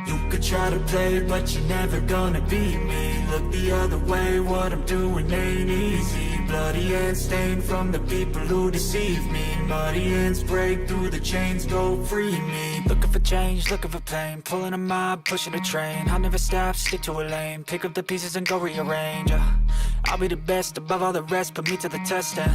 You could try to play, but you're never gonna beat me. Look the other way, what I'm doing ain't easy. Bloody hands stained from the people who deceive me. Muddy hands break through the chains, go free me. Looking for change, looking for pain. Pulling a mob, pushing a train. I'll never stop, stick to a lane. Pick up the pieces and go rearrange. I'll be the best above all the rest, put me to the test and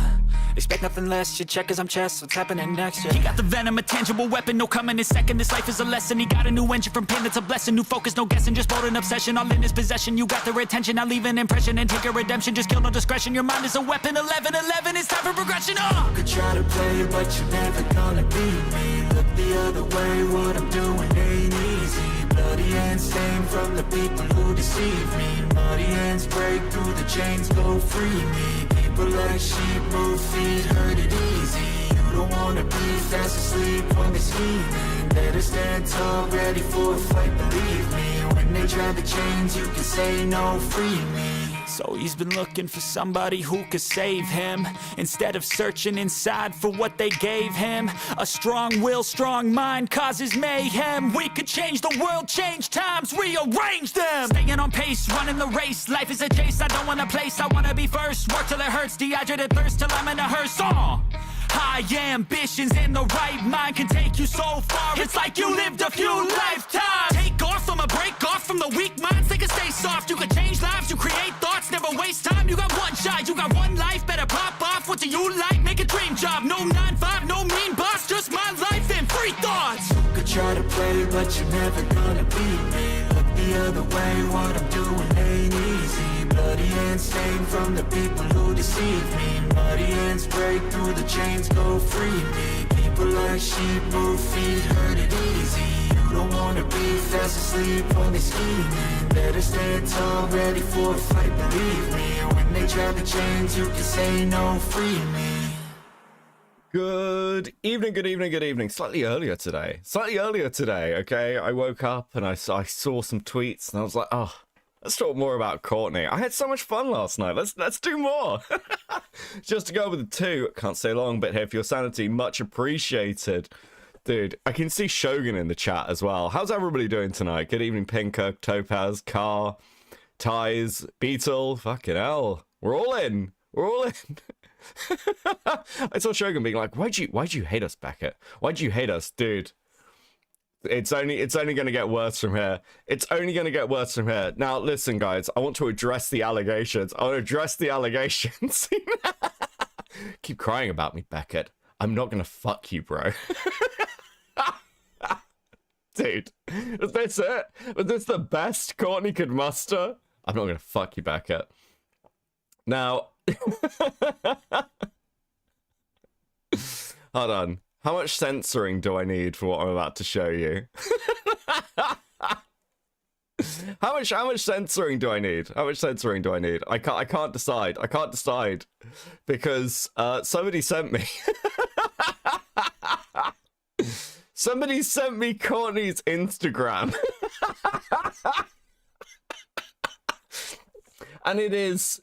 expect nothing less, your check as I'm chess. What's happening next, yeah. He got the venom, a tangible weapon, no coming in second. This life is a lesson, he got a new engine from pain that's a blessing. New focus, no guessing, just bold and obsession. All in his possession, you got their attention. I'll leave an impression and take a redemption. Just kill, no discretion, your mind is a weapon. 11-11, it's time for progression, You could try to play, but you're never gonna beat me. Look the other way, what I'm doing ain't easy. Bloody hands stained from the people who deceive me. Muddy hands break through the chains, go free me. People like sheep move feet, hurt it easy. You don't wanna be fast asleep when they're scheming. Better stand tall, ready for a fight, believe me. When they try the chains, you can say no, free me. So he's been looking for somebody who could save him, instead of searching inside for what they gave him. A strong will, strong mind causes mayhem. We could change the world, change times, rearrange them. Staying on pace, running the race. Life is a chase, I don't want a place. I wanna be first, work till it hurts. Dehydrated thirst till I'm in a hearse. High ambitions and the right mind can take you so far. It's like you lived a few lifetimes. Take off, I'ma break off from the weak minds. They can stay soft, you can change lives, you create thoughts. Never waste time, you got one shot, you got one life. Better pop off, what do you like? Make a dream job, no 9-5, no mean boss. Just my life and free thoughts. You could try to play, but you're never gonna beat me. other way, what I'm doing ain't easy. Bloody hands stained from the people who deceive me. Muddy hands break through the chains, go free me. People like sheep move feet, hurt it easy. You don't wanna be fast asleep when they scheming. Better stand tall, ready for a fight, believe me. When they drag the chains, you can say no, free me. Good evening, good evening, good evening. Slightly earlier today, okay? I woke up and I saw some tweets and I was like, oh, let's talk more about Courtney. I had so much fun last night. Let's do more. Just to go over the two, can't stay long, but here for your sanity, much appreciated. Dude, I can see Shogun in the chat as well. How's everybody doing tonight? Good evening, Pinker, Topaz, Car, Ties, Beetle, fucking hell. We're all in. I saw Shogun being like, why'd you hate us, Beckett? Why'd you hate us? Dude, it's only gonna get worse from here. It's only gonna get worse from here. Now, listen, guys, I want to address the allegations. Keep crying about me, Beckett. I'm not gonna fuck you, bro. Dude, was this it? Was this the best Courtney could muster? I'm not gonna fuck you, Beckett. Now, hold on. How much censoring do I need for what I'm about to show you? How much censoring do I need? I can't decide because somebody sent me Courtney's Instagram. And it is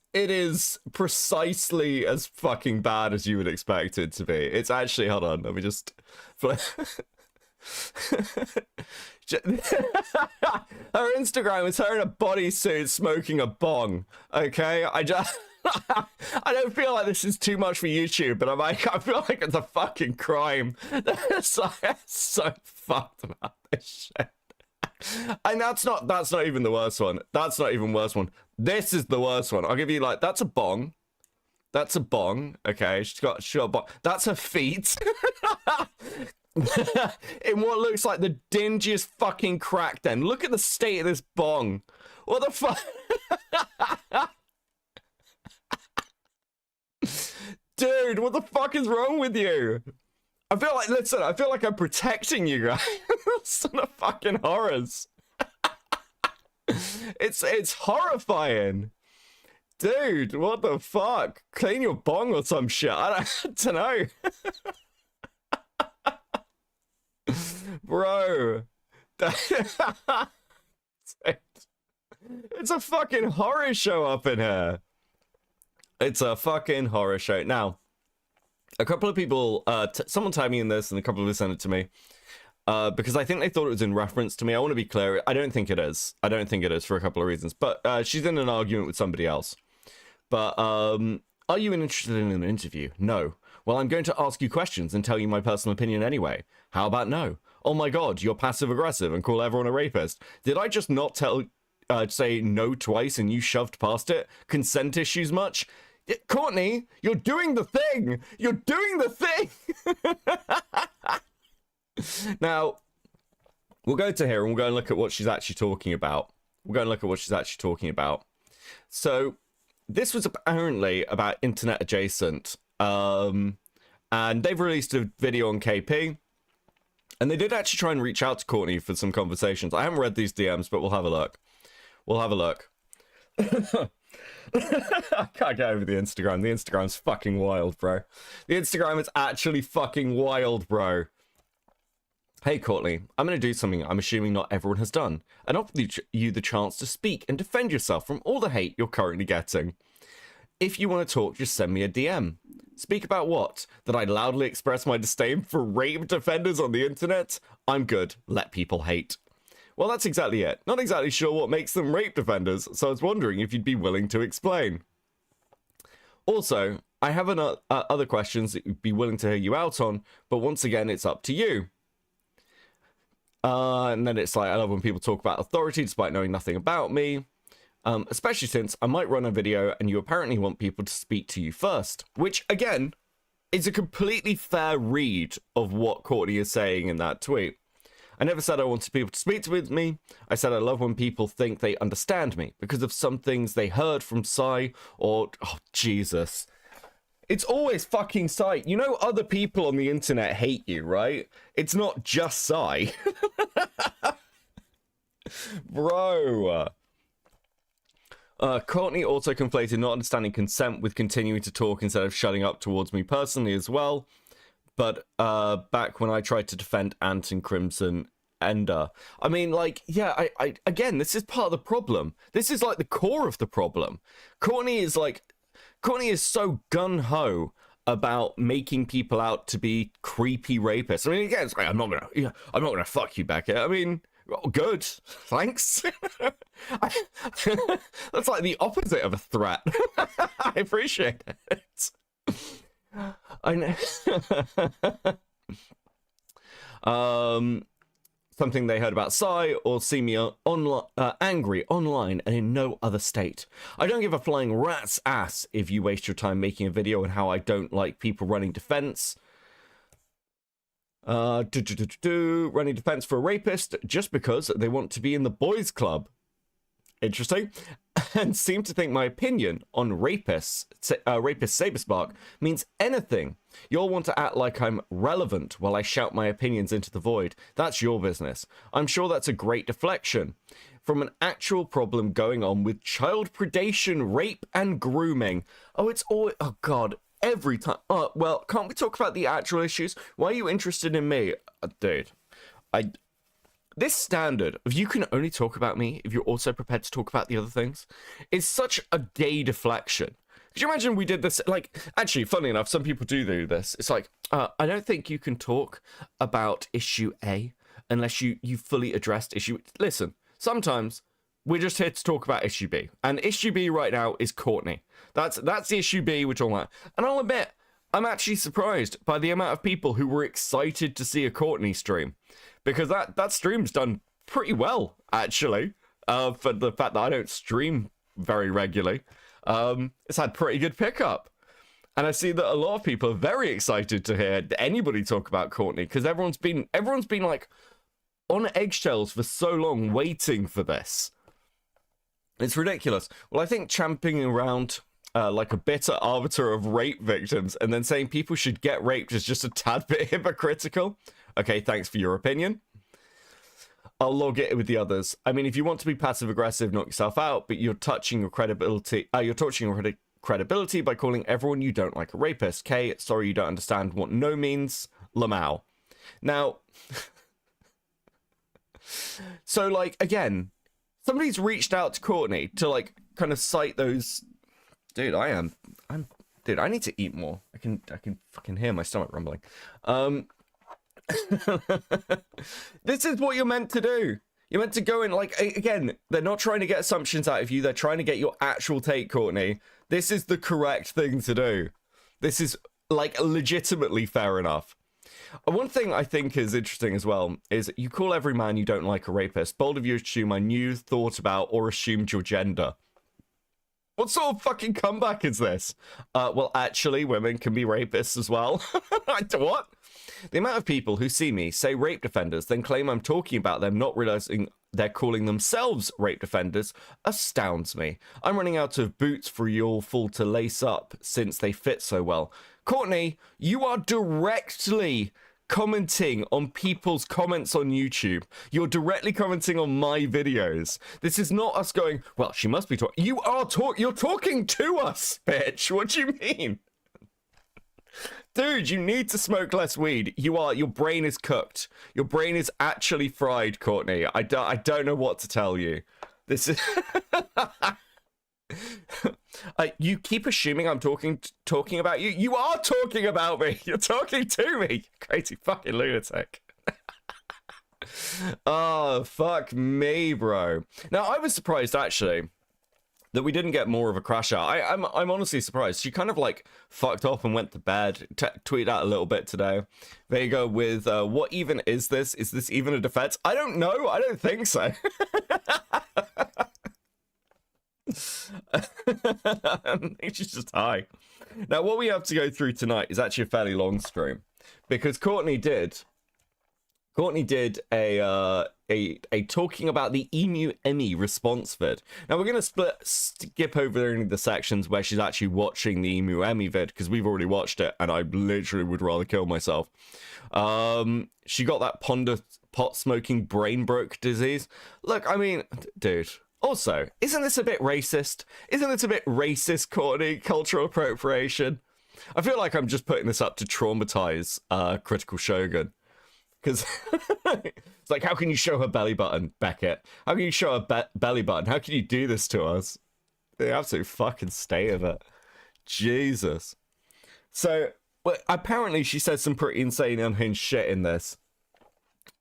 precisely as fucking bad as you would expect it to be. It's actually, hold on, let me just... Her Instagram is her in a bodysuit smoking a bong, okay? I don't feel like this is too much for YouTube, but I feel like it's a fucking crime. So fucked about this shit. And that's not even the worst one. This is the worst one. I'll give you, like, that's a bong. Okay, she's got a bong. That's her feet. In what looks like the dingiest fucking crack den. Look at the state of this bong. What the fuck? Dude, what the fuck is wrong with you? I feel like I'm protecting you guys. Son of fucking horrors. It's horrifying. Dude, what the fuck? Clean your bong or some shit. I don't know. Bro. It's a fucking horror show up in here. It's a fucking horror show. Now, a couple of people, someone tagged me in this and a couple of them sent it to me. Because I think they thought it was in reference to me. I want to be clear. I don't think it is. For a couple of reasons. But she's in an argument with somebody else. But are you interested in an interview? No. Well, I'm going to ask you questions and tell you my personal opinion anyway. How about no? Oh my god, you're passive-aggressive and call everyone a rapist. Did I just not say no twice and you shoved past it? Consent issues much? Courtney, you're doing the thing! Now, we'll go to here and we'll go and look at what she's actually talking about. So, this was apparently about internet adjacent. And they've released a video on KP. And they did actually try and reach out to Courtney for some conversations. I haven't read these DMs, but we'll have a look. I can't get over the Instagram. The Instagram's fucking wild, bro. The Instagram is actually fucking wild, bro. Hey, Courtney, I'm going to do something I'm assuming not everyone has done, and offer you the chance to speak and defend yourself from all the hate you're currently getting. If you want to talk, just send me a DM. Speak about what? That I loudly express my disdain for rape defenders on the internet? I'm good. Let people hate. Well, that's exactly it. Not exactly sure what makes them rape defenders, so I was wondering if you'd be willing to explain. Also, I have other questions that you'd be willing to hear you out on, but once again, it's up to you. And then it's like, I love when people talk about authority despite knowing nothing about me. Especially since I might run a video and you apparently want people to speak to you first. Which, again, is a completely fair read of what Courtney is saying in that tweet. I never said I wanted people to speak with me. I said I love when people think they understand me because of some things they heard from Sai or... Oh, Jesus. It's always fucking Sai. You know other people on the internet hate you, right? It's not just Sai. Bro. Courtney also conflated not understanding consent with continuing to talk instead of shutting up towards me personally as well. But back when I tried to defend Ant and Crimson Ender, I mean, like, yeah, I again, this is part of the problem. This is like the core of the problem. Courtney is so gun-ho about making people out to be creepy rapists. I mean, again, it's like, I'm not gonna fuck you, Beckett. I mean, well, good, thanks. That's like the opposite of a threat. I appreciate it. I know. Something they heard about Sai or see me angry online and in no other state. I don't give a flying rat's ass if you waste your time making a video on how I don't like people running defense. Running defense for a rapist just because they want to be in the boys club. Interesting. And seem to think my opinion on rapist Saberspark means anything. You'll want to act like I'm relevant while I shout my opinions into the void. That's your business. I'm sure that's a great deflection from an actual problem going on with child predation, rape, and grooming. Oh, it's all... Oh, God. Every time. Oh, well, can't we talk about the actual issues? Why are you interested in me? Dude, this standard of you can only talk about me if you're also prepared to talk about the other things is such a gay deflection. Could you imagine we did this? Like, actually, funny enough, some people do this. It's like, I don't think you can talk about issue A unless you fully addressed issue... Listen, sometimes we're just here to talk about issue B. And issue B right now is Courtney. That's the issue B we're talking about. And I'll admit, I'm actually surprised by the amount of people who were excited to see a Courtney stream. Because that stream's done pretty well, actually, for the fact that I don't stream very regularly. It's had pretty good pickup. And I see that a lot of people are very excited to hear anybody talk about Courtney, because everyone's been like on eggshells for so long waiting for this. It's ridiculous. Well, I think champing around like a bitter arbiter of rape victims and then saying people should get raped is just a tad bit hypocritical. Okay, thanks for your opinion. I'll log it with the others. I mean, if you want to be passive-aggressive, knock yourself out, but you're touching your credibility. You're touching your credibility by calling everyone you don't like a rapist. K, sorry you don't understand what no means. Lamau. Now, so, like, again, somebody's reached out to Courtney to, like, kind of cite those... Dude, Dude, I need to eat more. I can fucking hear my stomach rumbling. This is what you're meant to do. You're meant to go in, like, again, they're not trying to get assumptions out of you. They're trying to get your actual take, Courtney. This is the correct thing to do. This is, like, legitimately fair enough. One thing I think is interesting as well is you call every man you don't like a rapist. Bold of you to assume I knew, thought about, or assumed your gender. What sort of fucking comeback is this? Well, actually, women can be rapists as well. What? The amount of people who see me say rape defenders, then claim I'm talking about them, not realizing they're calling themselves rape defenders, astounds me. I'm running out of boots for you all full to lace up since they fit so well. Courtney, you are directly commenting on people's comments on YouTube. You're directly commenting on my videos. This is not us going, well, she must be talking. You're talking to us, bitch. What do you mean? Dude, you need to smoke less weed. Your brain is cooked. Your brain is actually fried, Courtney. I don't know what to tell you. This is... you keep assuming I'm talking about you. You are talking about me. You're talking to me. Crazy fucking lunatic. Oh, fuck me, bro. Now, I was surprised, actually, that we didn't get more of a crash out. I'm honestly surprised. She kind of like fucked off and went to bed. Tweeted out a little bit today. There you go with, what even is this? Is this even a defense? I don't know. I don't think so. I think she's just high. Now, what we have to go through tonight is actually a fairly long stream. Because Courtney did Courtney did a talking about the EmuEmi response vid. Now we're gonna skip over any of the sections where she's actually watching the EmuEmi vid because we've already watched it, and I literally would rather kill myself. She got that pot smoking brain broke disease. Look, I mean, dude. Also, isn't this a bit racist? Isn't this a bit racist, Courtney? Cultural appropriation. I feel like I'm just putting this up to traumatize Critical Shogun. Because it's like, how can you show her belly button, Beckett? How can you show her belly button? How can you do this to us? The absolute fucking state of it. Jesus. So, well, apparently she said some pretty insane, unhinged shit in this.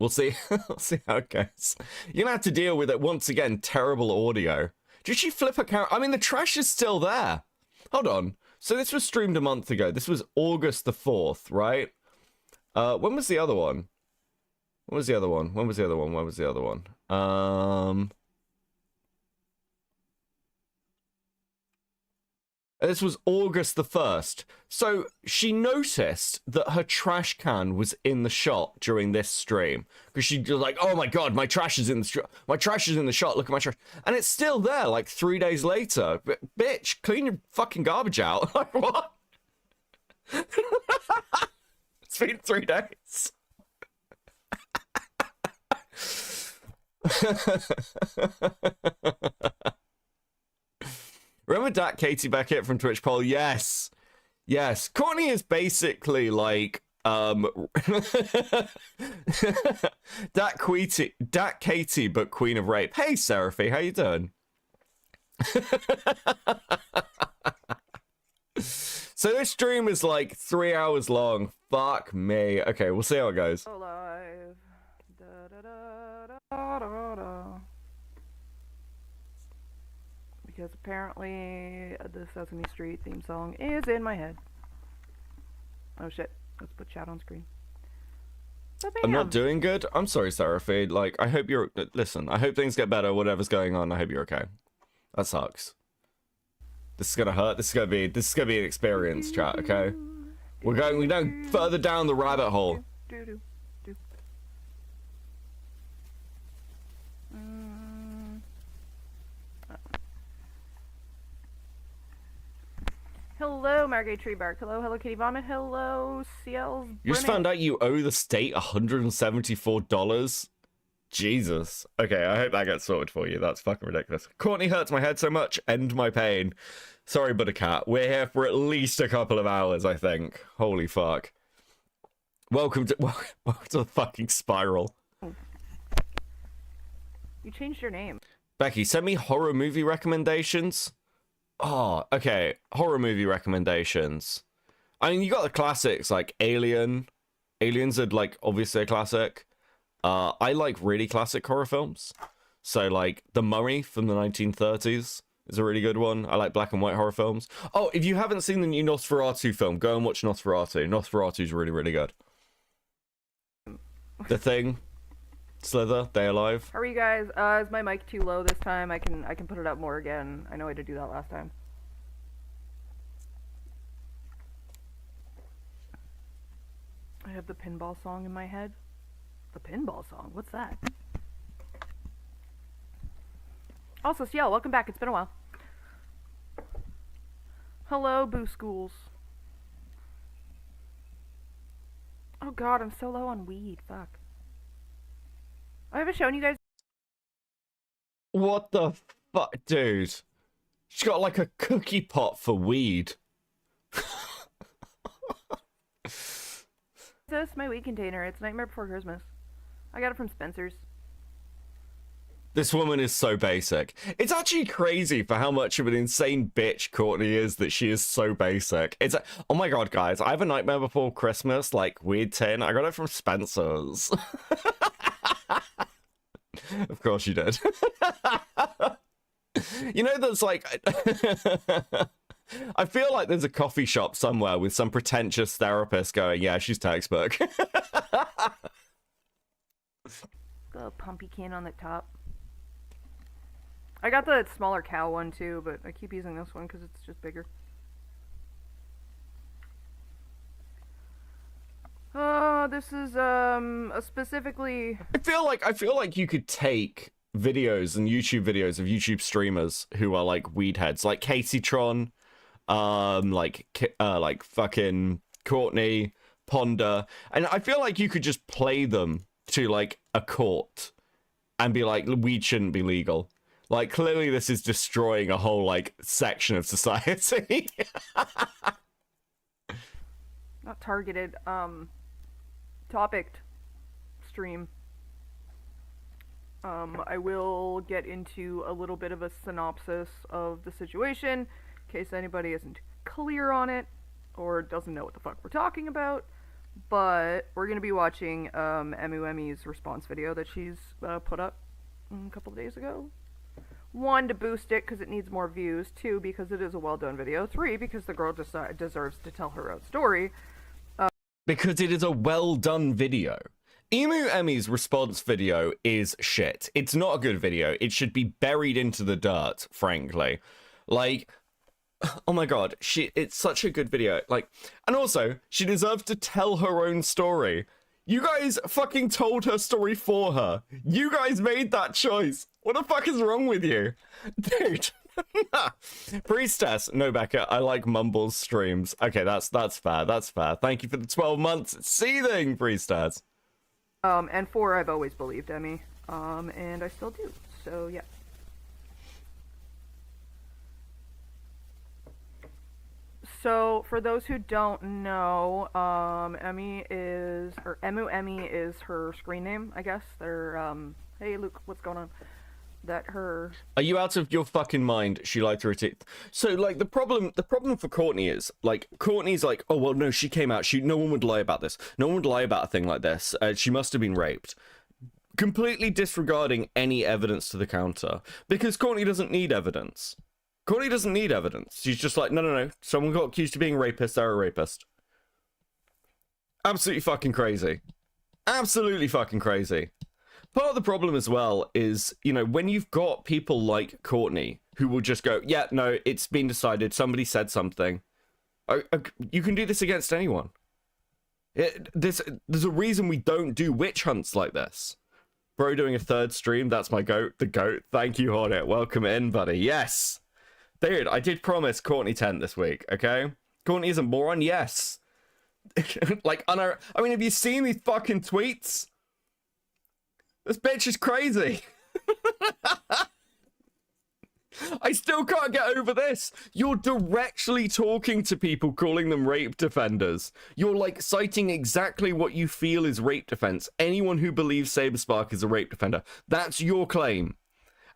We'll see. We'll see how it goes. You're gonna have to deal with it once again. Terrible audio. Did she flip her camera? I mean, the trash is still there. Hold on. So this was streamed a month ago. This was August the 4th, right? When was the other one? When was the other one? When was the other one? When was the other one? This was August the 1st. So she noticed that her trash can was in the shot during this stream. Because she was like, oh my god, my trash is in the shot. My trash is in the shot. Look at my trash. And it's still there like 3 days later. Bitch, clean your fucking garbage out. Like, what? It's been 3 days. Remember that Katie Beckett from Twitch poll? Yes. Yes. Courtney is basically like that Katie but Queen of Rape. Hey Seraphy, how you doing? So this stream is like 3 hours long. Fuck me. Okay, we'll see how it goes. Alive. Da, da, da, da, da, da. Because apparently the Sesame Street theme song is in my head. Oh shit, let's put chat on screen. I'm not doing good. I'm sorry, Seraphy. Like, I hope you're... Listen, I hope things get better, whatever's going on. I hope you're okay. That sucks. This is gonna hurt. This is gonna be an experience, chat, okay? We're going further down the rabbit hole. Hello, Margate Tree Bark. Hello, Kitty Vomit. Hello, CL's. You just found out you owe the state $174? Jesus. Okay, I hope that gets sorted for you. That's fucking ridiculous. Courtney hurts my head so much. End my pain. Sorry, Buttercat. We're here for at least a couple of hours, I think. Holy fuck. Welcome to the fucking spiral. You changed your name. Becky, send me horror movie recommendations. Oh, okay. Horror movie recommendations. I mean, you got the classics like Alien. Aliens are like obviously a classic. I like really classic horror films. So like The Mummy from the 1930s is a really good one. I like black and white horror films. Oh, if you haven't seen the new Nosferatu film, go and watch Nosferatu. Nosferatu's really, really good. The Thing. Slither, Day Alive. How are you guys? Is my mic too low this time? I can put it up more again. I know I did do that last time. I have the pinball song in my head. The pinball song? What's that? Also, Ciel, welcome back. It's been a while. Hello, Boo Schools. Oh god, I'm so low on weed. Fuck. I haven't shown you guys. What the fuck, dude? She's got like a cookie pot for weed. This my weed container. It's Nightmare Before Christmas. I got it from Spencer's. This woman is so basic. It's actually crazy for how much of an insane bitch Courtney is that she is so basic. It's like, oh my god, guys, I have a Nightmare Before Christmas, like, weird tin. I got it from Spencer's. Of course you did. You know, there's like... I feel like there's a coffee shop somewhere with some pretentious therapist going, yeah, she's textbook. The pumpy can on the top. I got the smaller cow one too, but I keep using this one because it's just bigger. no, this is a specifically. I feel like you could take videos and YouTube videos of YouTube streamers who are like weed heads, like Casey Tron, like fucking Courtney, Ponder, and I feel like you could just play them to like a court and be like, weed shouldn't be legal. Like, clearly this is destroying a whole like section of society. Not targeted, topicked stream. I will get into a little bit of a synopsis of the situation, in case anybody isn't clear on it, or doesn't know what the fuck we're talking about. But we're gonna be watching, EmuEmi's response video that she's, put up a couple of days ago. 1, to boost it, because it needs more views. 2, because it is a well-done video. 3, because the girl deserves to tell her own story. Because it is a well-done video. EmuEmi's response video is shit. It's not a good video. It should be buried into the dirt, frankly. Like, oh my god, it's such a good video. Like, and also, she deserves to tell her own story. You guys fucking told her story for her. You guys made that choice. What the fuck is wrong with you? Dude. Priestess, no, Becca, I like Mumble's streams. Okay, that's fair, that's fair. Thank you for the 12 months seething, Priestess. And 4, I've always believed Emmy. And I still do. So, yeah. So, for those who don't know, EmuEmi is her screen name, I guess. They're, hey Luke, what's going on? Are you out of your fucking mind? She lied through her teeth. So, like, the problem for Courtney is, like, Courtney's like, oh, well, no, she came out. No one would lie about this. No one would lie about a thing like this. She must have been raped. Completely disregarding any evidence to the counter. Because Courtney doesn't need evidence. Courtney doesn't need evidence. She's just like, no. Someone got accused of being a rapist. They're a rapist. Absolutely fucking crazy. Absolutely fucking crazy. Part of the problem as well is, you know, when you've got people like Courtney who will just go, yeah, no, it's been decided, somebody said something. You can do this against anyone. There's a reason we don't do witch hunts like this. Bro doing a 3rd stream, that's my goat, the goat. Thank you, Hornet. Welcome in, buddy. Yes. Dude, I did promise Courtney 10 this week, okay? Courtney is a moron, yes. Like, I mean, have you seen these fucking tweets? This bitch is crazy. I still can't get over this. You're directly talking to people, calling them rape defenders. You're like citing exactly what you feel is rape defense. Anyone who believes Saberspark is a rape defender. That's your claim.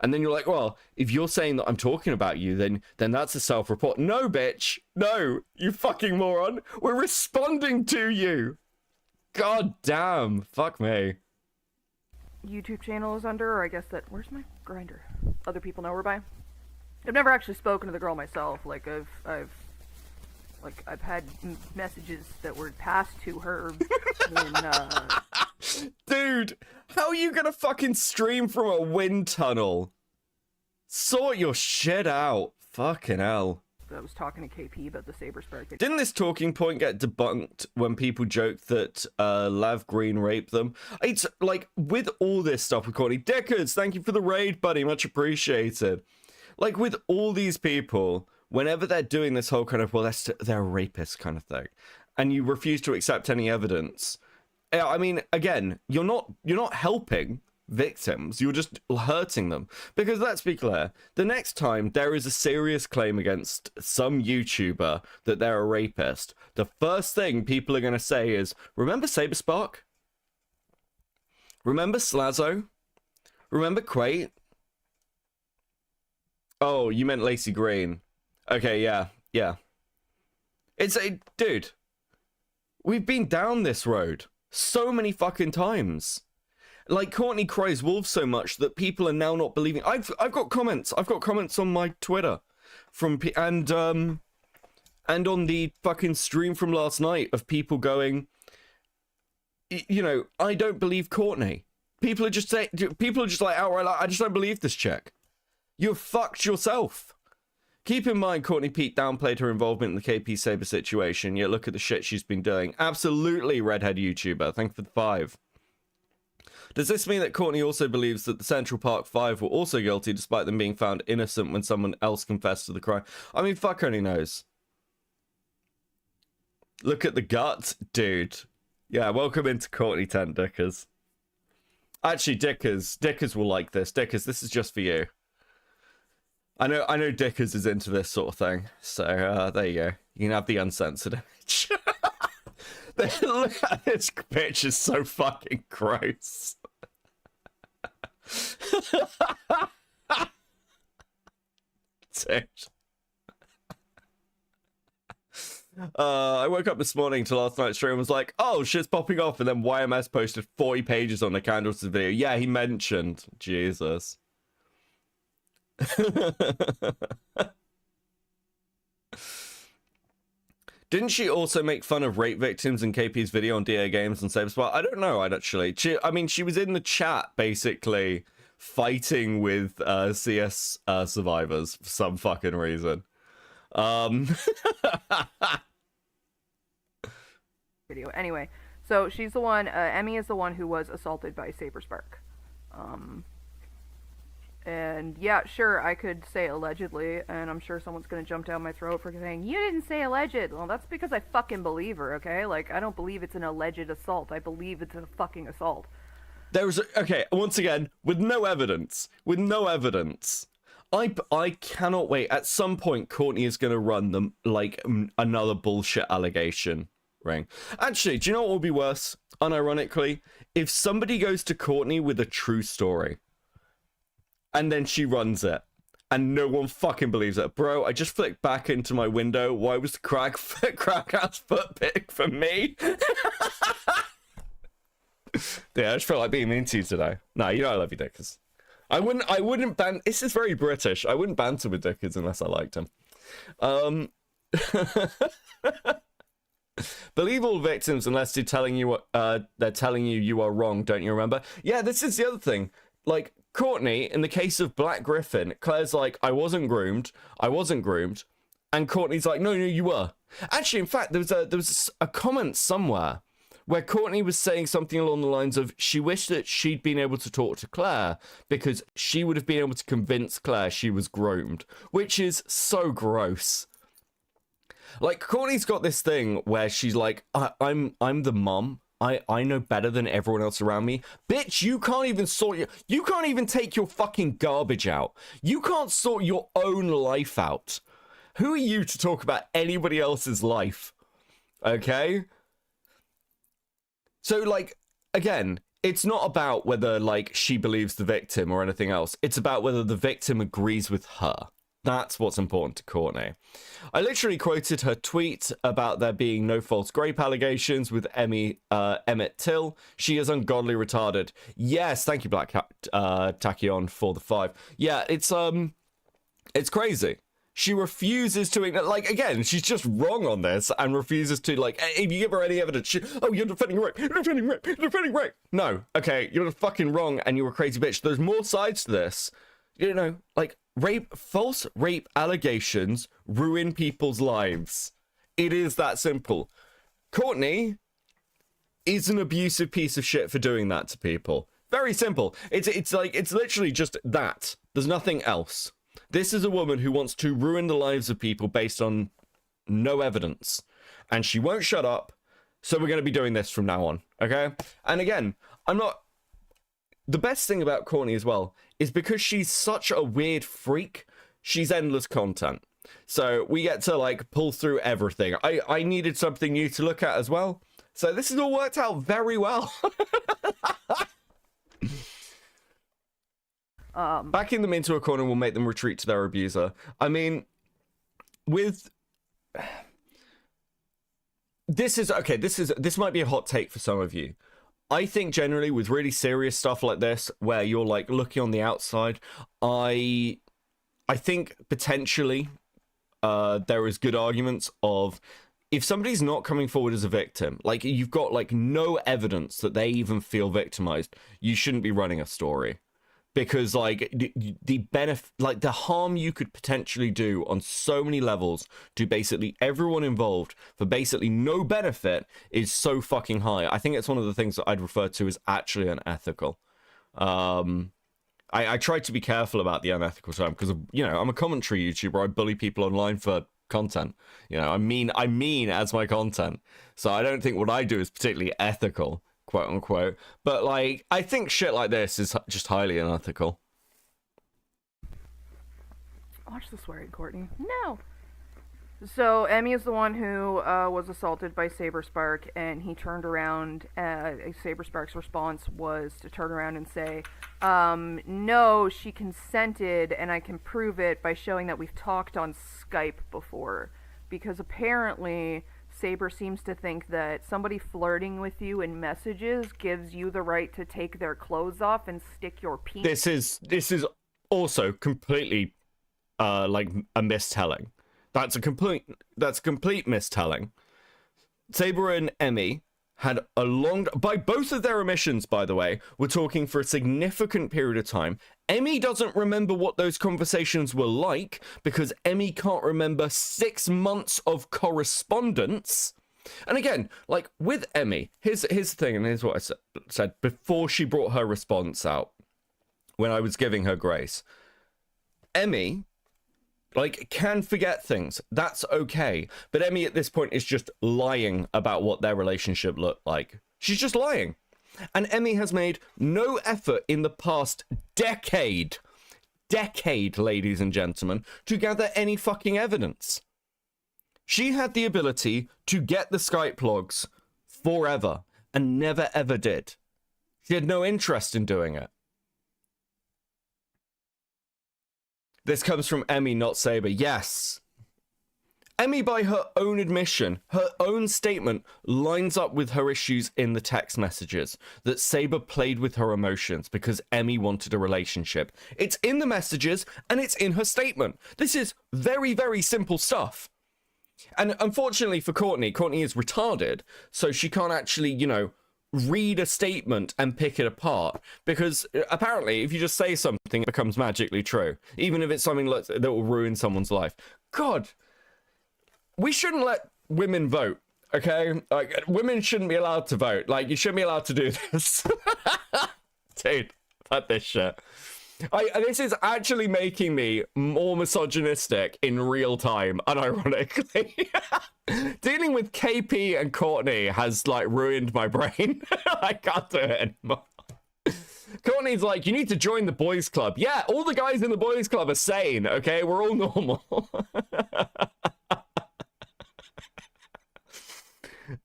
And then you're like, well, if you're saying that I'm talking about you, then that's a self-report. No, bitch. No, you fucking moron. We're responding to you. God damn. Fuck me. YouTube channel is under, or I guess that, where's my grinder? Other people know her by. I've never actually spoken to the girl myself. Like, I've had messages that were passed to her when, Dude, how are you gonna fucking stream from a wind tunnel? Sort your shit out. Fucking hell. I was talking to KP about the Saberspark. Didn't this talking point get debunked when people joked that Lav Green raped them? It's like, with all this stuff with Courtney, Deckers, thank you for the raid, buddy, much appreciated. Like, with all these people, whenever they're doing this whole kind of, well, they're a rapist kind of thing, and you refuse to accept any evidence, I mean, again, you're not helping victims, you're just hurting them. Because let's be clear, the next time there is a serious claim against some YouTuber that they're a rapist, the first thing people are going to say is, remember Saberspark? Remember Slazzo? Remember Quate? Oh, you meant Lacey Green. Okay, yeah. Dude, we've been down this road so many fucking times. Like, Courtney cries wolf so much that people are now not believing. I've got comments on my Twitter from and on the fucking stream from last night of people going, you know, I don't believe Courtney. People are just like outright, I just don't believe this chick. You've fucked yourself. Keep in mind, Courtney Peet downplayed her involvement in the KP Saber situation, yet look at the shit she's been doing. Absolutely, redhead YouTuber. Thank you for the 5. Does this mean that Courtney also believes that the Central Park 5 were also guilty despite them being found innocent when someone else confessed to the crime? I mean, fuck only knows. Look at the guts, dude. Yeah, welcome into Courtney Tent, Dickers. Actually, Dickers will like this. Dickers, this is just for you. I know Dickers is into this sort of thing. So, there you go. You can have the uncensored image. Look at this bitch, is so fucking gross. Dude. I woke up this morning to last night's stream and was like, oh, shit's popping off, and then YMS posted 40 pages on the Candles video. Yeah, he mentioned. Jesus. Didn't she also make fun of rape victims in KP's video on DA Games and Saberspot? I don't know, actually. I mean, she was in the chat, basically, fighting with CS survivors for some fucking reason. Video. Anyway, so she's the one, Emmy is the one who was assaulted by Saberspark. And yeah, sure, I could say allegedly, and I'm sure someone's gonna jump down my throat for saying, you didn't say alleged. Well, that's because I fucking believe her, okay? Like, I don't believe it's an alleged assault. I believe it's a fucking assault. Okay, once again, with no evidence. I cannot wait. At some point, Courtney is gonna run them, like, another bullshit allegation ring. Actually, do you know what would be worse, unironically? If somebody goes to Courtney with a true story, and then she runs it, and no one fucking believes it. Bro, I just flicked back into my window. Why was the crack ass foot pick for me? Yeah, I just felt like being mean to you today. Nah, you know I love you, Dickers. I wouldn't ban. This is very British. I wouldn't banter with Dickers unless I liked him. Believe all victims unless they're telling you you are wrong. Don't you remember? Yeah, this is the other thing. Like, Courtney, in the case of Black Griffin, Claire's like, I wasn't groomed, and Courtney's like, no, you were. Actually, in fact, there was a comment somewhere where Courtney was saying something along the lines of, she wished that she'd been able to talk to Claire, because she would have been able to convince Claire she was groomed, which is so gross. Like, Courtney's got this thing where she's like, I'm the mom. I know better than everyone else around me. Bitch, you can't even take your fucking garbage out. You can't sort your own life out. Who are you to talk about anybody else's life? Okay? So, like, again, it's not about whether, like, she believes the victim or anything else. It's about whether the victim agrees with her. That's what's important to Courtney. I literally quoted her tweet about there being no false grape allegations with Emmett Till. She is ungodly retarded. Yes, thank you, Black Tachyon, for the 5. Yeah, it's crazy. She refuses to, like, again, she's just wrong on this and refuses to, like, if you give her any evidence, you're defending rape, you're defending rape. No, okay, you're fucking wrong and you're a crazy bitch. There's more sides to this. You know, like, false rape allegations ruin people's lives. It is that simple. Courtney is an abusive piece of shit for doing that to people. Very simple. It's literally just that. There's nothing else. This is a woman who wants to ruin the lives of people based on no evidence. And she won't shut up, so we're going to be doing this from now on, okay? And again, the best thing about Courtney as well is because she's such a weird freak, she's endless content. So we get to, like, pull through everything. I needed something new to look at as well. So this has all worked out very well. Backing them into a corner will make them retreat to their abuser. I mean, this might be a hot take for some of you. I think generally with really serious stuff like this, where you're, like, looking on the outside, I think potentially there is good arguments of, if somebody's not coming forward as a victim, like, you've got, like, no evidence that they even feel victimized, you shouldn't be running a story. because like the benefit, like the harm you could potentially do on so many levels to basically everyone involved for basically no benefit is so fucking high. I think it's one of the things that I'd refer to as actually unethical. I try to be careful about the unethical term because, you know, I'm a commentary YouTuber. I bully people online for content. You know, I mean as my content. So I don't think what I do is particularly ethical, quote unquote. But like, I think shit like this is just highly unethical. Watch the swearing, Courtney. No. So Emmy is the one who was assaulted by Saberspark, and he turned around. Saberspark's response was to turn around and say, "No, she consented, and I can prove it by showing that we've talked on Skype before." Because apparently, Saber seems to think that somebody flirting with you in messages gives you the right to take their clothes off and stick your penis. This is also completely like a mistelling. That's a complete mistelling. Saber and Emmy had a long, by both of their omissions, by the way, were talking for a significant period of time. Emmy doesn't remember what those conversations were like because Emmy can't remember 6 months of correspondence. And again, like with Emmy, here's the thing, and here's what I said before she brought her response out when I was giving her grace. Emmy, like, can forget things. That's okay. But Emmy at this point is just lying about what their relationship looked like. She's just lying. And Emmy has made no effort in the past decade, ladies and gentlemen, to gather any fucking evidence. She had the ability to get the Skype logs forever and never ever did. She had no interest in doing it. This comes from Emmy, not Saber. Yes. Emmy, by her own admission, her own statement, lines up with her issues in the text messages, that Saber played with her emotions because Emmy wanted a relationship. It's in the messages, and it's in her statement. This is very, very simple stuff. And unfortunately for Courtney is retarded, so she can't actually, you know, read a statement and pick it apart, because apparently if you just say something, it becomes magically true, even if it's something that will ruin someone's life. God, we shouldn't let women vote, okay? Like, women shouldn't be allowed to vote. Like, you shouldn't be allowed to do this. Dude, fuck this shit. This is actually making me more misogynistic in real time, unironically. Dealing with KP and Courtney has, like, ruined my brain. I can't do it anymore. Courtney's like, you need to join the boys club. Yeah, all the guys in the boys club are sane, okay? We're all normal.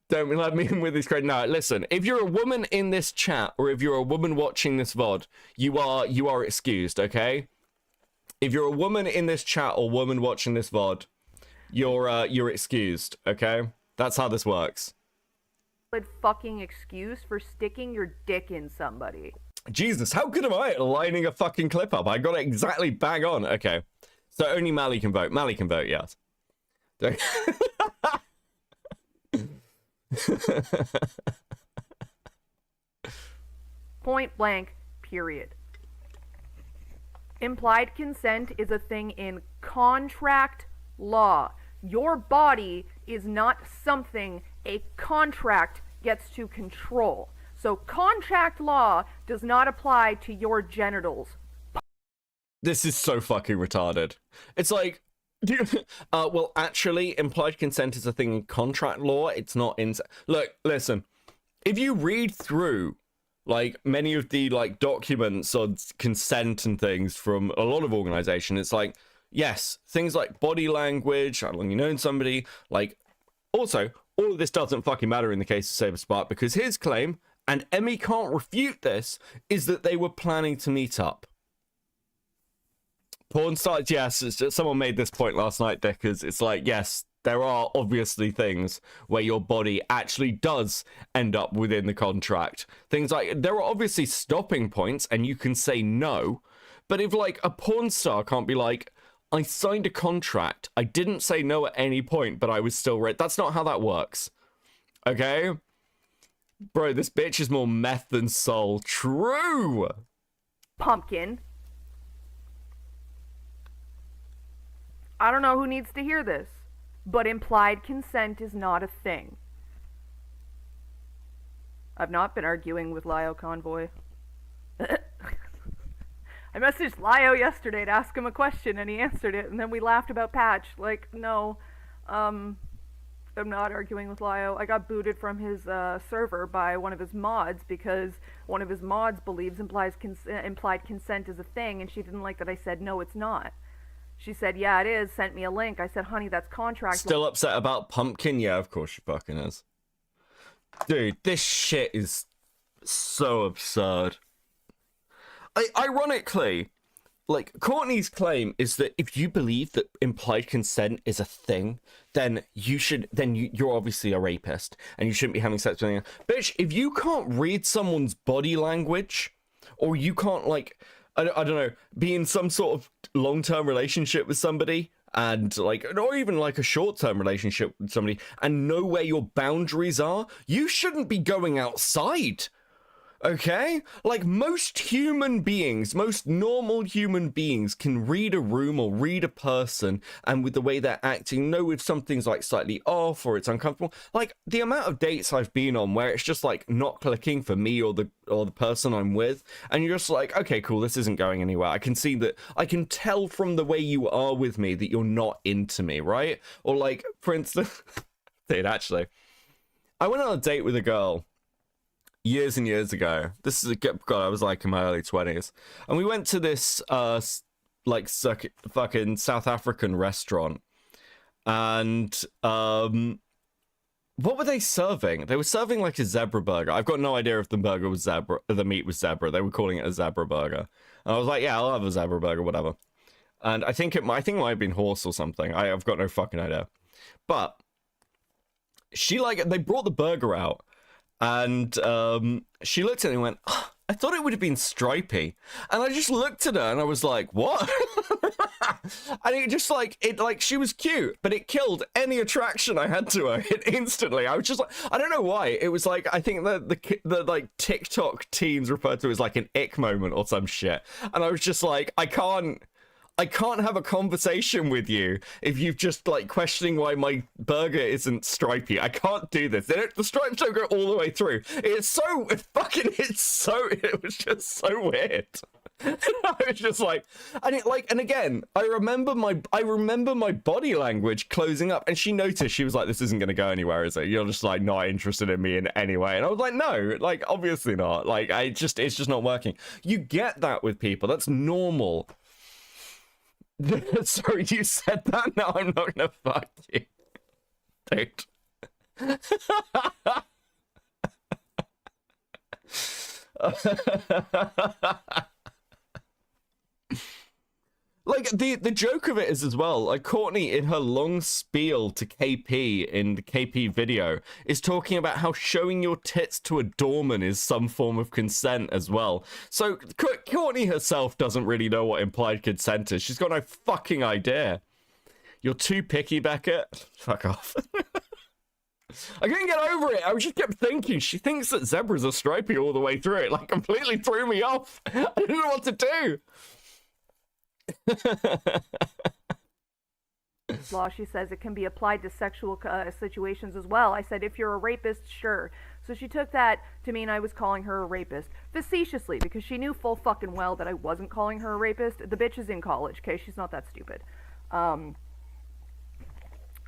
Don't let me in with this credit. No, listen, if you're a woman in this chat, or if you're a woman watching this VOD, you are excused, okay? If you're a woman in this chat or woman watching this VOD, you're excused, okay? That's how this works. Fucking excuse for sticking your dick in somebody. Jesus, how good am I at lining a fucking clip up? I got it exactly bang on. Okay. So only Mally can vote. Mally can vote, yes. Point blank, period. Implied consent is a thing in contract law. Your body is not something a contract gets to control. So contract law does not apply to your genitals. This is so fucking retarded. It's like, well, actually, implied consent is a thing in contract law. It's not in... Look, listen. If you read through, like, many of the, like, documents on consent and things from a lot of organizations, it's like, yes, things like body language, how long you known somebody, like... Also, all of this doesn't fucking matter in the case of Saberspark, because his claim, and Emmy can't refute this, is that they were planning to meet up. Porn stars, yes, it's just, someone made this point last night, Dickers. It's like, yes, there are obviously things where your body actually does end up within the contract. Things like, there are obviously stopping points, and you can say no, but if, like, a porn star can't be like, I signed a contract, I didn't say no at any point, but I was still ready. That's not how that works. Okay? Bro, this bitch is more meth than soul. True! pumpkin. I don't know who needs to hear this, but implied consent is not a thing. I've not been arguing with Lio Convoy. I messaged Lio yesterday to ask him a question and he answered it, and then we laughed about Patch. Like, no, I'm not arguing with Lio. I got booted from his server by one of his mods because one of his mods believes implied consent is a thing, and she didn't like that I said, no, it's not. She said, yeah, it is, sent me a link. I said, honey, that's contract. Still upset about Pumpkin? Yeah, of course she fucking is. Dude, this shit is so absurd. Ironically, like, Courtney's claim is that if you believe that implied consent is a thing, then you're obviously a rapist, and you shouldn't be having sex with anyone. Bitch, if you can't read someone's body language, or you can't, like, I don't know, be in some sort of long-term relationship with somebody, and, like, or even, like, a short-term relationship with somebody, and know where your boundaries are, you shouldn't be going outside. Okay? Like, most human beings, most normal human beings can read a room or read a person, and with the way they're acting, know if something's, like, slightly off or it's uncomfortable. Like, the amount of dates I've been on where it's just, like, not clicking for me or the person I'm with, and you're just like, okay, cool, this isn't going anywhere. I can see that, I can tell from the way you are with me that you're not into me, right? Or, like, for instance, dude, actually, I went on a date with a girl years and years ago. This is God, I was like in my early 20s, and we went to this like fucking South African restaurant, and what were they serving? They were serving like a zebra burger. I've got no idea if the burger was zebra, the meat was zebra. They were calling it a zebra burger, and I was like, yeah, I'll have a zebra burger, whatever. And I think it might have been horse or something. I've got no fucking idea. But they brought the burger out, and she looked at it and went, oh, I thought it would have been stripy. And I just looked at her and I was like, what? And it just she was cute, but it killed any attraction I had to her instantly. I was just like, I don't know why. It was like, I think the like TikTok teens refer to it as like an ick moment or some shit. And I was just like, I can't have a conversation with you if you've just like questioning why my burger isn't stripy. I can't do this. The stripes don't go all the way through. It was just so weird. I was just like, and again, I remember my body language closing up, and she noticed. She was like, this isn't going to go anywhere, is it? You're just like not interested in me in any way. And I was like, no, like obviously not. Like it's just not working. You get that with people. That's normal. Sorry, you said that? No, I'm not gonna fuck you. Dude. Like, the joke of it is as well, like, Courtney, in her long spiel to KP in the KP video, is talking about how showing your tits to a doorman is some form of consent as well. So, Courtney herself doesn't really know what implied consent is. She's got no fucking idea. You're too picky, Beckett. Fuck off. I couldn't get over it. I just kept thinking, she thinks that zebras are stripy all the way through. It, like, completely threw me off. I didn't know what to do. Law, she says it can be applied to sexual situations as well. I said, if you're a rapist, sure. So she took that to mean I was calling her a rapist facetiously, because she knew full fucking well that I wasn't calling her a rapist. The bitch is in college, okay? She's not that stupid.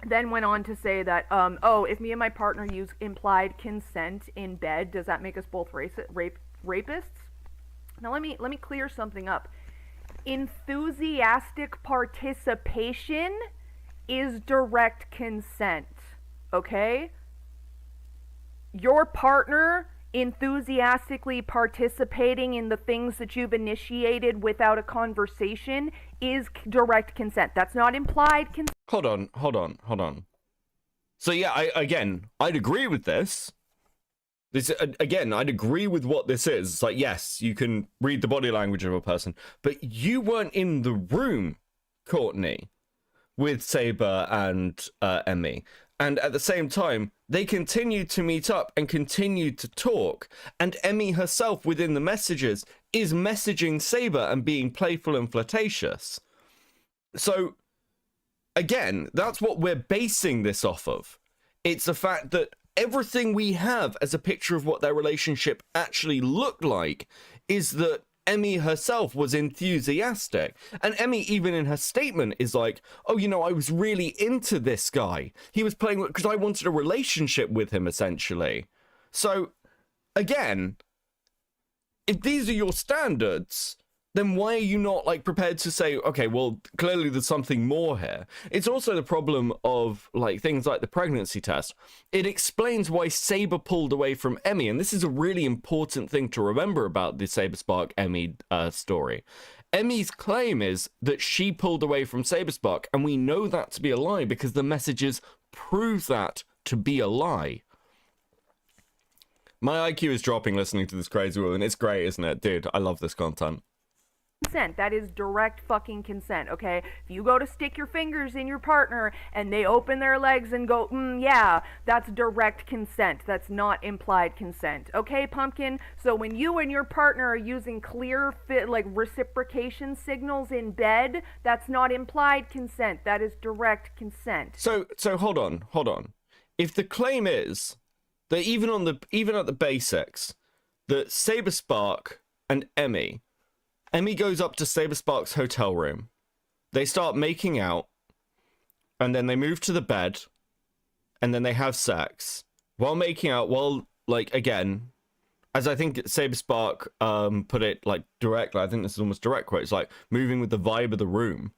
Then went on to say that, oh, if me and my partner use implied consent in bed, does that make us both rapists? Now let me clear something up. Enthusiastic participation is direct consent, okay? Your partner enthusiastically participating in the things that you've initiated without a conversation is direct consent. That's not implied consent. Hold on. So yeah, I'd agree with this. Again, I'd agree with what this is. It's like, yes, you can read the body language of a person, but you weren't in the room, Courtney, with Saber and Emmy. And at the same time, they continued to meet up and continued to talk. And Emmy herself within the messages is messaging Saber and being playful and flirtatious. So, again, that's what we're basing this off of. It's the fact that everything we have as a picture of what their relationship actually looked like is that Emmy herself was enthusiastic. And Emmy, even in her statement, is like, oh, you know, I was really into this guy. He was playing because I wanted a relationship with him, essentially. So, again, if these are your standards, then why are you not, like, prepared to say, okay, well, clearly there's something more here? It's also the problem of, like, things like the pregnancy test. It explains why Saber pulled away from Emmy, and this is a really important thing to remember about the Saberspark Emmy story. Emmy's claim is that she pulled away from Saberspark, and we know that to be a lie because the messages prove that to be a lie. My IQ is dropping listening to this crazy woman. It's great, isn't it? Dude, I love this content. Consent. That is direct fucking consent, okay? If you go to stick your fingers in your partner and they open their legs and go, yeah, that's direct consent. That's not implied consent, okay, Pumpkin? So when you and your partner are using clear, like, reciprocation signals in bed, that's not implied consent. That is direct consent. So hold on. If the claim is that even at the basics, that Saberspark and Emmy goes up to Saberspark's hotel room. They start making out. And then they move to the bed. And then they have sex. While making out, like, again, as I think Saberspark put it, like, directly, I think this is almost direct quote. It's like, moving with the vibe of the room.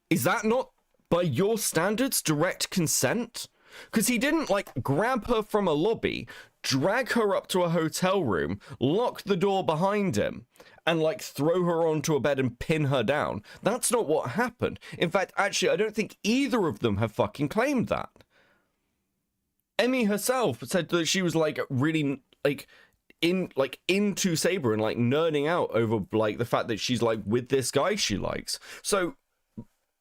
Is that not, by your standards, direct consent? Because he didn't, like, grab her from a lobby, drag her up to a hotel room, lock the door behind him, and, like, throw her onto a bed and pin her down. That's not what happened. In fact, actually, I don't think either of them have fucking claimed that. Emmy herself said that she was, like, really, like, into Saber and, like, nerding out over, like, the fact that she's, like, with this guy she likes. So,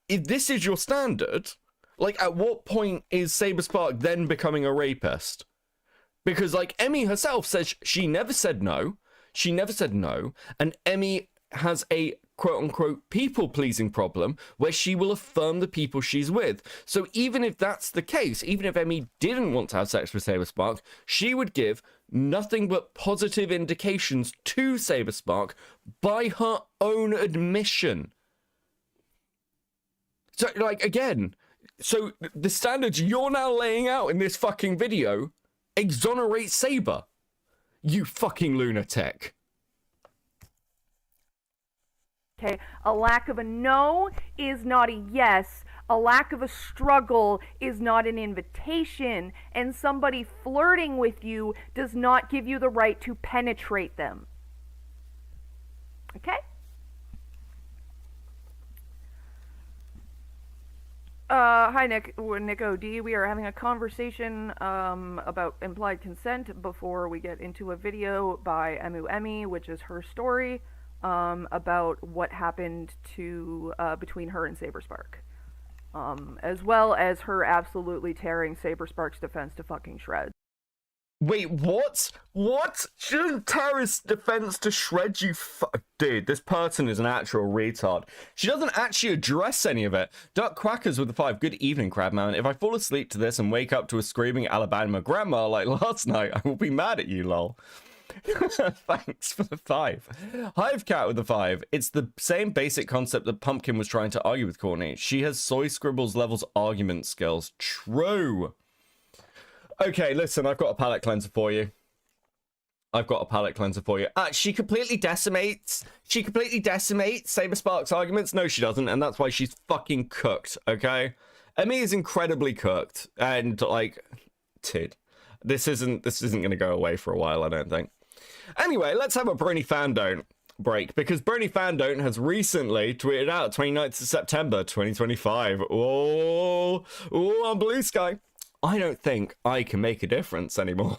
if this is your standard, like, at what point is Saberspark then becoming a rapist? Because, like, Emmy herself says she never said no. She never said no. And Emmy has a quote-unquote people-pleasing problem where she will affirm the people she's with. So even if that's the case, even if Emmy didn't want to have sex with Saberspark, she would give nothing but positive indications to Saberspark by her own admission. So, like, again, so the standards you're now laying out in this fucking video exonerate Saber. You fucking lunatic. Okay, a lack of a no is not a yes. A lack of a struggle is not an invitation. And somebody flirting with you does not give you the right to penetrate them. Okay? Hi, Nick OD. We are having a conversation about implied consent before we get into a video by EmuEmi, which is her story about what happened to between her and Saberspark, as well as her absolutely tearing Saberspark's defense to fucking shreds. Wait, what? What? She doesn't tear his defense to shreds, you Dude, this person is an actual retard. She doesn't actually address any of it. Duck Quackers with the 5. Good evening, Crabman. If I fall asleep to this and wake up to a screaming Alabama grandma like last night, I will be mad at you, lol. Thanks for the 5. Hivecat with the 5. It's the same basic concept that Pumpkin was trying to argue with Courtney. She has Soy Scribbles levels argument skills. True. Okay, listen, I've got a palate cleanser for you. She completely decimates Saberspark's arguments. No, she doesn't, and that's why she's fucking cooked, okay? Emmy is incredibly cooked, and, like, this isn't gonna go away for a while, I don't think. Anyway, let's have a Brony Fandon't break, because Brony Fandon't has recently tweeted out 29th of September 2025. Oh, on Blue Sky. I don't think I can make a difference anymore.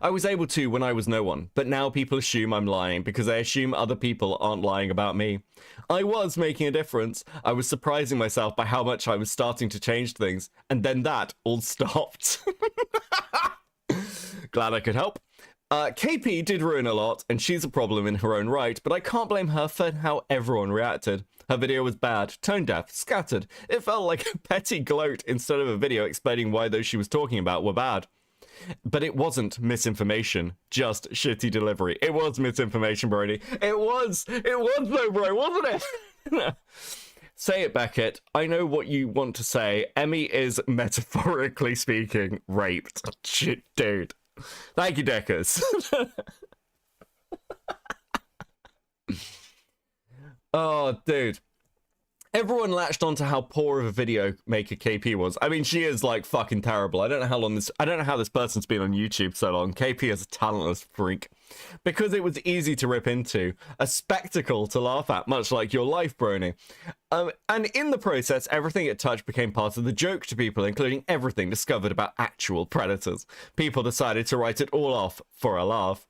I was able to when I was no one, but now people assume I'm lying because they assume other people aren't lying about me. I was making a difference. I was surprising myself by how much I was starting to change things, and then that all stopped. Glad I could help. KP did ruin a lot, and she's a problem in her own right, but I can't blame her for how everyone reacted. Her video was bad, tone deaf, scattered. It felt like a petty gloat instead of a video explaining why those she was talking about were bad. But it wasn't misinformation, just shitty delivery. It was misinformation, Brony. It was though, bro, wasn't it? Say it, Beckett. I know what you want to say. Emmy is, metaphorically speaking, raped. Shit, dude. Thank you, Deckers. Oh, dude. Everyone latched onto how poor of a video maker KP was. I mean, she is like fucking terrible. I don't know how this person's been on YouTube so long. KP is a talentless freak. Because it was easy to rip into, a spectacle to laugh at, much like your life, Brony. And in the process, everything it touched became part of the joke to people, including everything discovered about actual predators. People decided to write it all off for a laugh.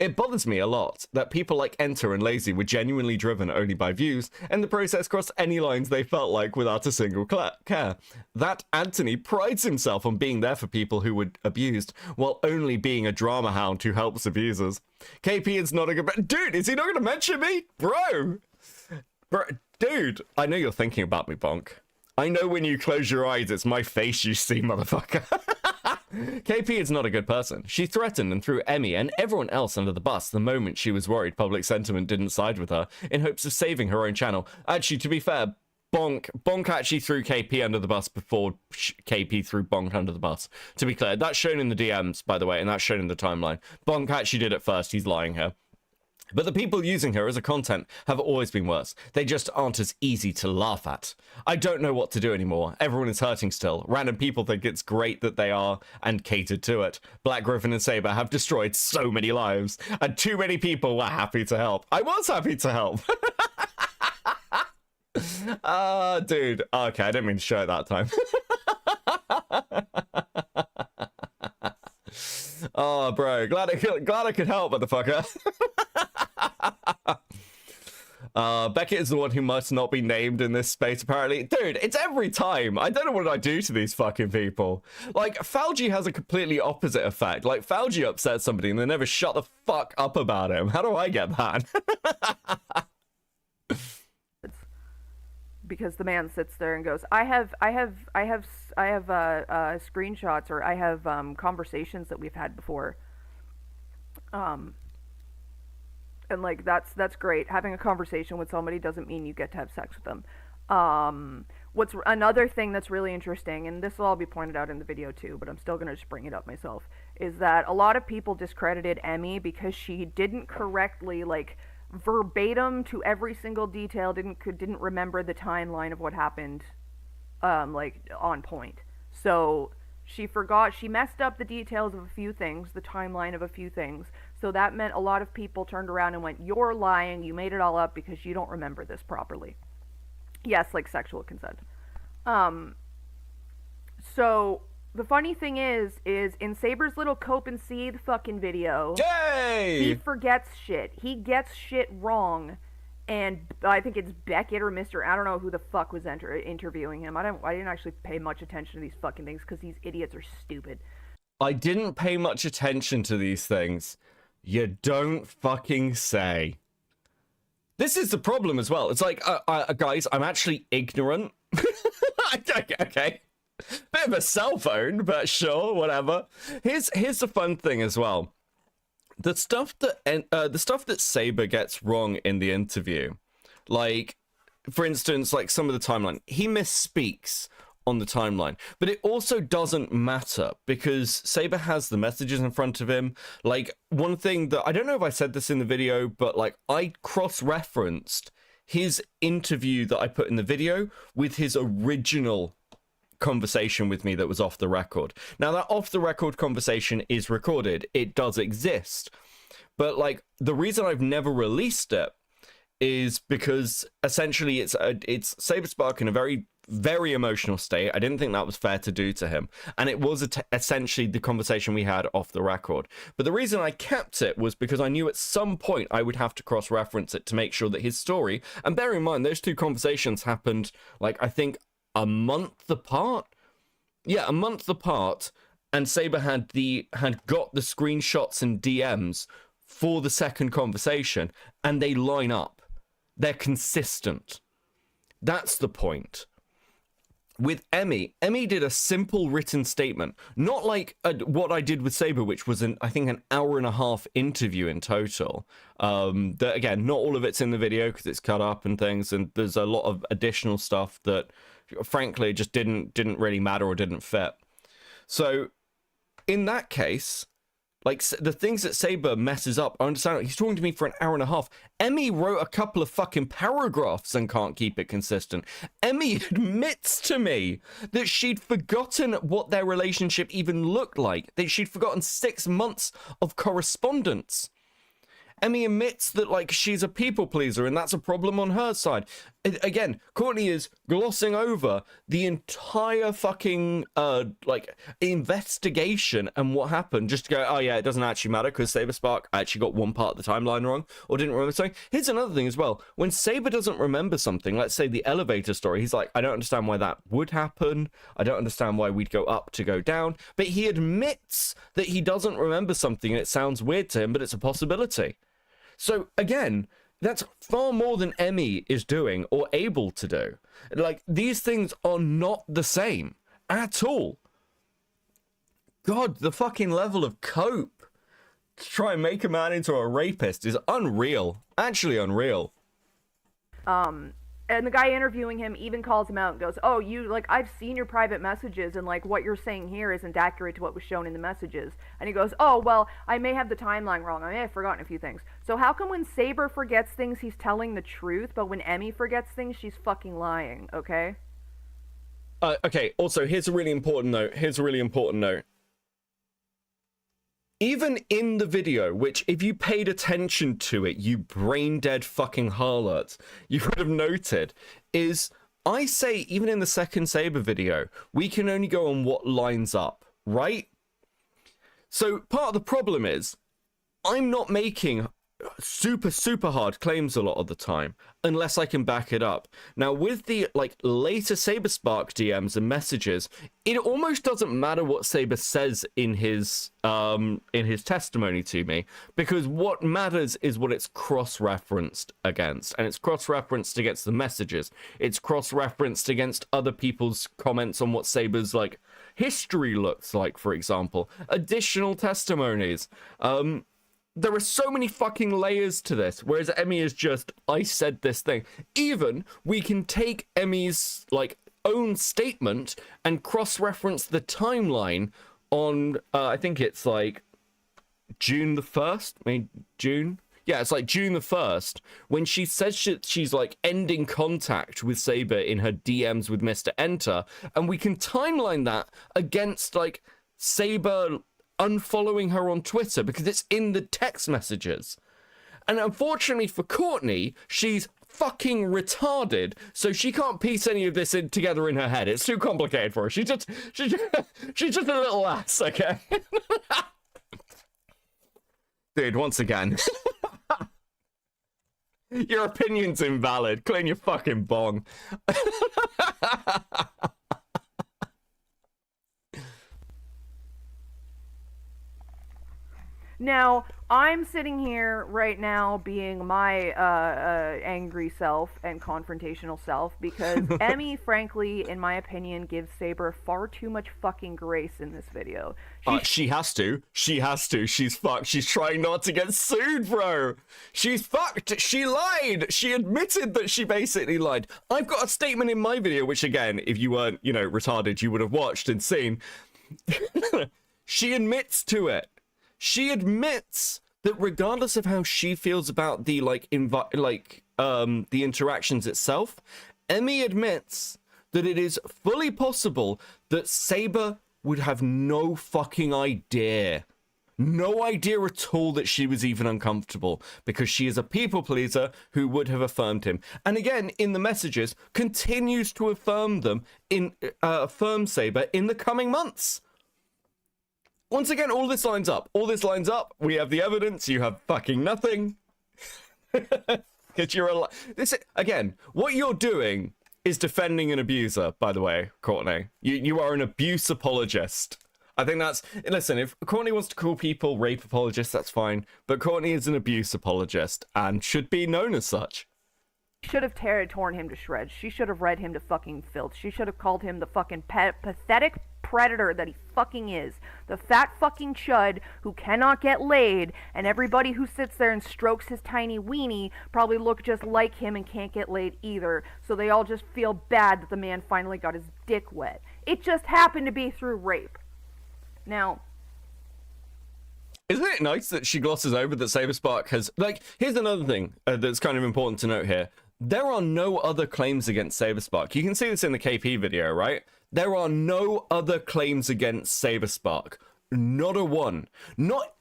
It bothers me a lot that people like Enter and Lazy were genuinely driven only by views, and the process crossed any lines they felt like without a single care. That Anthony prides himself on being there for people who were abused, while only being a drama hound who helps abusers. KP is not a good... Dude, is he not going to mention me? Bro, dude, I know you're thinking about me, Bonk. I know when you close your eyes, it's my face you see, motherfucker. KP is not a good person. She threatened and threw Emmy and everyone else under the bus the moment she was worried public sentiment didn't side with her, in hopes of saving her own channel. Actually, to be fair, Bonk actually threw KP under the bus before KP threw Bonk under the bus. To be clear, that's shown in the DMs, by the way, and that's shown in the timeline. Bonk actually did it first. He's lying here. But the people using her as a content have always been worse. They just aren't as easy to laugh at. I don't know what to do anymore. Everyone is hurting still. Random people think it's great that they are, and catered to it. Black Griffin and Saber have destroyed so many lives, and too many people were happy to help. I was happy to help. Dude. Okay, I didn't mean to show it that time. Oh, bro. Glad I could help, motherfucker. Beckett is the one who must not be named in this space, apparently. Dude, it's every time. I don't know what I do to these fucking people. Like, Falgi has a completely opposite effect. Like, Falgi upsets somebody and they never shut the fuck up about him. How do I get that? Because the man sits there and goes, I have screenshots, or I have conversations that we've had before. And like that's great. Having a conversation with somebody doesn't mean you get to have sex with them. What's another thing that's really interesting, and this will all be pointed out in the video too, but I'm still gonna just bring it up myself, is that a lot of people discredited Emmy because she didn't correctly, like, verbatim to every single detail, didn't remember the timeline of what happened, like, on point. So she messed up the details of a few things, the timeline of a few things. So that meant a lot of people turned around and went, "You're lying, you made it all up because you don't remember this properly." Yes, like sexual consent. So the funny thing is in Saber's little cope and seethe fucking video, Yay! He forgets shit. He gets shit wrong. And I think it's Beckett or Mr. I don't know who the fuck was interviewing him. I didn't actually pay much attention to these fucking things because these idiots are stupid. I didn't pay much attention to these things. You don't fucking say. This is the problem as well. It's like, guys, I'm actually ignorant. Okay. Bit of a cell phone, but sure, whatever. Here's the fun thing as well. The stuff that Saber gets wrong in the interview, like, for instance, like some of the timeline, he misspeaks on the timeline, but it also doesn't matter because Saber has the messages in front of him. Like, one thing that I don't know if I said this in the video, but like I cross-referenced his interview that I put in the video with his original conversation with me that was off the record. Now, that off the record conversation is recorded. It does exist. But like, the reason I've never released it is because essentially it's Saber Spark in a very very emotional state. I didn't think that was fair to do to him. And it was essentially the conversation we had off the record. But the reason I kept it was because I knew at some point I would have to cross-reference it to make sure that his story, and bear in mind, those two conversations happened, like, I think a month apart. Yeah, a month apart. And Saber had got the screenshots and DMs for the second conversation, and they line up. They're consistent. That's the point. With Emmy did a simple written statement, not like what I did with Saber, which was I think an hour and a half interview in total. That, again, not all of it's in the video because it's cut up and things, and there's a lot of additional stuff that, frankly, just didn't really matter or didn't fit. So, in that case, like, the things that Saber messes up, I understand. He's talking to me for an hour and a half. Emmy wrote a couple of fucking paragraphs and can't keep it consistent. Emmy admits to me that she'd forgotten what their relationship even looked like. That she'd forgotten 6 months of correspondence. Emmy admits that, like, she's a people pleaser and that's a problem on her side. Again, Courtney is glossing over the entire fucking, like, investigation and what happened just to go, oh yeah, it doesn't actually matter because Saber Spark actually got one part of the timeline wrong or didn't remember something. Here's another thing as well. When Saber doesn't remember something, let's say the elevator story, he's like, I don't understand why that would happen. I don't understand why we'd go up to go down. But he admits that he doesn't remember something and it sounds weird to him, but it's a possibility. So, again, that's far more than Emmy is doing or able to do. Like, these things are not the same at all. God, the fucking level of cope to try and make a man into a rapist is unreal. Actually unreal. And the guy interviewing him even calls him out and goes, oh, I've seen your private messages and, like, what you're saying here isn't accurate to what was shown in the messages. And he goes, oh, well, I may have the timeline wrong. I may have forgotten a few things. So how come when Saber forgets things, he's telling the truth, but when Emmy forgets things, she's fucking lying, okay? Okay, also, here's a really important note. Even in the video, which if you paid attention to it, you brain-dead fucking harlot, you would have noted, is I say, even in the second Saber video, we can only go on what lines up, right? So part of the problem is, I'm not making super hard claims a lot of the time unless I can back it up. Now with the like later Saber Spark DMs and messages, it almost doesn't matter what Saber says in his testimony to me, because what matters is what it's cross-referenced against, and it's cross-referenced against the messages. It's cross-referenced against other people's comments on what Saber's like history looks like, for example, additional testimonies. There are so many fucking layers to this, whereas Emmy is just, I said this thing. Even we can take Emmy's like own statement and cross-reference the timeline on, I think it's like June the 1st, I mean, June? Yeah, it's like June the 1st, when she says she's like ending contact with Saber in her DMs with Mr. Enter, and we can timeline that against like Saber unfollowing her on Twitter because it's in the text messages. And unfortunately for Courtney, she's fucking retarded, so she can't piece any of this together in her head. It's too complicated for her. She's just a little ass, okay? Dude, once again. Your opinion's invalid. Clean your fucking bong. Now, I'm sitting here right now being my angry self and confrontational self because Emmy, frankly, in my opinion, gives Saber far too much fucking grace in this video. She has to. She's fucked. She's trying not to get sued, bro. She's fucked. She lied. She admitted that she basically lied. I've got a statement in my video, which again, if you weren't, retarded, you would have watched and seen. She admits to it. She admits that regardless of how she feels about the the interactions itself, Emmy admits that it is fully possible that Saber would have no fucking idea No idea at all that she was even uncomfortable, because she is a people pleaser who would have affirmed him. And again, in the messages, continues to affirm them affirm Saber in the coming months. Once again, all this lines up. All this lines up. We have the evidence. You have fucking nothing. Because you're again, what you're doing is defending an abuser, by the way, Courtney. You are an abuse apologist. I think that's... Listen, if Courtney wants to call people rape apologists, that's fine. But Courtney is an abuse apologist and should be known as such. She should have torn him to shreds. She should have read him to fucking filth. She should have called him the fucking pathetic predator that he fucking is. The fat fucking chud who cannot get laid, and everybody who sits there and strokes his tiny weenie probably look just like him and can't get laid either. So they all just feel bad that the man finally got his dick wet. It just happened to be through rape. Now, isn't it nice that she glosses over that Saberspark has... Like, here's another thing that's kind of important to note here. There are no other claims against Saberspark. You can see this in the KP video, right? There are no other claims against Saberspark. Not a one.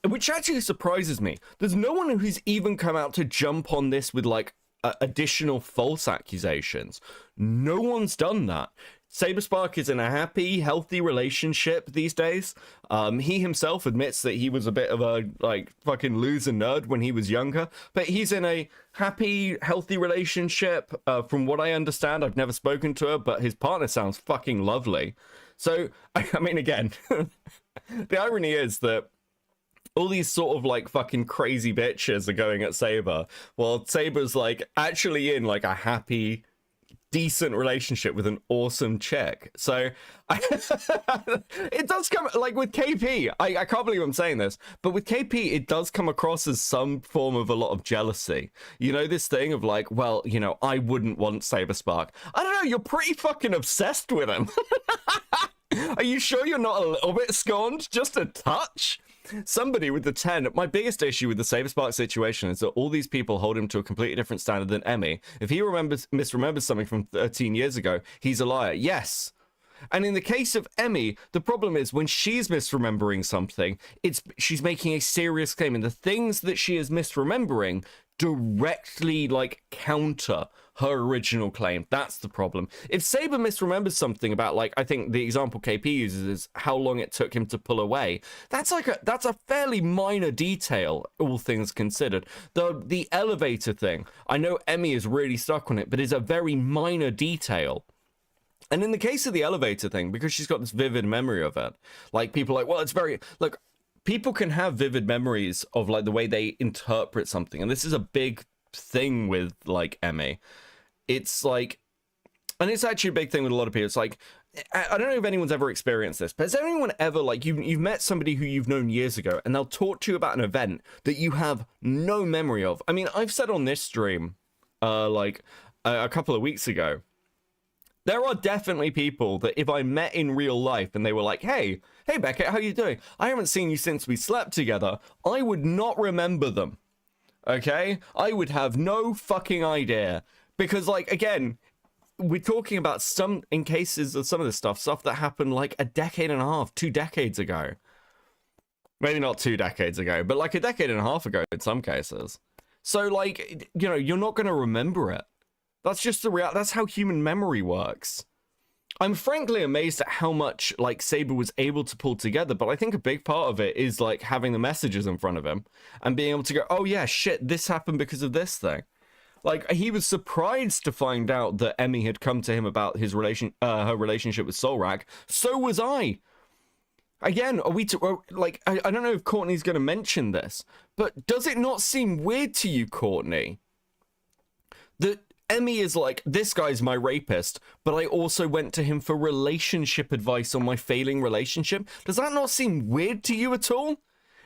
Which actually surprises me. There's no one who's even come out to jump on this with, like, additional false accusations. No one's done that. Saberspark is in a happy, healthy relationship these days. He himself admits that he was a bit of a, like, fucking loser nerd when he was younger. But he's in a happy, healthy relationship. From what I understand, I've never spoken to her, but his partner sounds fucking lovely. So, I mean, again, the irony is that all these sort of, like, fucking crazy bitches are going at Saber, while Saber's, like, actually in, like, a happy, decent relationship with an awesome chick. So it does come, like, with KP, I can't believe I'm saying this, but with KP it does come across as some form of a lot of jealousy. You know, this thing of like, well, you know, I wouldn't want Saberspark. I don't know, you're pretty fucking obsessed with him. Are you sure you're not a little bit scorned? Just a touch? Somebody with the 10. My biggest issue with the Saberspark situation is that all these people hold him to a completely different standard than Emmy. If he misremembers something from 13 years ago, he's a liar. Yes. And in the case of Emmy, the problem is when she's misremembering something, she's making a serious claim, and the things that she is misremembering directly, like, counter her original claim. That's the problem. If Saber misremembers something about, like, I think the example KP uses is how long it took him to pull away. That's a fairly minor detail, all things considered. The elevator thing, I know Emmy is really stuck on it, but is a very minor detail. And in the case of the elevator thing, because she's got this vivid memory of it, like, people are like, well, it's very... Look, people can have vivid memories of, like, the way they interpret something. And this is a big thing with, like, Emmy. It's like... And it's actually a big thing with a lot of people. It's like... I don't know if anyone's ever experienced this, but has anyone ever, like, you've met somebody who you've known years ago, and they'll talk to you about an event that you have no memory of? I mean, I've said on this stream, like, a couple of weeks ago, there are definitely people that if I met in real life and they were like, hey Beckett, how you doing? I haven't seen you since we slept together. I would not remember them. Okay? I would have no fucking idea. Because, like, again, we're talking about in cases of some of this stuff that happened like a decade and a half, 2 decades ago. Maybe not 2 decades ago, but like a decade and a half ago in some cases. So, like, you know, you're not going to remember it. That's just the reality. That's how human memory works. I'm frankly amazed at how much, like, Saber was able to pull together, but I think a big part of it is, like, having the messages in front of him and being able to go, oh yeah, shit, this happened because of this thing. Like, he was surprised to find out that Emmy had come to him about his her relationship with Solrak. So was I. Again, are we like, I don't know if Courtney's going to mention this, but does it not seem weird to you, Courtney, that Emmy is like, this guy's my rapist, but I also went to him for relationship advice on my failing relationship? Does that not seem weird to you at all?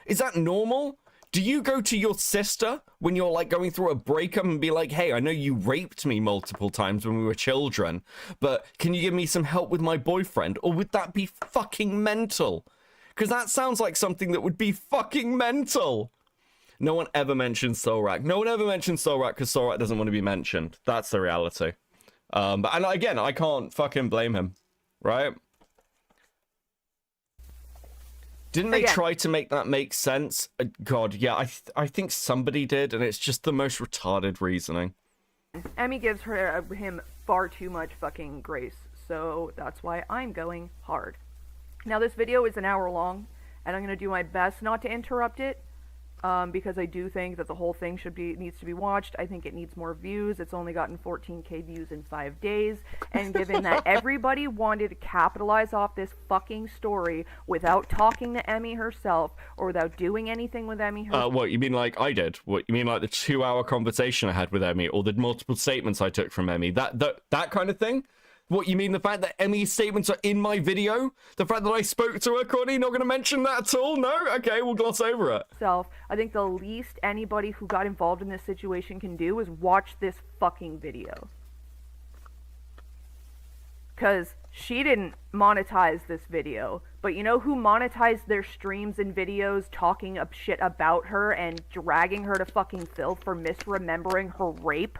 Is that normal? Do you go to your sister when you're, like, going through a breakup and be like, hey, I know you raped me multiple times when we were children, but can you give me some help with my boyfriend? Or would that be fucking mental? Because that sounds like something that would be fucking mental. No one ever mentions Solrak. No one ever mentions Solrak because Solrak doesn't want to be mentioned. That's the reality. And again, I can't fucking blame him, right? Didn't they Again. try to make that make sense? God, yeah, I think somebody did, and it's just the most retarded reasoning. Emmy gives him far too much fucking grace, so that's why I'm going hard. Now this video is an hour long, and I'm gonna do my best not to interrupt it, because I do think that the whole thing needs to be watched. I think it needs more views. It's only gotten 14k views in 5 days, and given that everybody wanted to capitalize off this fucking story without talking to Emmy herself, or without doing anything with Emmy herself. What, you mean like I did? What, you mean like the 2-hour conversation I had with Emmy, or the multiple statements I took from Emmy? That kind of thing? What, you mean the fact that Emmy's statements are in my video? The fact that I spoke to her, Courtney? Not going to mention that at all? No? Okay, we'll gloss over it. I think the least anybody who got involved in this situation can do is watch this fucking video. Because she didn't monetize this video, but you know who monetized their streams and videos talking up shit about her and dragging her to fucking filth for misremembering her rape?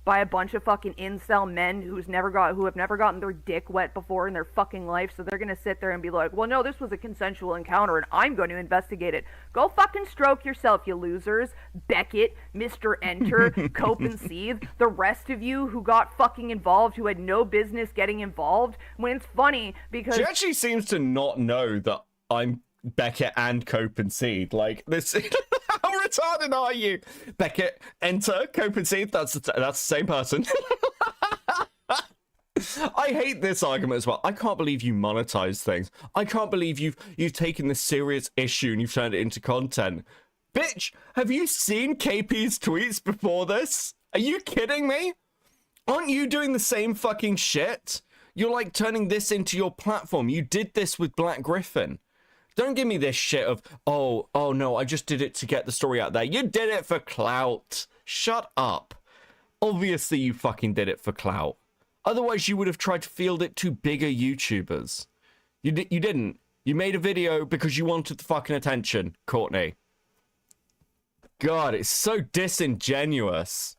By a bunch of fucking incel men who have never gotten their dick wet before in their fucking life, so they're gonna sit there and be like, well, no, this was a consensual encounter and I'm going to investigate it. Go fucking stroke yourself, you losers. Beckett, Mr. Enter, Cope and Seethe, the rest of you who got fucking involved, who had no business getting involved, when it's funny because... She actually seems to not know that I'm Beckett and Cope and Seethe. Like, this... How retarded are you? Beckett, Enter, Cope and Seethe, that's the same person. I hate this argument as well. I can't believe you monetize things. I can't believe you've taken this serious issue and you've turned it into content. Bitch, have you seen KP's tweets before this? Are you kidding me? Aren't you doing the same fucking shit? You're like turning this into your platform. You did this with Black Griffin. Don't give me this shit of, oh no, I just did it to get the story out there. You did it for clout. Shut up. Obviously you fucking did it for clout. Otherwise you would have tried to field it to bigger YouTubers. You didn't. You made a video because you wanted the fucking attention, Courtney. God, it's so disingenuous.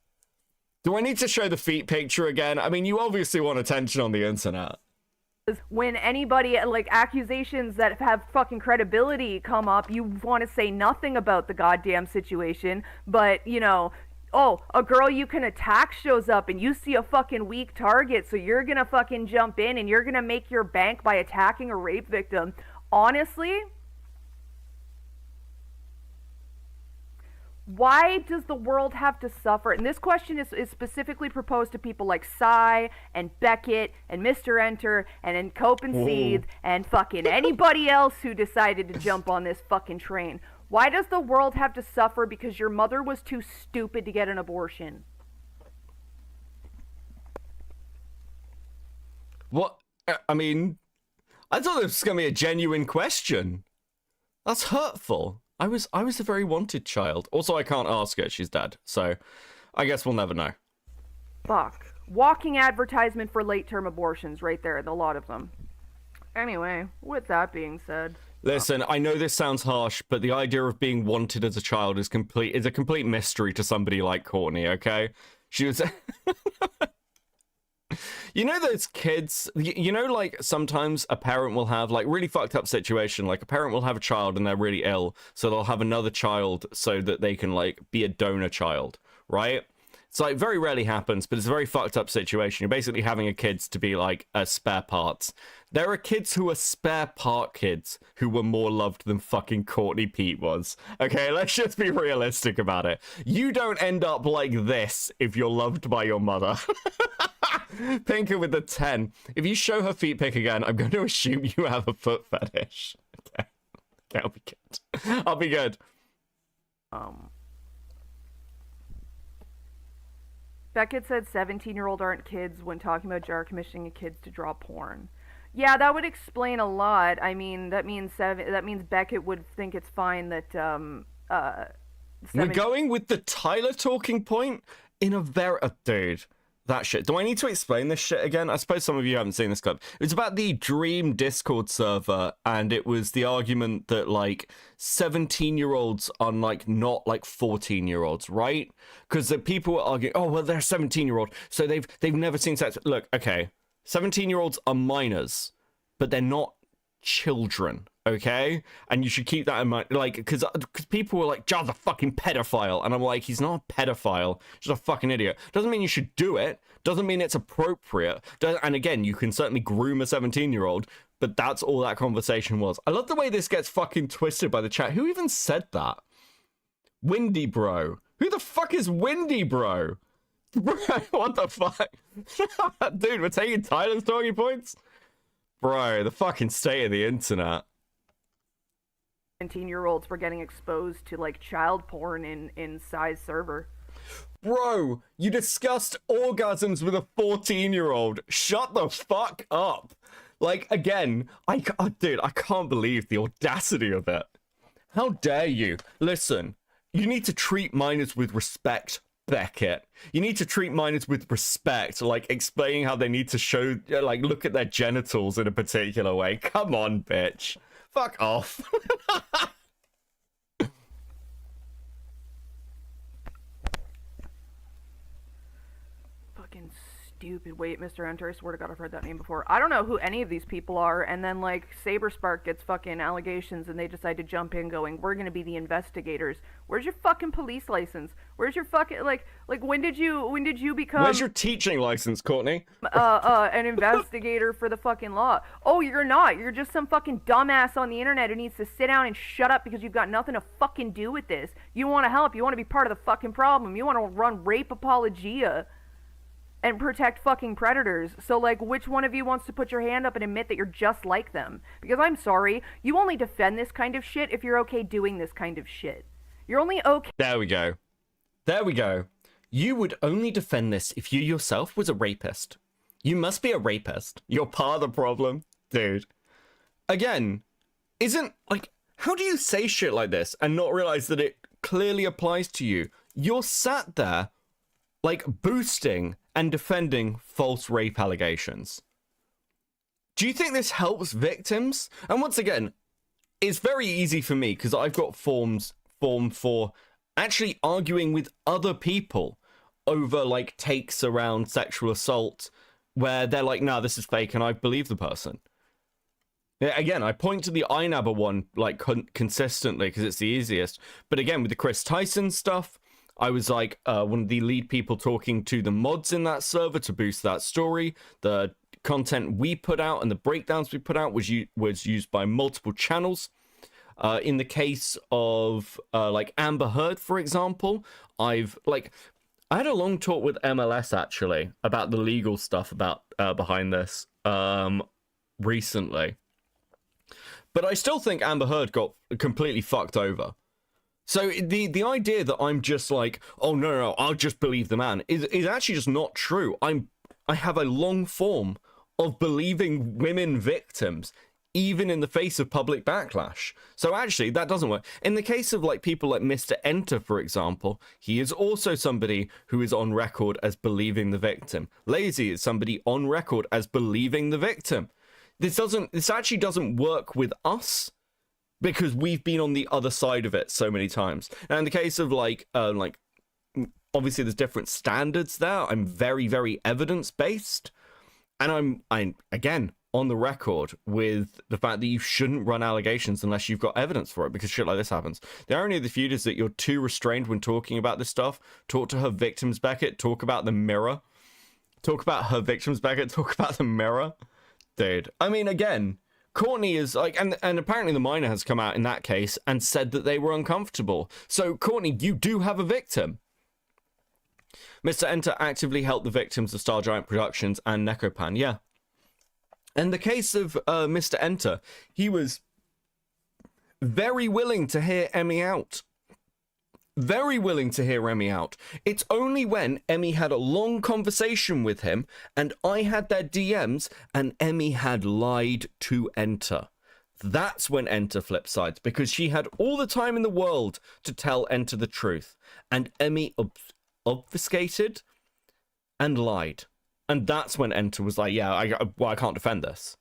Do I need to show the feet picture again? I mean, you obviously want attention on the internet. When anybody, like, accusations that have fucking credibility come up, you want to say nothing about the goddamn situation, but, you know, oh, a girl you can attack shows up and you see a fucking weak target, so you're gonna fucking jump in and you're gonna make your bank by attacking a rape victim. Honestly, why does the world have to suffer? And this question is specifically proposed to people like Sai and Beckett and Mr. Enter and then Cope and Seethe and fucking anybody else who decided to jump on this fucking train. Why does the world have to suffer because your mother was too stupid to get an abortion? What? I mean, I thought this was going to be a genuine question. That's hurtful. I was a very wanted child. Also, I can't ask her. She's dead. So, I guess we'll never know. Fuck. Walking advertisement for late-term abortions right there. A lot of them. Anyway, with that being said... Listen, I know this sounds harsh, but the idea of being wanted as a child is a complete mystery to somebody like Courtney, okay? She was... You know those kids, you know, like, sometimes a parent will have, like, really fucked up situation, like, a parent will have a child and they're really ill, so they'll have another child so that they can, like, be a donor child, right? It's, like, very rarely happens, but it's a very fucked up situation. You're basically having a kids to be, like, spare parts. There are kids who are spare part kids who were more loved than fucking Courtney Peet was. Okay, let's just be realistic about it. You don't end up like this if you're loved by your mother. Pinker with the 10. If you show her feet pic again, I'm going to assume you have a foot fetish. Okay, I'll be good. I'll be good. Beckett said 17-year-old aren't kids when talking about JAR commissioning kids to draw porn. Yeah, that would explain a lot. I mean, that means Beckett would think it's fine that We're going with the Tyler talking point in a very dude. That shit. Do I need to explain this shit again? I suppose some of you haven't seen this clip. It was about the Dream Discord server, and it was the argument that, like, 17-year-olds are, like, not, like, 14-year-olds, right? Because the people were arguing, oh, well, they're 17-year-old, so they've never seen sex. Look, okay, 17-year-olds are minors, but they're not children, okay? And you should keep that in mind, like, because people were like, Jar's a fucking pedophile, and I'm like, he's not a pedophile, he's just a fucking idiot. Doesn't mean you should do it, doesn't mean it's appropriate, and again, you can certainly groom a 17-year-old, but that's all that conversation was. I love the way this gets fucking twisted by the chat. Who even said that? Windy Bro. Who the fuck is Windy Bro? Bro, what the fuck? Dude, we're taking Tyler's talking points? Bro, the fucking state of the internet. 17-year-olds were getting exposed to like child porn in Psy's server. Bro, you discussed orgasms with a 14-year-old. Shut the fuck up. Like, again, dude, I can't believe the audacity of it. How dare you? Listen, you need to treat minors with respect, Beckett. You need to treat minors with respect, like explaining how they need to show, like, look at their genitals in a particular way. Come on, bitch. Fuck off. Fucking stupid. Wait, Mr. Enter, I swear to God I've heard that name before. I don't know who any of these people are, and then like Saberspark gets fucking allegations and they decide to jump in going, we're gonna be the investigators. Where's your fucking police license? Where's your fucking like when did you become Where's your teaching license, Courtney? an investigator for the fucking law? Oh, you're not. You're just some fucking dumbass on the internet who needs to sit down and shut up because you've got nothing to fucking do with this. You want to help. You want to be part of the fucking problem. You want to run rape apologia and protect fucking predators. So, like, which one of you wants to put your hand up and admit that you're just like them? Because I'm sorry, you only defend this kind of shit if you're okay doing this kind of shit. You're only okay. There we go. There we go. You would only defend this if you yourself was a rapist. You must be a rapist. You're part of the problem. Dude. Again, how do you say shit like this and not realize that it clearly applies to you? You're sat there, like, boosting and defending false rape allegations. Do you think this helps victims? And once again, it's very easy for me because I've got formed for actually arguing with other people over like takes around sexual assault where they're like, nah, this is fake, and I believe the person. Again, I point to the iNabber one like consistently because it's the easiest. But again, with the Chris Tyson stuff, I was like one of the lead people talking to the mods in that server to boost that story. The content we put out and the breakdowns we put out was used by multiple channels. In the case of like Amber Heard, for example, I had a long talk with MLS actually about the legal stuff about behind this recently. But I still think Amber Heard got completely fucked over. So the idea that I'm just like, oh no, I'll just believe the man is actually just not true. I have a long form of believing women victims, even in the face of public backlash. So actually, that doesn't work. In the case of like people like Mr. Enter, for example, he is also somebody who is on record as believing the victim. Lazy is somebody on record as believing the victim. This actually doesn't work with us because we've been on the other side of it so many times. Now, in the case of like obviously there's different standards there. I'm very, very evidence-based. And I'm again, on the record with the fact that you shouldn't run allegations unless you've got evidence for it, because shit like this happens. The irony of the feud is that you're too restrained when talking about this stuff. Talk to her victims, Beckett. Talk about the mirror. Talk about her victims, Beckett. Talk about the mirror. Dude, I mean, again, Courtney is like, and apparently the minor has come out in that case and said that they were uncomfortable. So, Courtney, you do have a victim. Mr. Enter actively helped the victims of Star Giant Productions and Nekopan, yeah. In the case of Mr. Enter, he was very willing to hear Emmy out. Very willing to hear Emmy out. It's only when Emmy had a long conversation with him and I had their DMs and Emmy had lied to Enter. That's when Enter flipped sides, because she had all the time in the world to tell Enter the truth. And Emmy obfuscated and lied. And that's when Enter was like, yeah, I can't defend this.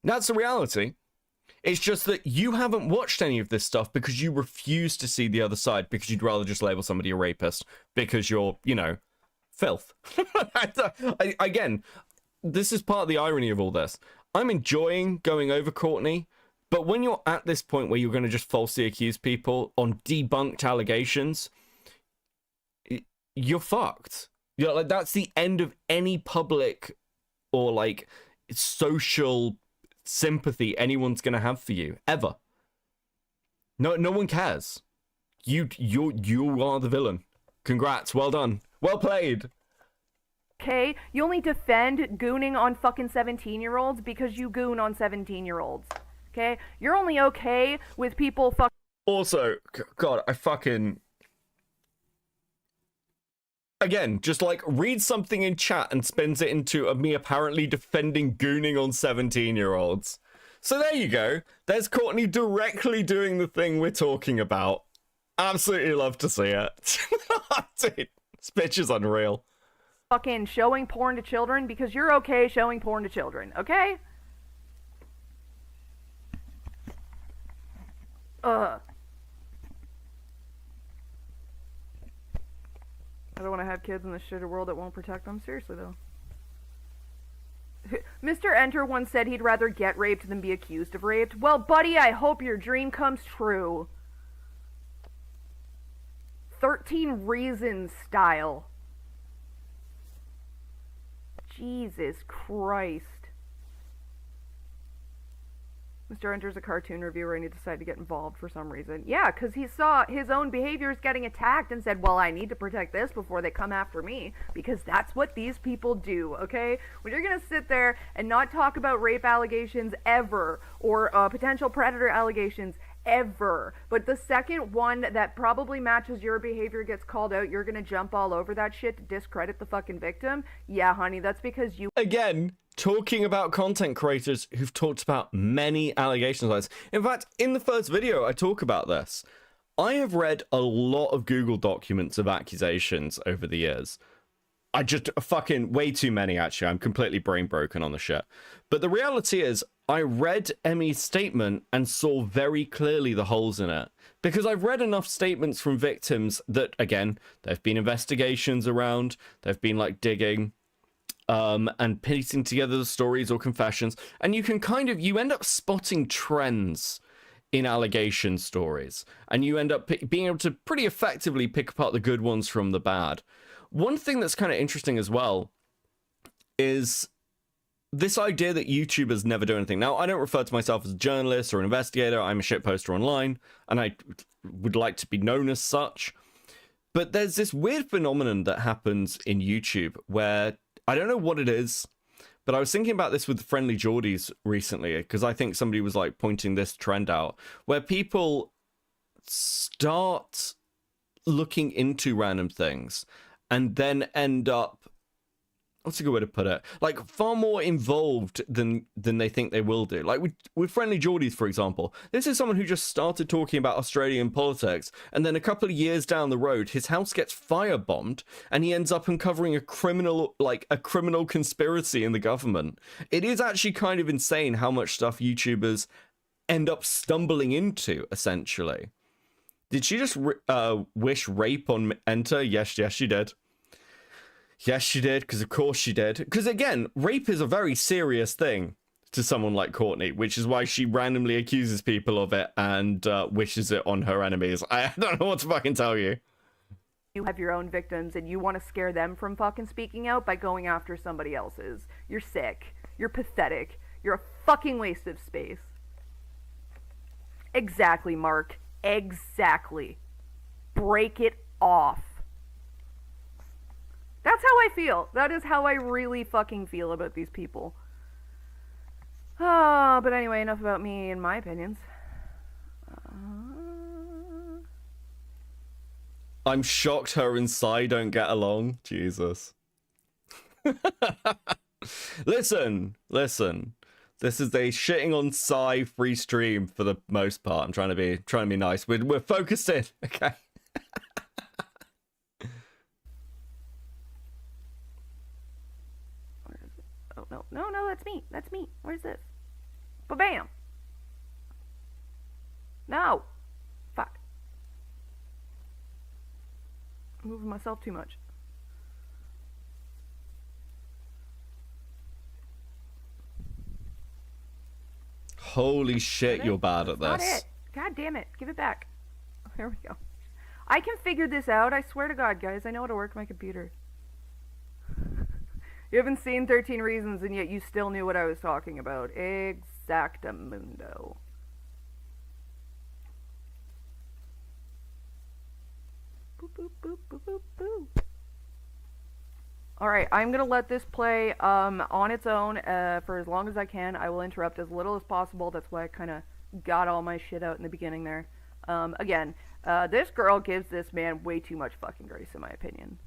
That's the reality. It's just that you haven't watched any of this stuff because you refuse to see the other side, because you'd rather just label somebody a rapist because you're, you know, filth. Again, this is part of the irony of all this. I'm enjoying going over Courtney, but when you're at this point where you're going to just falsely accuse people on debunked allegations, you're fucked. You know, like, that's the end of any public or like social sympathy anyone's going to have for you ever. No one cares. You are the villain. Congrats, well done, well played. Okay, you only defend gooning on fucking 17-year-olds because you goon on 17-year-olds. Okay, you're only okay with people fuck. Also, God, I fucking. Again, just like read something in chat and spins it into me apparently defending gooning on 17-year-olds. So there you go. There's Courtney directly doing the thing we're talking about. Absolutely love to see it. Dude, this bitch is unreal. Fucking showing porn to children because you're okay showing porn to children, okay? I don't want to have kids in this shitty world that won't protect them. Seriously, though. Mr. Enter once said he'd rather get raped than be accused of rape. Well, buddy, I hope your dream comes true. 13 Reasons style. Jesus Christ. Mr. Enter's a cartoon reviewer and he decided to get involved for some reason. Yeah, because he saw his own behaviors getting attacked and said, well, I need to protect this before they come after me, because that's what these people do, okay? When you're going to sit there and not talk about rape allegations ever, or potential predator allegations ever, but the second one that probably matches your behavior gets called out, you're going to jump all over that shit to discredit the fucking victim? Yeah, honey, that's because you... Again, talking about content creators who've talked about many allegations like this. In fact, in the first video, I talk about this. I have read a lot of Google documents of accusations over the years. I just fucking way too many, actually. I'm completely brain broken on the shit. But the reality is, I read Emi's statement and saw very clearly the holes in it. Because I've read enough statements from victims that, again, there've been investigations around, there've been like digging, and piecing together the stories or confessions, and you can you end up spotting trends in allegation stories, and you end up being able to pretty effectively pick apart the good ones from the bad. One thing that's kind of interesting as well is this idea that YouTubers never do anything. Now, I don't refer to myself as a journalist or an investigator. I'm a shitposter online, and I would like to be known as such. But there's this weird phenomenon that happens in YouTube where I don't know what it is, but I was thinking about this with Friendly Geordies recently, because I think somebody was like pointing this trend out, where people start looking into random things and then end up, what's a good way to put it? Like far more involved than they think they will do. Like with Friendly Geordies, for example, this is someone who just started talking about Australian politics, and then a couple of years down the road, his house gets firebombed, and he ends up uncovering a criminal conspiracy in the government. It is actually kind of insane how much stuff YouTubers end up stumbling into, essentially. Did she just wish rape on Enter? Yes, she did. Yes, she did, because of course she did. Because again, rape is a very serious thing to someone like Courtney, which is why she randomly accuses people of it and wishes it on her enemies. I don't know what to fucking tell you. You have your own victims and you want to scare them from fucking speaking out by going after somebody else's. You're sick. You're pathetic. You're a fucking waste of space. Exactly, Mark. Exactly. Break it off. That's how I feel. That is how I really fucking feel about these people. But anyway, enough about me and my opinions. I'm shocked her and Sai don't get along. Jesus. Listen. This is a shitting on Sai free stream for the most part. I'm trying to be nice. We're focused in, okay? No, that's me. Where's this? Ba-bam! No! Fuck. I'm moving myself too much. Holy shit, you're bad at Not this. it. God damn it. Give it back. There we go. I can figure this out. I swear to God, guys. I know how to work my computer. You haven't seen 13 Reasons, and yet you still knew what I was talking about. Exactamundo. Boop, boop, boop, boop, boop, boop. Alright, I'm gonna let this play on its own for as long as I can. I will interrupt as little as possible. That's why I kind of got all my shit out in the beginning there. Again, this girl gives this man way too much fucking grace, in my opinion.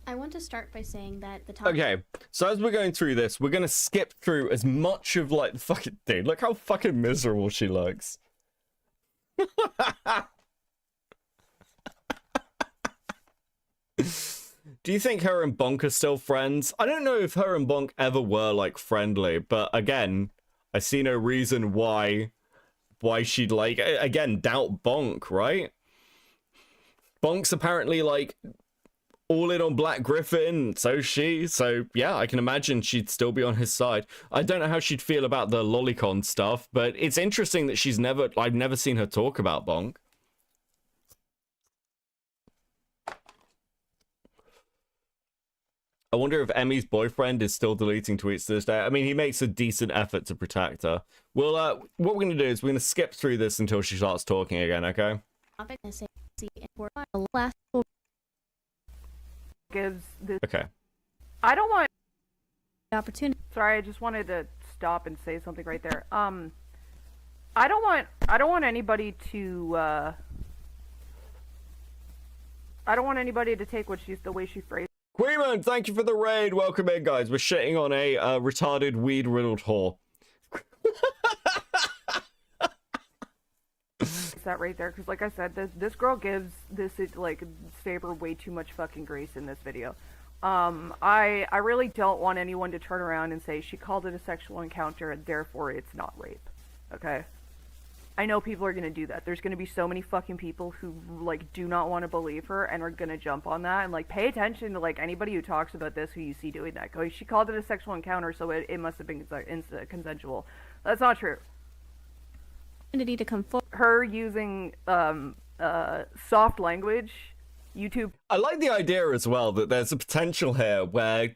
I want to start by saying that the topic... Okay, so as we're going through this, we're gonna skip through as much of, like, the fucking... Dude, look how fucking miserable she looks. Do you think her and Bonk are still friends? I don't know if her and Bonk ever were, like, friendly, but again, I see no reason why she'd, like, again, doubt Bonk, right? Bonk's apparently, like, all in on Black Griffin, so yeah, I can imagine she'd still be on his side. I don't know how she'd feel about the lolicon stuff, but it's interesting that I've never seen her talk about Bonk. I wonder if Emmy's boyfriend is still deleting tweets to this day. I mean, he makes a decent effort to protect her. Well, what we're going to do is we're going to skip through this until she starts talking again, okay? Gives this... Okay. I don't want... opportunity. Sorry, I just wanted to stop and say something right there. I don't want anybody to, I don't want anybody to take the way she phrased. Queeman, thank you for the raid. Welcome in, guys. We're shitting on a retarded, weed-riddled whore. That right there, because like I said, this girl gives this, like, Saber way too much fucking grace in this video. I really don't want anyone to turn around and say she called it a sexual encounter and therefore it's not rape. Okay? I know people are gonna do that. There's gonna be so many fucking people who, like, do not want to believe her and are gonna jump on that, and, like, pay attention to, like, anybody who talks about this who you see doing that. Go, she called it a sexual encounter, so it must have been consensual. That's not true. To come forward. Her using soft language, YouTube. I like the idea as well that there's a potential here where,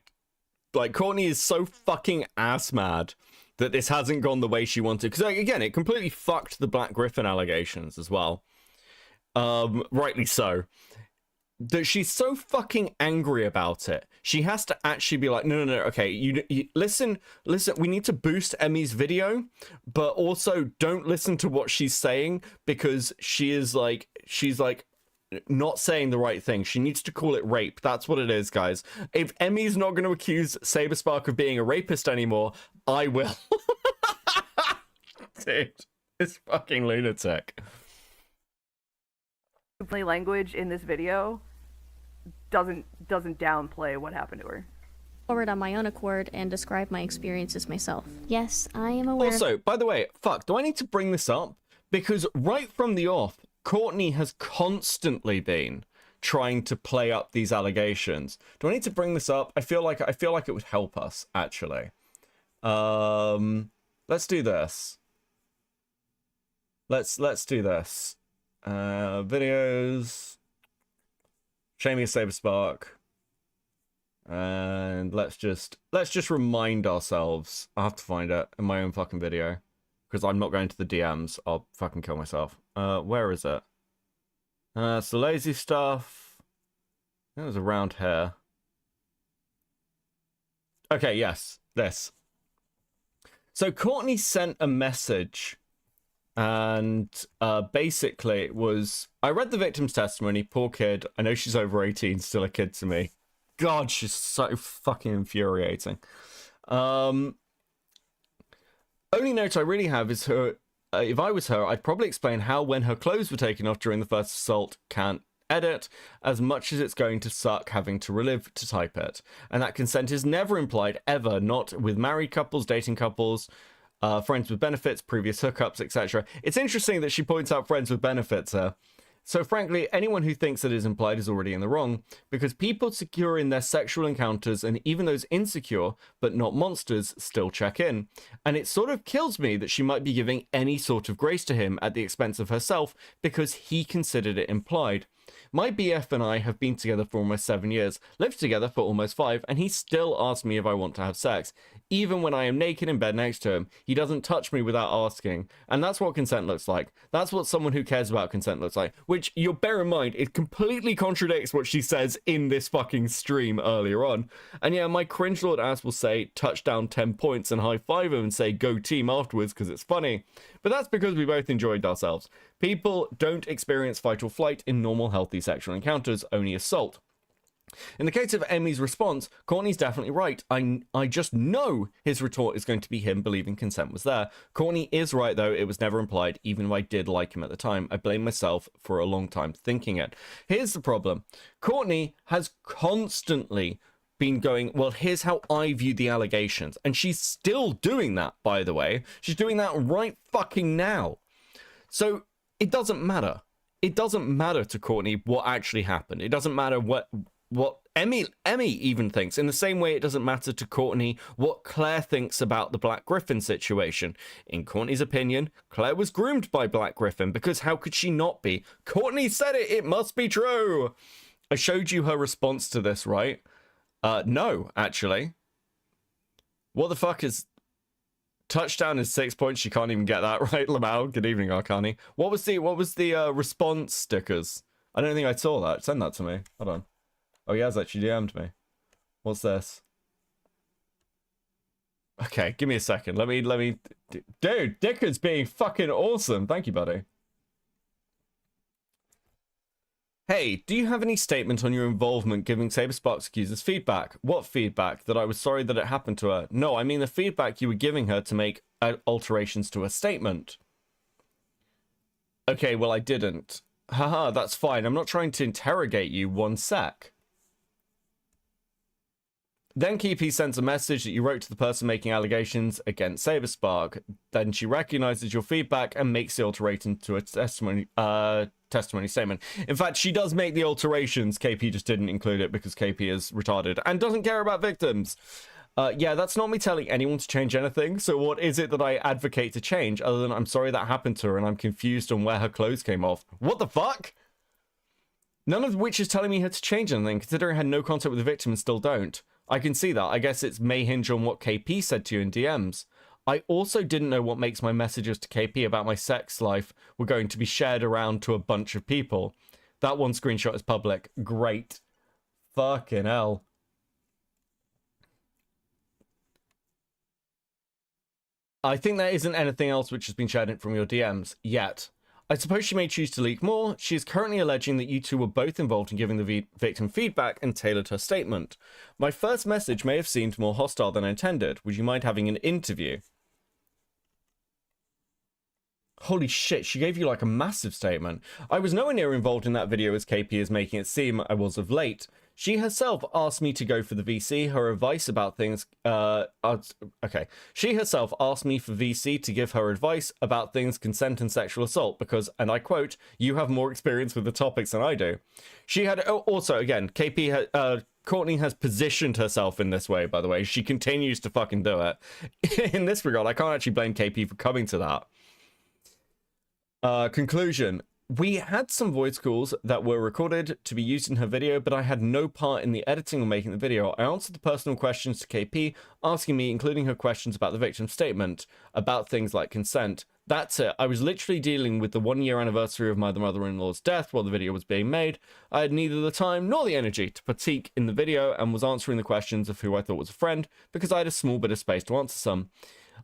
like, Courtney is so fucking ass mad that this hasn't gone the way she wanted. Because, like, again, it completely fucked the Black Griffin allegations as well. Rightly so. That she's so fucking angry about it. She has to actually be like, no, okay, you listen, we need to boost Emmy's video, but also don't listen to what she's saying, because she's like not saying the right thing. She needs to call it rape. That's what it is, guys. If Emmy's not going to accuse Saberspark of being a rapist anymore, I will. Dude, it's fucking lunatic. Play language in this video doesn't downplay what happened to her. Forward on my own accord and describe my experiences myself. Yes, I am aware. Also, by the way, fuck, do I need to bring this up? Because right from the off, Courtney has constantly been trying to play up these allegations. Do I need to bring this up? I feel like it would help us, actually. Let's do this. Let's do this. Videos. Shaming Saberspark. And let's just remind ourselves. I have to find it in my own fucking video, because I'm not going to the DMs. I'll fucking kill myself. Where is it? It's the lazy stuff. It was around here. Okay, yes, this. So Courtney sent a message, and basically it was, I read the victim's testimony. Poor kid. I know she's over 18, still a kid to me. God, she's so fucking infuriating. Only note I really have is her, if I was her, I'd probably explain how when her clothes were taken off during the first assault can't edit, as much as it's going to suck having to relive to type it. And that consent is never implied, ever, not with married couples, dating couples, friends with benefits, previous hookups, etc. It's interesting that she points out friends with benefits here. So frankly, anyone who thinks that it is implied is already in the wrong, because people secure in their sexual encounters, and even those insecure, but not monsters, still check in. And it sort of kills me that she might be giving any sort of grace to him at the expense of herself, because he considered it implied. My BF and I have been together for almost 7 years, lived together for almost 5, and he still asks me if I want to have sex. Even when I am naked in bed next to him, he doesn't touch me without asking. And that's what consent looks like. That's what someone who cares about consent looks like. Which, you'll bear in mind, it completely contradicts what she says in this fucking stream earlier on. And yeah, my cringe lord ass will say, touchdown 10 points, and high five him and say, go team afterwards, because it's funny. But that's because we both enjoyed ourselves. People don't experience fight or flight in normal, healthy sexual encounters, only assault. In the case of Emi's response, Courtney's definitely right. I just know his retort is going to be him believing consent was there. Courtney is right, though. It was never implied, even if I did like him at the time. I blame myself for a long time thinking it. Here's the problem. Courtney has constantly been going, well, here's how I view the allegations. And she's still doing that, by the way. She's doing that right fucking now. So it doesn't matter. It doesn't matter to Courtney what actually happened. It doesn't matter what Emi even thinks. In the same way, it doesn't matter to Courtney what Claire thinks about the Black Griffin situation. In Courtney's opinion, Claire was groomed by Black Griffin, because how could she not be? Courtney said it, it must be true. I showed you her response to this, right? No, actually. What the fuck is... Touchdown is 6 points. She can't even get that right. Lamau, good evening, Arcani. What was the response stickers? I don't think I saw that. Send that to me. Hold on. Oh, he has actually DM'd me. What's this? Okay, give me a second. Let me... Dude, Dicker's being fucking awesome. Thank you, buddy. Hey, do you have any statement on your involvement giving Saberspark's accusers feedback? What feedback? That I was sorry that it happened to her? No, I mean the feedback you were giving her to make alterations to her statement. Okay, well, I didn't. Haha, that's fine. I'm not trying to interrogate you. 1 sec. Then KP sends a message that you wrote to the person making allegations against Saberspark. Then she recognizes your feedback and makes the alteration to a testimony statement. In fact, she does make the alterations. KP just didn't include it because KP is retarded and doesn't care about victims. Yeah, that's not me telling anyone to change anything. So what is it that I advocate to change other than I'm sorry that happened to her and I'm confused on where her clothes came off? What the fuck? None of which is telling me how to change anything, considering I had no contact with the victim and still don't. I can see that. I guess it may hinge on what KP said to you in DMs. I also didn't know what makes my messages to KP about my sex life were going to be shared around to a bunch of people. That one screenshot is public. Great. Fucking hell. I think there isn't anything else which has been shared from your DMs yet. I suppose she may choose to leak more. She is currently alleging that you two were both involved in giving the victim feedback and tailored her statement. My first message may have seemed more hostile than intended. Would you mind having an interview? Holy shit, she gave you like a massive statement. I was nowhere near involved in that video as KP is making it seem I was of late. She herself asked me to go for the VC, her advice about things, okay. She herself asked me for VC to give her advice about things consent and sexual assault because, and I quote, you have more experience with the topics than I do. She had, also, again, Courtney has positioned herself in this way, by the way. She continues to fucking do it. In this regard, I can't actually blame KP for coming to that. Conclusion. We had some voice calls that were recorded to be used in her video, but I had no part in the editing or making the video. I answered the personal questions to KP, asking me, including her questions about the victim's statement, about things like consent. That's it. I was literally dealing with the 1-year anniversary of my mother-in-law's death while the video was being made. I had neither the time nor the energy to partake in the video and was answering the questions of who I thought was a friend because I had a small bit of space to answer some.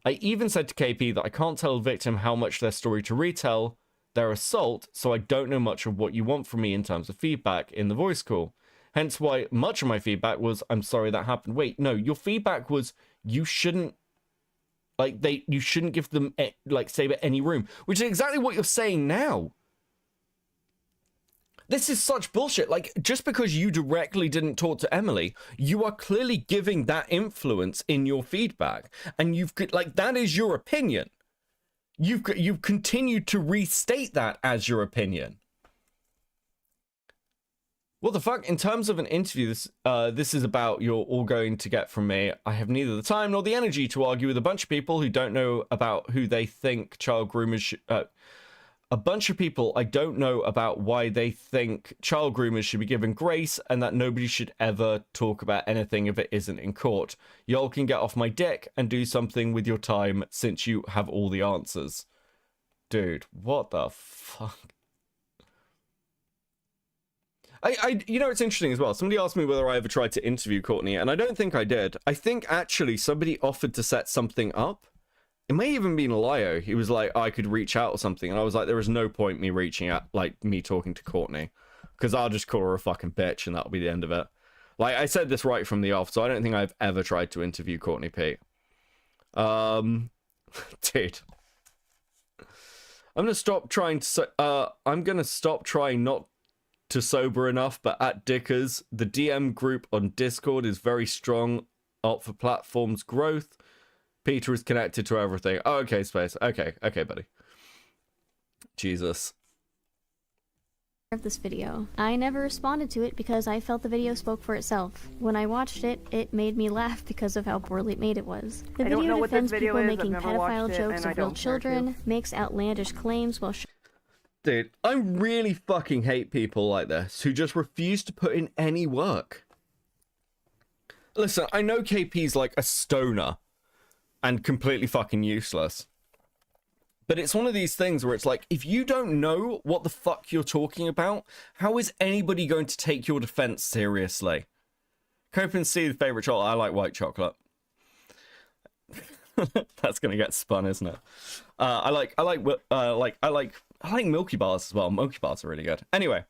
I even said to KP that I can't tell the victim how much their story to retell their assault, so I don't know much of what you want from me in terms of feedback in the voice call. Hence why much of my feedback was, I'm sorry that happened. Wait, no, your feedback was you shouldn't, you shouldn't give them, Saber any room, which is exactly what you're saying now. This is such bullshit. Like, just because you directly didn't talk to Emily, you are clearly giving that influence in your feedback. And that is your opinion. You've continued to restate that as your opinion. What the fuck? In terms of an interview, this is about you're all going to get from me. I have neither the time nor the energy to argue with a bunch of people who don't know about who they think child groomers a bunch of people I don't know about why they think child groomers should be given grace and that nobody should ever talk about anything if it isn't in court. Y'all can get off my dick and do something with your time since you have all the answers. Dude, what the fuck? You know, it's interesting as well. Somebody asked me whether I ever tried to interview Courtney, and I don't think I did. I think actually somebody offered to set something up. It may even been Lio. He was like, I could reach out or something. And I was like, there is no point me reaching out, like me talking to Courtney. Because I'll just call her a fucking bitch and that'll be the end of it. Like, I said this right from the off, so I don't think I've ever tried to interview Courtney Peet. Dude. I'm gonna stop trying not to sober enough, but at Dickers, the DM group on Discord is very strong up for platform's growth. Peter is connected to everything. Oh, okay, Space. Okay, buddy. Jesus. Of this video. I never responded to it because I felt the video spoke for itself. When I watched it, it made me laugh because of how poorly made it was. The video defends people making pedophile jokes of real children, makes outlandish claims while Dude, I really fucking hate people like this who just refuse to put in any work. Listen, I know KP's like a stoner and completely fucking useless. But it's one of these things where it's like, if you don't know what the fuck you're talking about, how is anybody going to take your defense seriously? Cope and see the favorite chocolate. I like white chocolate. That's gonna get spun, isn't it? I like Milky Bars as well. Milky Bars are really good. Anyway,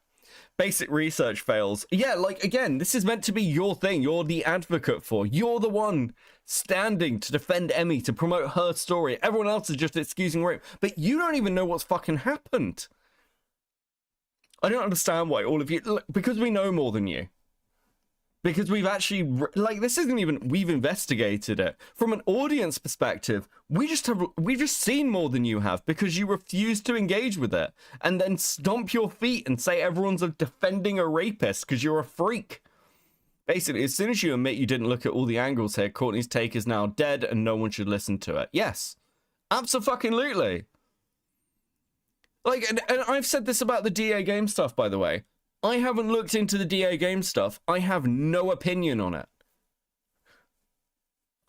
basic research fails. Yeah, like, again, this is meant to be your thing. You're the advocate for. You're the one standing to defend Emmy, to promote her story. Everyone else is just excusing rape. But you don't even know what's fucking happened. I don't understand why all of you... Because we know more than you. Because we've actually... Like, this isn't even... We've investigated it. From an audience perspective, we've just seen more than you have because you refuse to engage with it. And then stomp your feet and say everyone's defending a rapist because you're a freak. Basically, as soon as you admit you didn't look at all the angles here, Courtney's take is now dead and no one should listen to it. Yes. Abso-fucking-lutely. Like, and I've said this about the DA game stuff, by the way. I haven't looked into the DA game stuff. I have no opinion on it.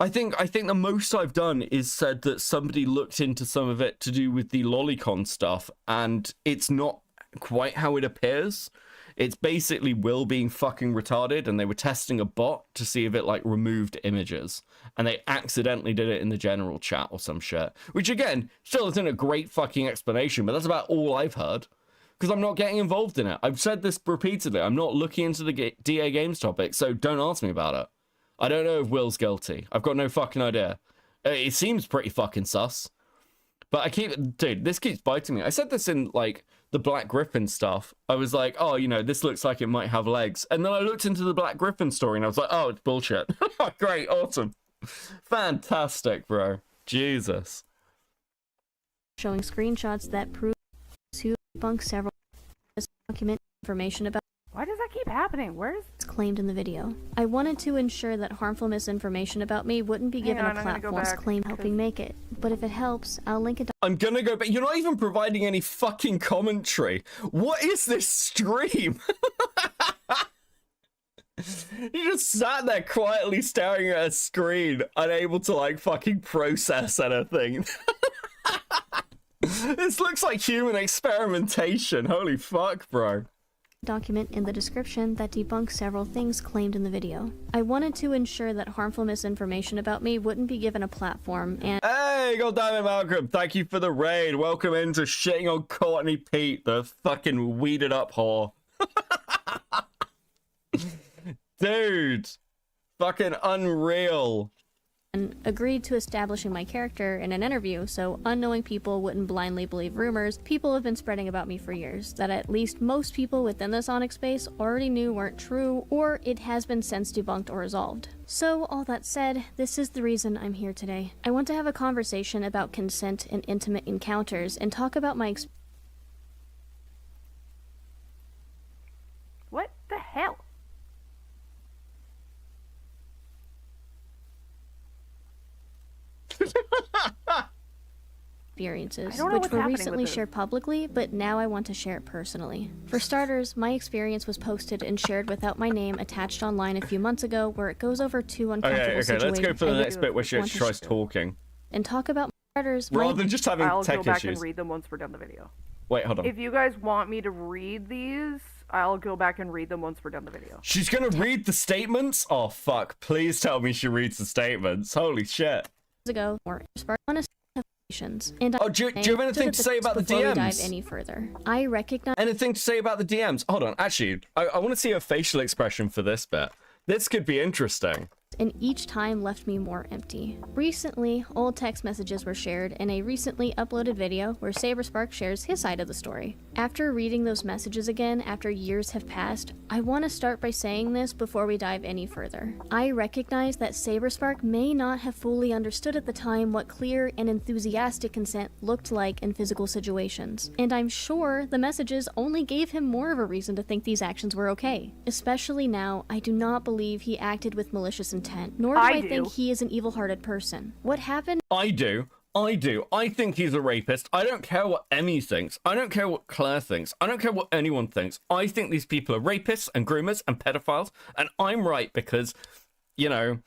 I think the most I've done is said that somebody looked into some of it to do with the lolicon stuff, and it's not quite how it appears. It's basically Will being fucking retarded, and they were testing a bot to see if it, like, removed images. And they accidentally did it in the general chat or some shit. Which, again, still isn't a great fucking explanation, but that's about all I've heard. Because I'm not getting involved in it. I've said this repeatedly. I'm not looking into the DA Games topic, so don't ask me about it. I don't know if Will's guilty. I've got no fucking idea. It seems pretty fucking sus. But dude, this keeps biting me. I said this in, like, the Black Griffin stuff. I was like, oh, you know, this looks like it might have legs. And then I looked into the Black Griffin story and I was like, oh, it's bullshit. Great, awesome. Fantastic, bro. Jesus. Showing screenshots that prove to debunk several document information about Why does that keep happening? Where's claimed in the video. I wanted to ensure that harmful misinformation about me wouldn't be given a platform claim helping make it. But if it helps, I'll link it. I'm gonna go back. You're not even providing any fucking commentary. What is this stream? You just sat there quietly staring at a screen, unable to, like, fucking process anything. This looks like human experimentation. Holy fuck, bro. Document in the description that debunks several things claimed in the video. I wanted to ensure that harmful misinformation about me wouldn't be given a platform, and hey, goddammit, Malcolm, thank you for the raid. Welcome into shitting on Courtney Peet, the fucking weeded up whore. Dude, fucking unreal. and agreed to establishing my character in an interview so unknowing people wouldn't blindly believe rumors people have been spreading about me for years that at least most people within the Sonic space already knew weren't true, or it has been since debunked or resolved. So all that said, this is the reason I'm here today. I want to have a conversation about consent in intimate encounters and talk about my What the heck? experiences, I don't know which what's were happening with recently this. shared publicly, but now I want to share it personally. For starters, my experience was posted and shared without my name attached online a few months ago, where it goes over two uncomfortable Okay, situations. let's go for the next bit where she want actually to tries share. talking. And talk about starters. my- Rather than just having I'll tech go back issues. and read them once we're done the video. Wait, hold on. If you guys want me to read these, I'll go back and read them once we're done the video. She's gonna read the statements? Oh, fuck. Please tell me she reads the statements. Holy shit. ago, more spark honest conversations. And Oh, do you have anything to say about the before we dive DMs? any further, I recognize Anything to say about the DMs? Hold on. Actually, I want to see her facial expression for this bit. This could be interesting. and each time left me more empty. Recently, old text messages were shared in a recently uploaded video where Saberspark shares his side of the story. After reading those messages again after years have passed, I want to start by saying this before we dive any further. I recognize that Saberspark may not have fully understood at the time what clear and enthusiastic consent looked like in physical situations, and I'm sure the messages only gave him more of a reason to think these actions were okay. Especially now, I do not believe he acted with malicious intent, nor do I think he is an evil-hearted person. What happened? I do. I think he's a rapist. I don't care what Emmy thinks. I don't care what Claire thinks. I don't care what anyone thinks. I think these people are rapists and groomers and pedophiles, and I'm right because, you know,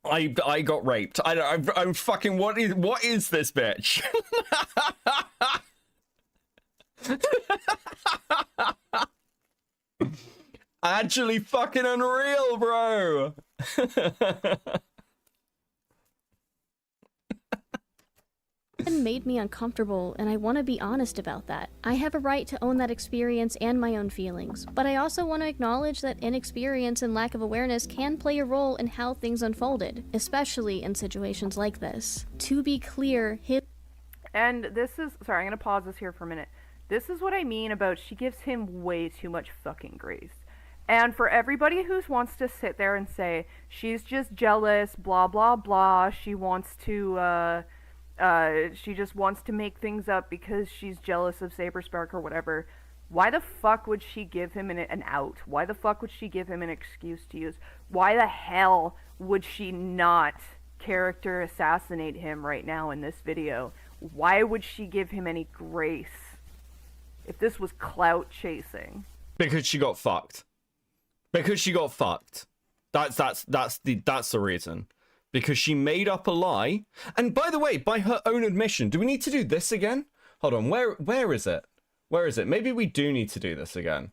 I got raped. I'm fucking what is this bitch? Actually fucking unreal, bro. Made me uncomfortable, and I want to be honest about that. I have a right to own that experience and my own feelings, but I also want to acknowledge that inexperience and lack of awareness can play a role in how things unfolded, especially in situations like this. To be clear, And this is, sorry, I'm going to pause this here for a minute. This is what I mean about she gives him way too much fucking grace. And for everybody who wants to sit there and say, she's just jealous, blah, blah, blah, she wants to, she just wants to make things up because she's jealous of Saberspark or whatever. Why the fuck would she give him an out? Why the fuck would she give him an excuse to use? Why the hell would she not character assassinate him right now in this video? Why would she give him any grace if this was clout chasing? Because she got fucked. Because she got fucked. That's the reason. Because she made up a lie. And by the way, by her own admission, do we need to do this again? Hold on, where is it? Where is it? Maybe we do need to do this again.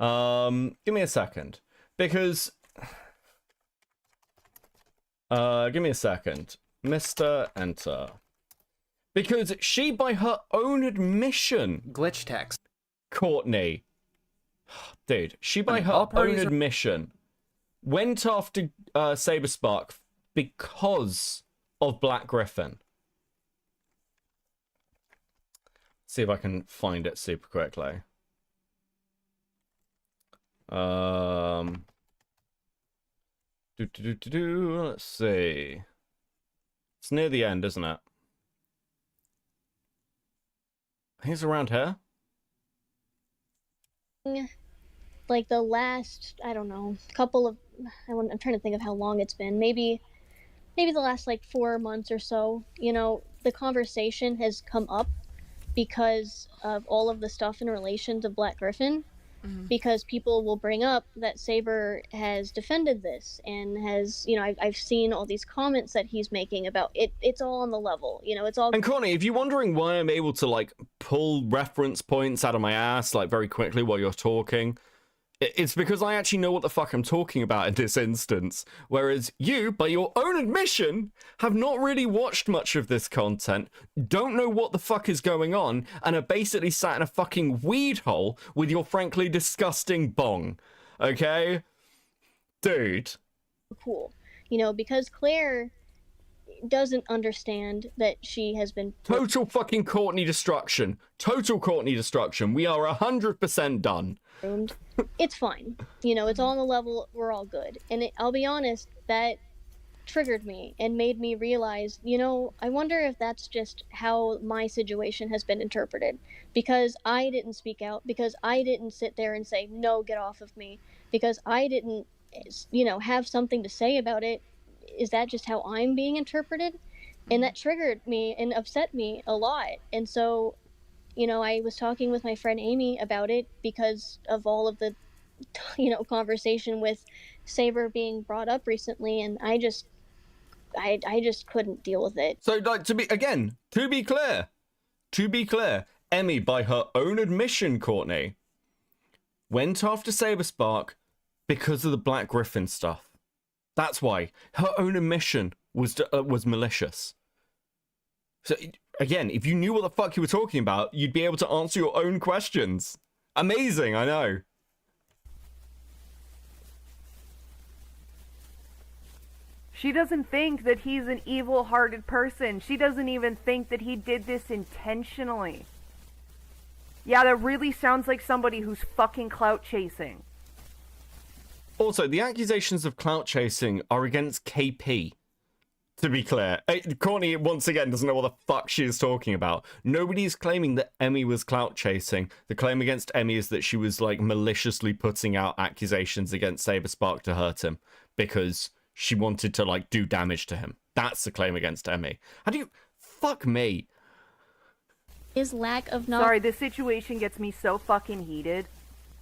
Give me a second. Because give me a second. Mr. Enter. Because she, by her own admission, Glitch text. Courtney. Dude, she, by her own admission, went after Saberspark because of Black Griffin. See if I can find it super quickly. Let's see. It's near the end, isn't it? He's around here. like the last, I don't know, couple of, I'm trying to think of how long it's been, maybe the last like 4 months or so, you know, the conversation has come up because of all of the stuff in relation to Black Griffin, because people will bring up that Saber has defended this and has, you know, I've seen all these comments that he's making about it. It's all on the level, you know, it's all. And Courtney, if you're wondering why I'm able to like pull reference points out of my ass like very quickly while you're talking, it's because I actually know what the fuck I'm talking about in this instance. Whereas you, by your own admission, have not really watched much of this content, don't know what the fuck is going on, and are basically sat in a fucking weed hole with your frankly disgusting bong. Okay? Dude. Cool. You know, because Claire doesn't understand that she has been... Total fucking Courtney destruction. Total Courtney destruction. We are 100% done. It's fine. You know, it's all on the level, we're all good. And I'll be honest, that triggered me and made me realize, you know, I wonder if that's just how my situation has been interpreted. Because I didn't speak out, because I didn't sit there and say, no, get off of me, because I didn't, you know, have something to say about it. Is that just how I'm being interpreted? And that triggered me and upset me a lot. And so, you know, I was talking with my friend Amy about it because of all of the, you know, conversation with Saber being brought up recently, and I just couldn't deal with it. So, like, to be clear, Emmy, by her own admission, Courtney, went after Saberspark because of the Black Griffin stuff. That's why. Her own admission was malicious. So, again, if you knew what the fuck you were talking about, you'd be able to answer your own questions. Amazing, I know. She doesn't think that he's an evil-hearted person. She doesn't even think that he did this intentionally. Yeah, that really sounds like somebody who's fucking clout chasing. Also, the accusations of clout chasing are against KP. To be clear, Courtney once again doesn't know what the fuck she is talking about. Nobody's claiming that Emmy was clout chasing. The claim against Emmy is that she was like maliciously putting out accusations against Saberspark to hurt him because she wanted to like do damage to him. That's the claim against Emmy. How do you... Fuck me. His lack of Sorry, this situation gets me so fucking heated.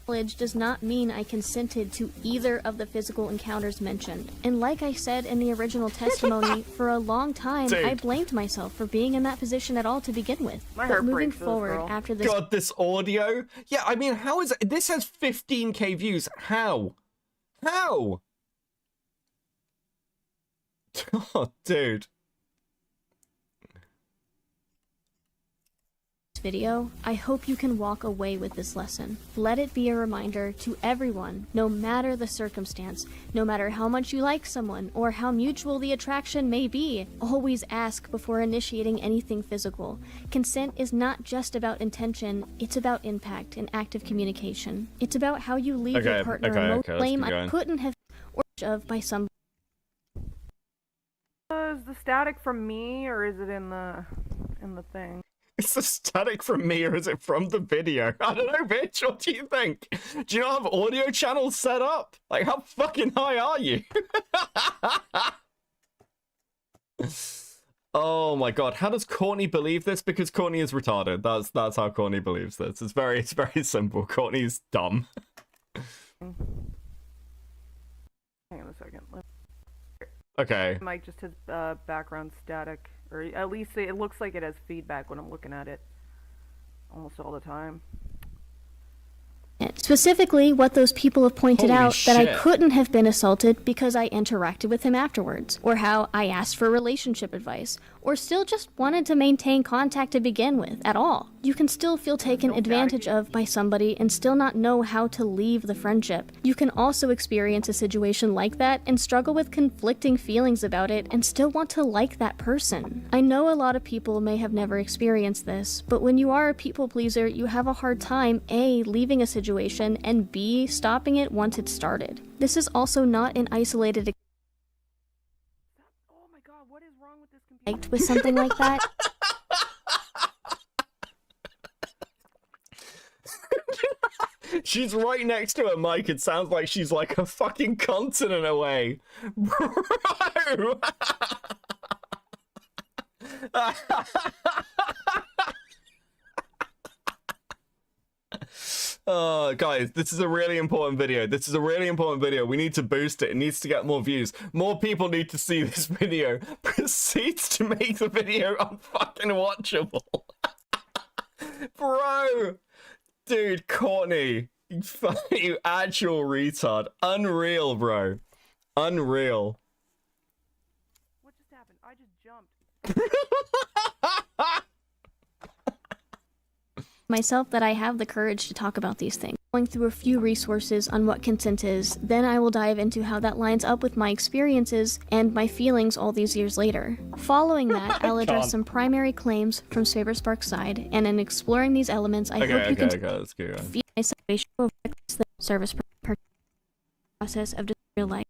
knowledge does not mean I consented to either of the physical encounters mentioned. And like I said in the original testimony, for a long time, Dude. I blamed myself for being in that position at all to begin with. My But heart moving breaks for this forward girl. after this God, this audio. Yeah, I mean, how is it? This has 15k views. How? How? Oh, dude. video, I hope you can walk away with this lesson. Let it be a reminder to everyone, no matter the circumstance, no matter how much you like someone or how mutual the attraction may be, always ask before initiating anything physical. Consent is not just about intention, it's about impact and active communication. It's about how you leave your partner let's claim keep I going. couldn't have or of by some. Is the static from me or is it in the thing? Is the static from me or is it from the video? I don't know, bitch. What do you think? Do you not have audio channels set up? Like, how fucking high are you? Oh my god, how does Courtney believe this? Because Courtney is retarded. That's how Courtney believes this. It's very simple. Courtney's dumb. Hang on a second. Okay. Mike just has background static, or at least it looks like it has feedback when I'm looking at it almost all the time. Specifically, what those people have pointed Holy out that I shit. couldn't have been assaulted because I interacted with him afterwards, or how I asked for relationship advice, or still just wanted to maintain contact to begin with at all. You can still feel taken advantage of by somebody and still not know how to leave the friendship. You can also experience a situation like that and struggle with conflicting feelings about it and still want to like that person. I know a lot of people may have never experienced this, but when you are a people pleaser, you have a hard time A, leaving a situation, and B, stopping it once it's started. This is also not an isolated Oh my god, what is wrong with this computer? with something like that. She's right next to her mic. It sounds like she's like a fucking continent away. Bro! Oh, guys, this is a really important video. This is a really important video. We need to boost it. It needs to get more views. More people need to see this video. Proceeds to make the video unfucking watchable. Bro! Dude, Courtney. You actual retard. Unreal, bro. Unreal. What just happened? I just jumped. Myself that I have the courage to talk about these things. Going through a few resources on what consent is, then I will dive into how that lines up with my experiences and my feelings all these years later. Following that, I'll address some primary claims from Saberspark's side, and in exploring these elements, I hope you can let's go. feel my salvation will affect the service process of real life.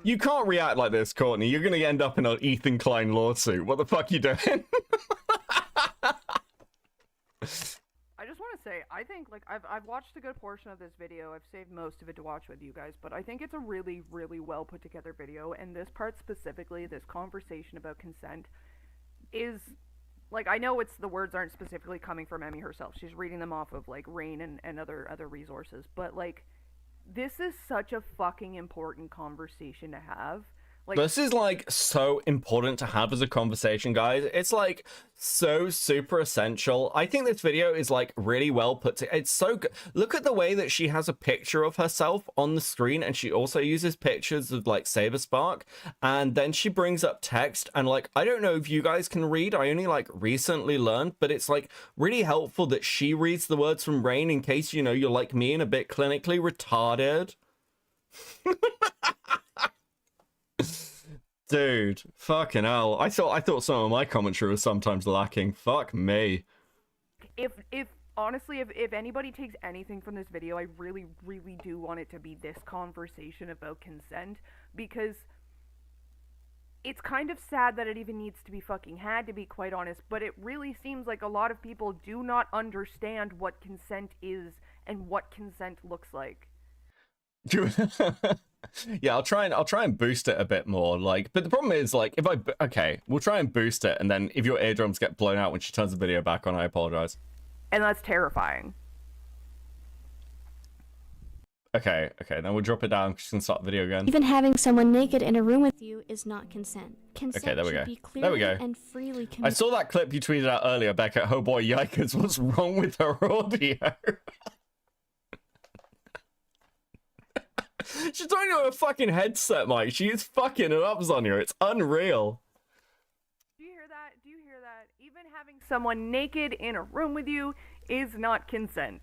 You can't react like this, Courtney. You're gonna end up in an Ethan Klein lawsuit. What the fuck you doing? I just want to say, I think, like, I've watched a good portion of this video. I've saved most of it to watch with you guys, but I think it's a really, really well put together video, and this part specifically, this conversation about consent, is, like, I know the words aren't specifically coming from Emmy herself. She's reading them off of, like, Rain and other resources, but, like, this is such a fucking important conversation to have. Like, this is like so important to have as a conversation, guys. It's like so super essential. I think this video is like really well put together. It's so good. Look at the way that she has a picture of herself on the screen, and she also uses pictures of like Saberspark, and then she brings up text, and like I don't know if you guys can read. I only like recently learned, but it's like really helpful that she reads the words from Rain in case, you know, you're like me and a bit clinically retarded. Dude, fucking hell. I thought some of my commentary was sometimes lacking. Fuck me. If honestly, if anybody takes anything from this video, I really, really do want it to be this conversation about consent, because it's kind of sad that it even needs to be fucking had, to be quite honest, but it really seems like a lot of people do not understand what consent is and what consent looks like. Yeah, I'll try and boost it a bit more. Like, but the problem is, like, if okay, we'll try and boost it, and then if your eardrums get blown out when she turns the video back on, I apologize. And that's terrifying. Okay, then we'll drop it down. She's gonna start the video again. Even having someone naked in a room with you is not consent. Consent Okay, there we should go. be clearly There we go. and freely I communicated. saw that clip you tweeted out earlier, Becca. Oh boy, yikers, what's wrong with her audio? She's talking to a fucking headset, Mike. She is fucking it up, Sonya. It's unreal. Do you hear that? Do you hear that? Even having someone naked in a room with you is not consent.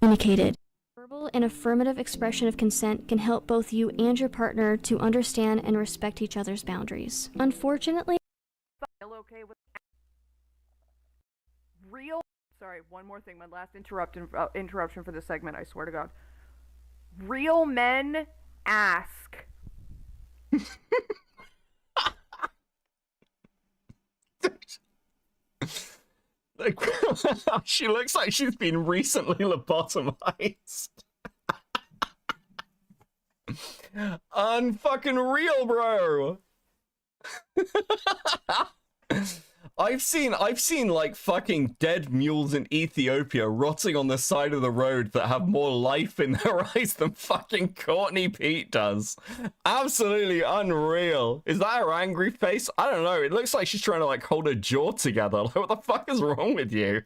Verbal and affirmative expression of consent can help both you and your partner to understand and respect each other's boundaries. Unfortunately, Feel okay with real. Sorry, one more thing. My last interruption for this segment. I swear to God. Real men ask. Like, she looks like she's been recently lobotomized. Unfucking real, bro. I've seen like fucking dead mules in Ethiopia rotting on the side of the road that have more life in their eyes than fucking Courtney Peet does. Absolutely unreal. Is that her angry face? I don't know. It looks like she's trying to like hold her jaw together. Like, what the fuck is wrong with you?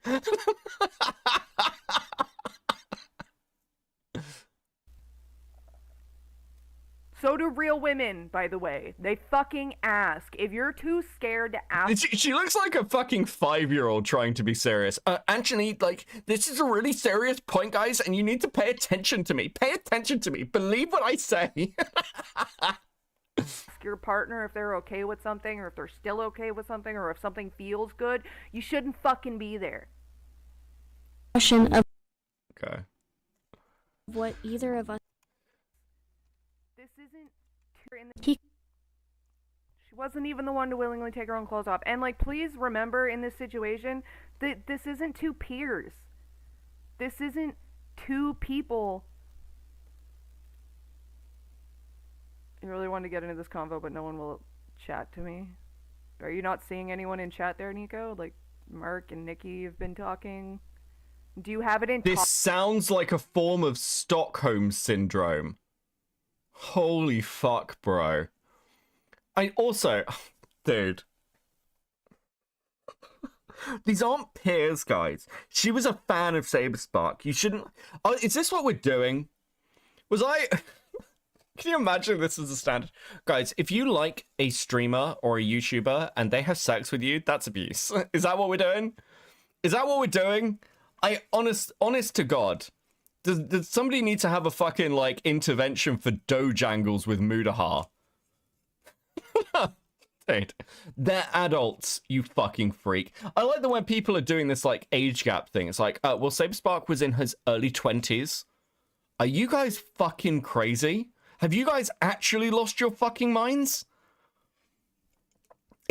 So do real women, by the way. They fucking ask. If you're too scared to ask... She looks like a fucking 5-year-old trying to be serious. Anthony, like, this is a really serious point, guys, and you need to pay attention to me. Pay attention to me. Believe what I say. Ask your partner if they're okay with something, or if they're still okay with something, or if something feels good. You shouldn't fucking be there. question of Okay. what either of us This isn't... He- She wasn't even the one to willingly take her own clothes off. And, like, please remember in this situation that this isn't two peers. This isn't two people. I really wanted to get into this convo, but no one will chat to me. Are you not seeing anyone in chat there, Nico? Like, Mark and Nikki have been talking. Do you have it in This sounds like a form of Stockholm syndrome. Holy fuck, bro. I also... Dude. These aren't peers, guys. She was a fan of Saberspark. You shouldn't... Oh, is this what we're doing? Was I... Can you imagine this as a standard? Guys, if you like a streamer or a YouTuber and they have sex with you, that's abuse. Is that what we're doing? Is that what we're doing? Honest to God, does somebody need to have a fucking, like, intervention for dojangles with Mudahar? Dude, they're adults, you fucking freak. I like that when people are doing this, like, age gap thing. It's like, well, Saberspark was in his early 20s. Are you guys fucking crazy? Have you guys actually lost your fucking minds?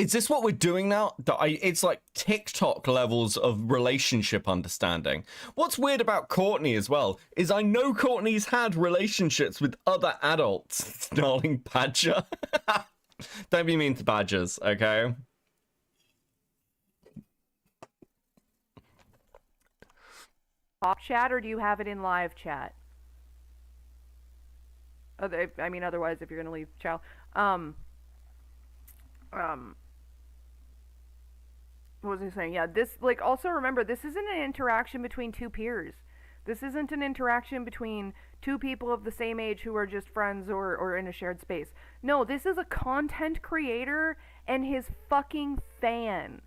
Is this what we're doing now? It's like TikTok levels of relationship understanding. What's weird about Courtney as well is I know Courtney's had relationships with other adults. Snarling badger. Don't be mean to badgers, okay? Pop chat, or do you have it in live chat? I mean, otherwise, if you're gonna leave, ciao. What was I saying? Yeah, this, like, also remember, this isn't an interaction between two peers. This isn't an interaction between two people of the same age who are just friends or in a shared space. No, this is a content creator and his fucking fan.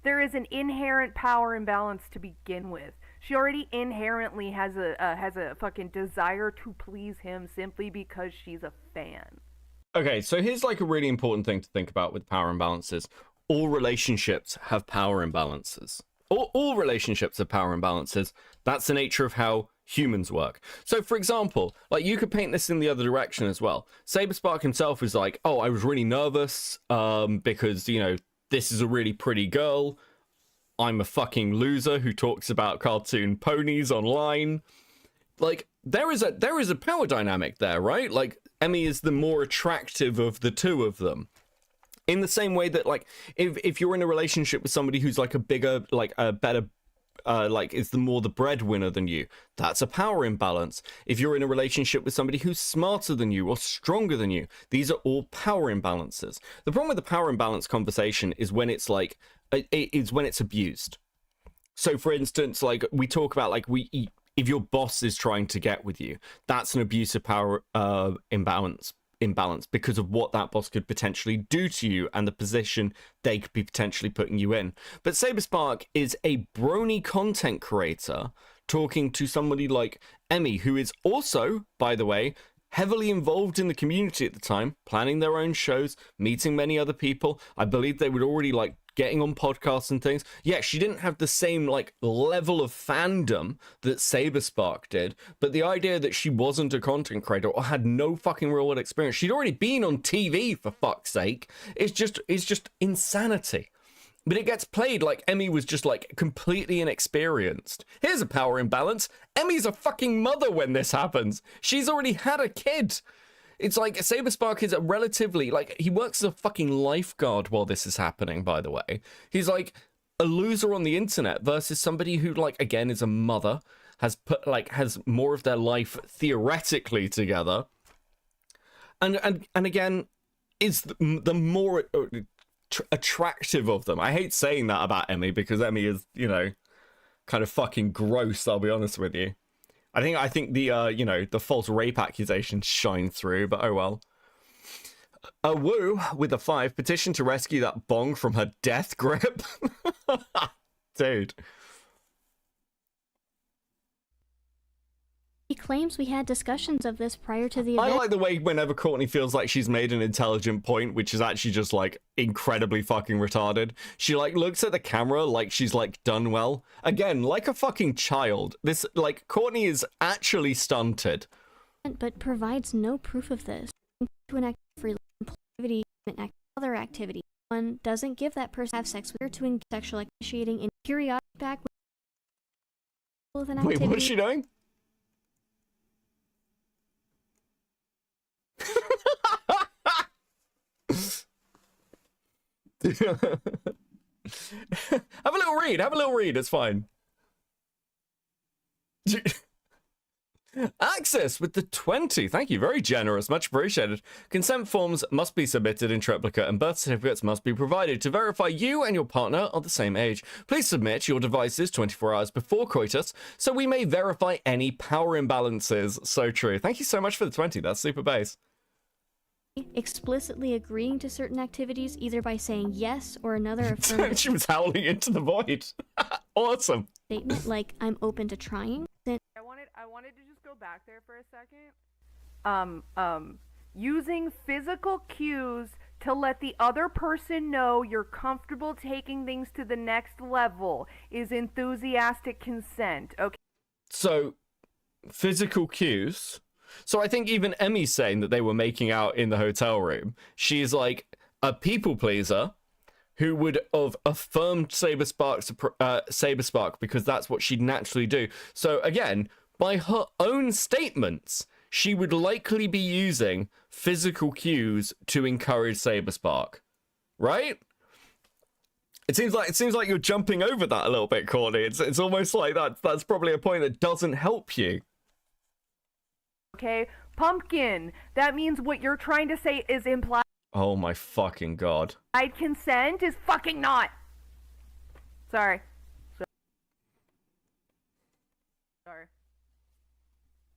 There is an inherent power imbalance to begin with. She already inherently has a fucking desire to please him simply because she's a fan. Okay, so here's like a really important thing to think about with power imbalances. All relationships have power imbalances. All relationships have power imbalances. That's the nature of how humans work. So, for example, like you could paint this in the other direction as well. Saberspark himself is like, oh, I was really nervous because, you know, this is a really pretty girl. I'm a fucking loser who talks about cartoon ponies online. Like, there is a power dynamic there, right? Like, Emmy is the more attractive of the two of them. In the same way that, like, if you're in a relationship with somebody who's like a bigger, like a better, like is the more the breadwinner than you, that's a power imbalance. If you're in a relationship with somebody who's smarter than you or stronger than you, these are all power imbalances. The problem with the power imbalance conversation is when it's like, is when it's abused. So, for instance, like we talk about, like if your boss is trying to get with you, that's an abusive power imbalance because of what that boss could potentially do to you and the position they could be potentially putting you in. But Saberspark is a brony content creator talking to somebody like Emmy, who is also, by the way, heavily involved in the community at the time, planning their own shows, meeting many other people. I believe they were already like getting on podcasts and things. Yeah, she didn't have the same like level of fandom that Saberspark did, but the idea that she wasn't a content creator or had no fucking real world experience, she'd already been on TV for fuck's sake, is just insanity. But it gets played like Emmy was just like completely inexperienced. Here's a power imbalance. Emmy's a fucking mother when this happens. She's already had a kid. It's like Saberspark is a relatively, like, he works as a fucking lifeguard while this is happening, by the way. He's like a loser on the internet versus somebody who, like, again, is a mother, has more of their life theoretically together. And again, is the more attractive of them. I hate saying that about Emmy because Emmy is, you know, kind of fucking gross, I'll be honest with you. I think the you know, the false rape accusations shine through, but oh well. A woo with a 5 petition to rescue that bong from her death grip. Dude. He claims we had discussions of this prior to the event. I like the way whenever Courtney feels like she's made an intelligent point, which is actually just like incredibly fucking retarded, she like looks at the camera like she's like done well. Again, like a fucking child. This, like, Courtney is actually stunted. But provides no proof of this. To an activity and other activity. One doesn't give that person have sex with her to engage sexual initiating in periodic back with an activity. Wait, what is she doing? Have a little read, it's fine. Access with the 20, thank you, very generous, much appreciated. Consent forms must be submitted in triplicate and birth certificates must be provided to verify you and your partner are the same age. Please submit your devices 24 hours before coitus so we may verify any power imbalances. So true. Thank you so much for the 20, that's super base. Explicitly agreeing to certain activities either by saying yes or another affirmative She was howling into the void. Awesome. statement like I'm open to trying. Then I wanted to just go back there for a second. Using physical cues to let the other person know you're comfortable taking things to the next level is enthusiastic consent. Okay. So, physical cues. So I think even Emmy's saying that they were making out in the hotel room. She's like, a people pleaser who would have affirmed Saberspark because that's what she'd naturally do. So again, by her own statements, she would likely be using physical cues to encourage Saberspark, right? It seems like you're jumping over that a little bit, Courtney. It's almost like that's probably a point that doesn't help you. Okay, pumpkin. That means what you're trying to say is implied Oh my fucking god. consent is fucking not. Sorry. Sorry.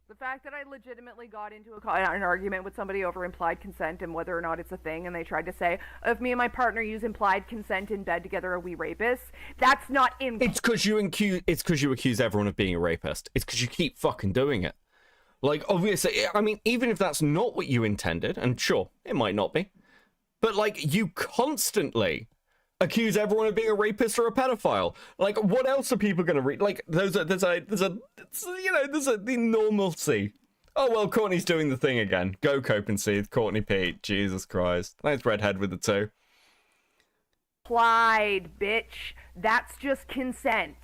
The fact that I legitimately got into an argument with somebody over implied consent and whether or not it's a thing, and they tried to say, if me and my partner use implied consent in bed together, are we rapists? That's not in. It's because you accuse everyone of being a rapist. It's because you keep fucking doing it. Like, obviously, I mean, even if that's not what you intended, and sure, it might not be, but like, you constantly accuse everyone of being a rapist or a pedophile. Like, what else are people gonna read? Like, there's the normalcy. Oh well, Courtney's doing the thing again. Go cope and see Courtney Peet. Jesus Christ. Nice redhead with the two. Implied, bitch. That's just consent.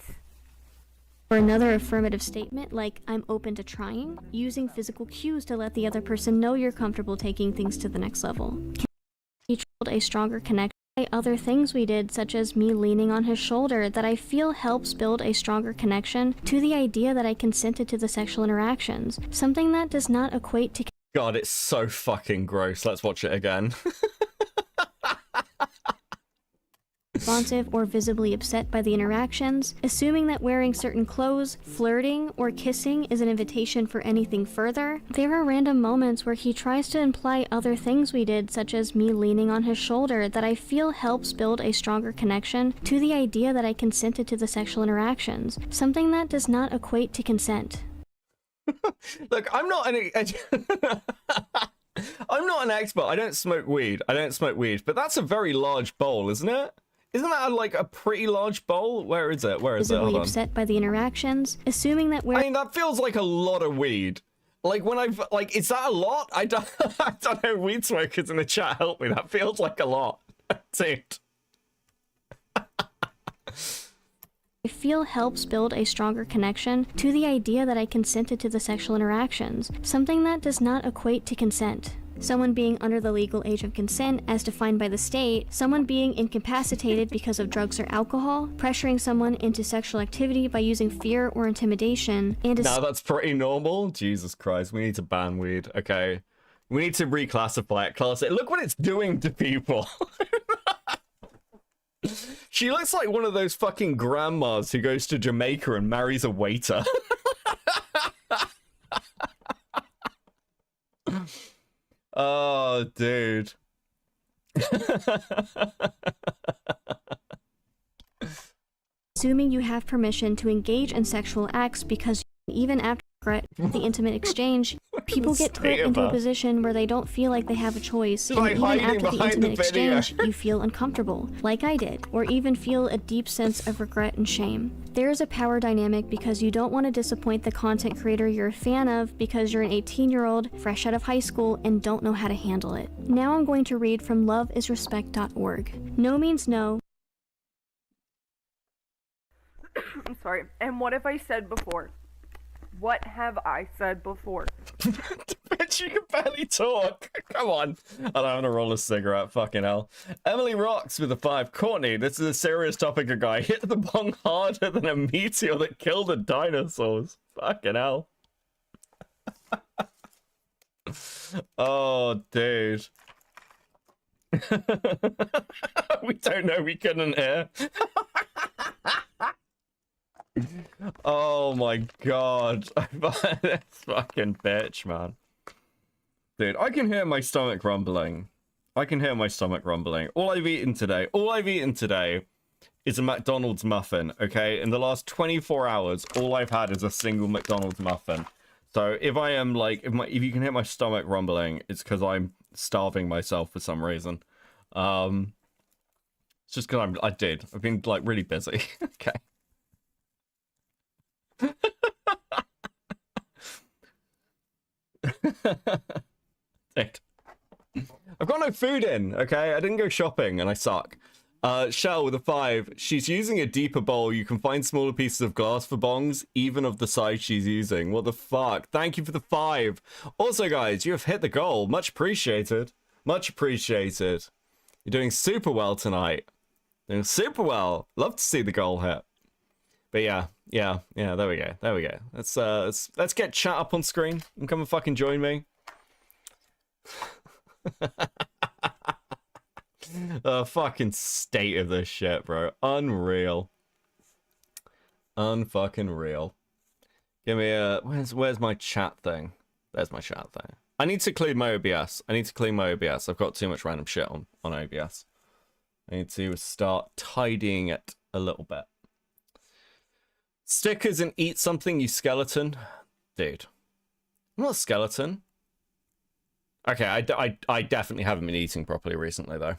Or another affirmative statement like, I'm open to trying, using physical cues to let the other person know you're comfortable taking things to the next level. He build a stronger connection by other things we did, such as me leaning on his shoulder, that I feel helps build a stronger connection to the idea that I consented to the sexual interactions, something that does not equate to God, it's so fucking gross. Let's watch it again. responsive or visibly upset by the interactions, assuming that wearing certain clothes, flirting, or kissing is an invitation for anything further. There are random moments where he tries to imply other things we did, such as me leaning on his shoulder, that I feel helps build a stronger connection to the idea that I consented to the sexual interactions, something that does not equate to consent. Look, I'm not an expert. I don't smoke weed, but that's a very large bowl, isn't it? Isn't that like a pretty large bowl? Where is it? Hold Visibly on. upset by the interactions, assuming that I mean, that feels like a lot of weed. Like, when I've, like, is that a lot? I don't know, weed smokers in the chat, help me. That feels like a lot. That's it. I feel helps build a stronger connection to the idea that I consented to the sexual interactions, something that does not equate to consent. Someone being under the legal age of consent as defined by the state, someone being incapacitated because of drugs or alcohol, pressuring someone into sexual activity by using fear or intimidation, and Now that's pretty normal. Jesus Christ, we need to ban weed, okay? We need to reclassify it, class it. Look what it's doing to people. She looks like one of those fucking grandmas who goes to Jamaica and marries a waiter. Oh, dude. assuming you have permission to engage in sexual acts because even after the intimate exchange, people get put into a position where they don't feel like they have a choice, and even after the intimate exchange, you feel uncomfortable, like I did, or even feel a deep sense of regret and shame. There is a power dynamic because you don't want to disappoint the content creator you're a fan of because you're an 18-year-old, fresh out of high school, and don't know how to handle it. Now I'm going to read from loveisrespect.org. No means no. I'm sorry. And what have I said before? What have I said before? Bitch, you can barely talk. Come on. I don't want to roll a cigarette. Fucking hell. Emily Rocks with a 5. Courtney, this is a serious topic. A guy hit the bong harder than a meteor that killed the dinosaurs. Fucking hell. Oh, dude. We don't know. We couldn't hear. Oh my god. This fucking bitch, man. Dude, I can hear my stomach rumbling. All I've eaten today is a McDonald's muffin, okay? In the last 24 hours, all I've had is a single McDonald's muffin. So if I am like, if you can hear my stomach rumbling, it's because I'm starving myself for some reason. It's just because I've been like really busy. Okay. I've got no food in, okay? I didn't go shopping and I suck. Shell with a 5. She's using a deeper bowl. You can find smaller pieces of glass for bongs, even of the size she's using. What the fuck? Thank you for the 5. Also, guys, you have hit the goal. Much appreciated. Much appreciated. You're doing super well tonight. Doing super well. Love to see the goal hit. But yeah, there we go. Let's get chat up on screen and come and fucking join me. The fucking state of this shit, bro. Unreal. Unfucking real. Give me a... Where's my chat thing? There's my chat thing. I need to clean my OBS. I've got too much random shit on OBS. I need to start tidying it a little bit. Stickers and eat something, you skeleton. Dude. I'm not a skeleton. Okay, I definitely haven't been eating properly recently, though.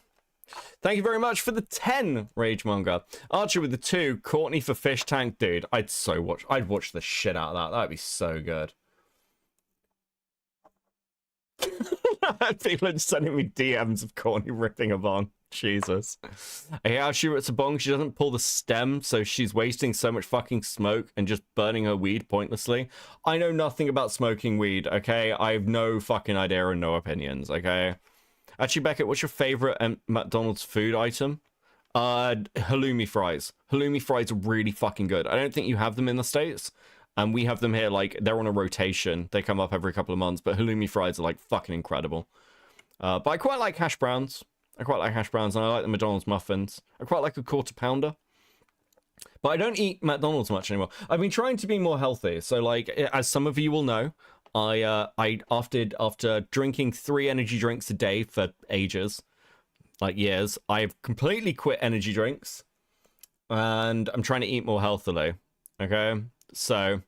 Thank you very much for the 10, Ragemonger. Archer with the 2, Courtney for Fish Tank. Dude, I'd watch the shit out of that. That'd be so good. People are just sending me DMs of Courtney ripping a bong. Jesus. I hate how she rips a bong. She doesn't pull the stem, so she's wasting so much fucking smoke and just burning her weed pointlessly. I know nothing about smoking weed, okay? I have no fucking idea and no opinions, okay? Actually, Beckett, what's your favorite McDonald's food item? Halloumi fries. Halloumi fries are really fucking good. I don't think you have them in the States. And we have them here, like, they're on a rotation. They come up every couple of months, but halloumi fries are, like, fucking incredible. But I quite like hash browns. And I like the McDonald's muffins. I quite like a quarter pounder. But I don't eat McDonald's much anymore. I've been trying to be more healthy. So, like, as some of you will know, after drinking 3 energy drinks a day for ages, like years, I've completely quit energy drinks. And I'm trying to eat more healthily. Okay? So,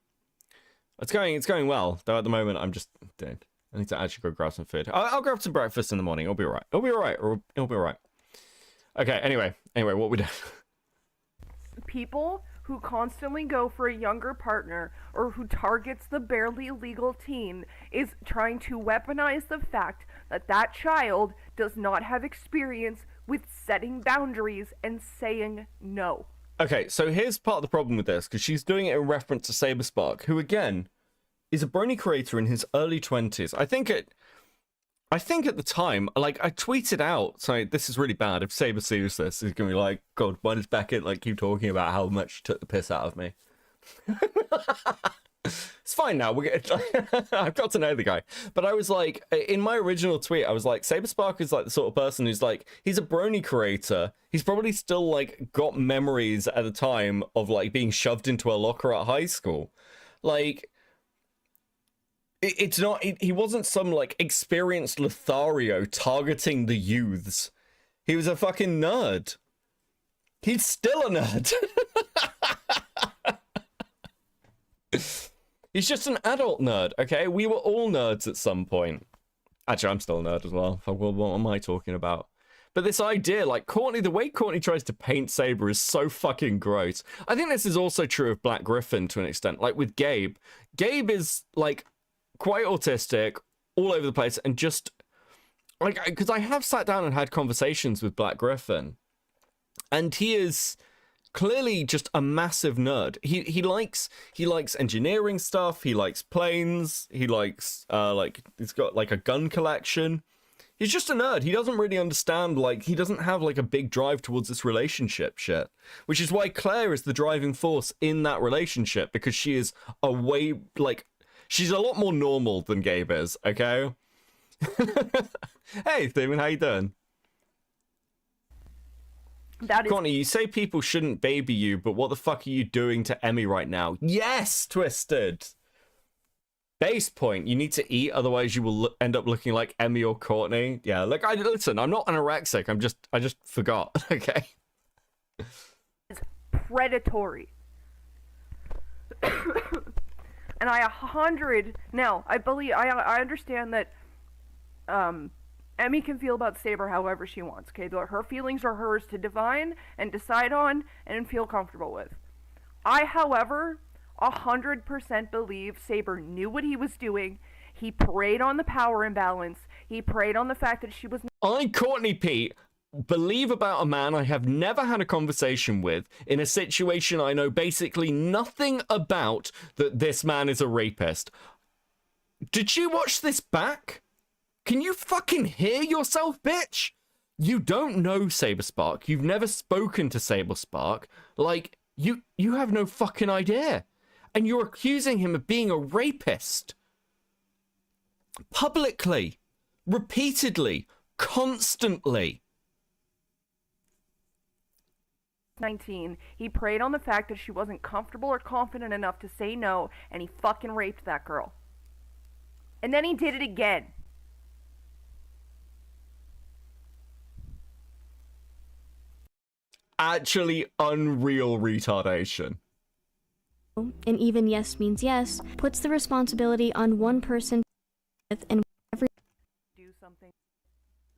it's going well. Though at the moment, I'm just dead. I need to actually go grab some food. I'll grab some breakfast in the morning. It'll be alright. It'll be alright. Okay, anyway, what we do? People who constantly go for a younger partner or who targets the barely legal teen is trying to weaponize the fact that that child does not have experience with setting boundaries and saying no. Okay, so here's part of the problem with this, because she's doing it in reference to Saberspark, who again is a Brony creator in his early 20s. I think at the time, like, I tweeted out, sorry, this is really bad. If Saber sees this, he's gonna be like, God, why does Beckett like keep talking about how much she took the piss out of me? It's fine now. I've got to know the guy. But I was like, in my original tweet, I was like, Saberspark is like the sort of person who's like, he's a Brony creator. He's probably still like got memories at the time of like being shoved into a locker at high school. Like, it's not, he wasn't some like experienced Lothario targeting the youths. He was a fucking nerd. He's still a nerd. He's just an adult nerd, okay? We were all nerds at some point. Actually, I'm still a nerd as well. What am I talking about? But this idea, like, Courtney, the way Courtney tries to paint Saber is so fucking gross. I think this is also true of Black Griffin to an extent. Like, with Gabe. Gabe is, like, quite autistic, all over the place, and just... like, because I have sat down and had conversations with Black Griffin. And he is... clearly just a massive nerd. He likes engineering stuff, he likes planes, he likes like he's got like a gun collection. He's just a nerd. He doesn't really understand, like, he doesn't have like a big drive towards this relationship shit. Which is why Claire is the driving force in that relationship, because she is a way, like, she's a lot more normal than Gabe is, okay? Hey Steven, how you doing? Courtney, you say people shouldn't baby you, but what the fuck are you doing to Emmy right now? Yes, Twisted! Base point, you need to eat, otherwise you will end up looking like Emmy or Courtney. Yeah, look, listen, I'm not anorexic, I just forgot, okay? It's predatory. And I believe, I understand that, Emmy can feel about Saber however she wants, okay? Her feelings are hers to divine and decide on and feel comfortable with. I, however, 100% believe Saber knew what he was doing. He preyed on the power imbalance. He preyed on the fact that she was I, Courtney Peet, believe about a man I have never had a conversation with in a situation I know basically nothing about, that this man is a rapist. Did you watch this back? Can you fucking hear yourself, bitch? You don't know Saberspark. You've never spoken to Saberspark. Like, you have no fucking idea. And you're accusing him of being a rapist. Publicly. Repeatedly. Constantly. 19. He preyed on the fact that she wasn't comfortable or confident enough to say no, and he fucking raped that girl. And then he did it again. Actually unreal retardation. And even yes means yes, puts the responsibility on one person and every Do something.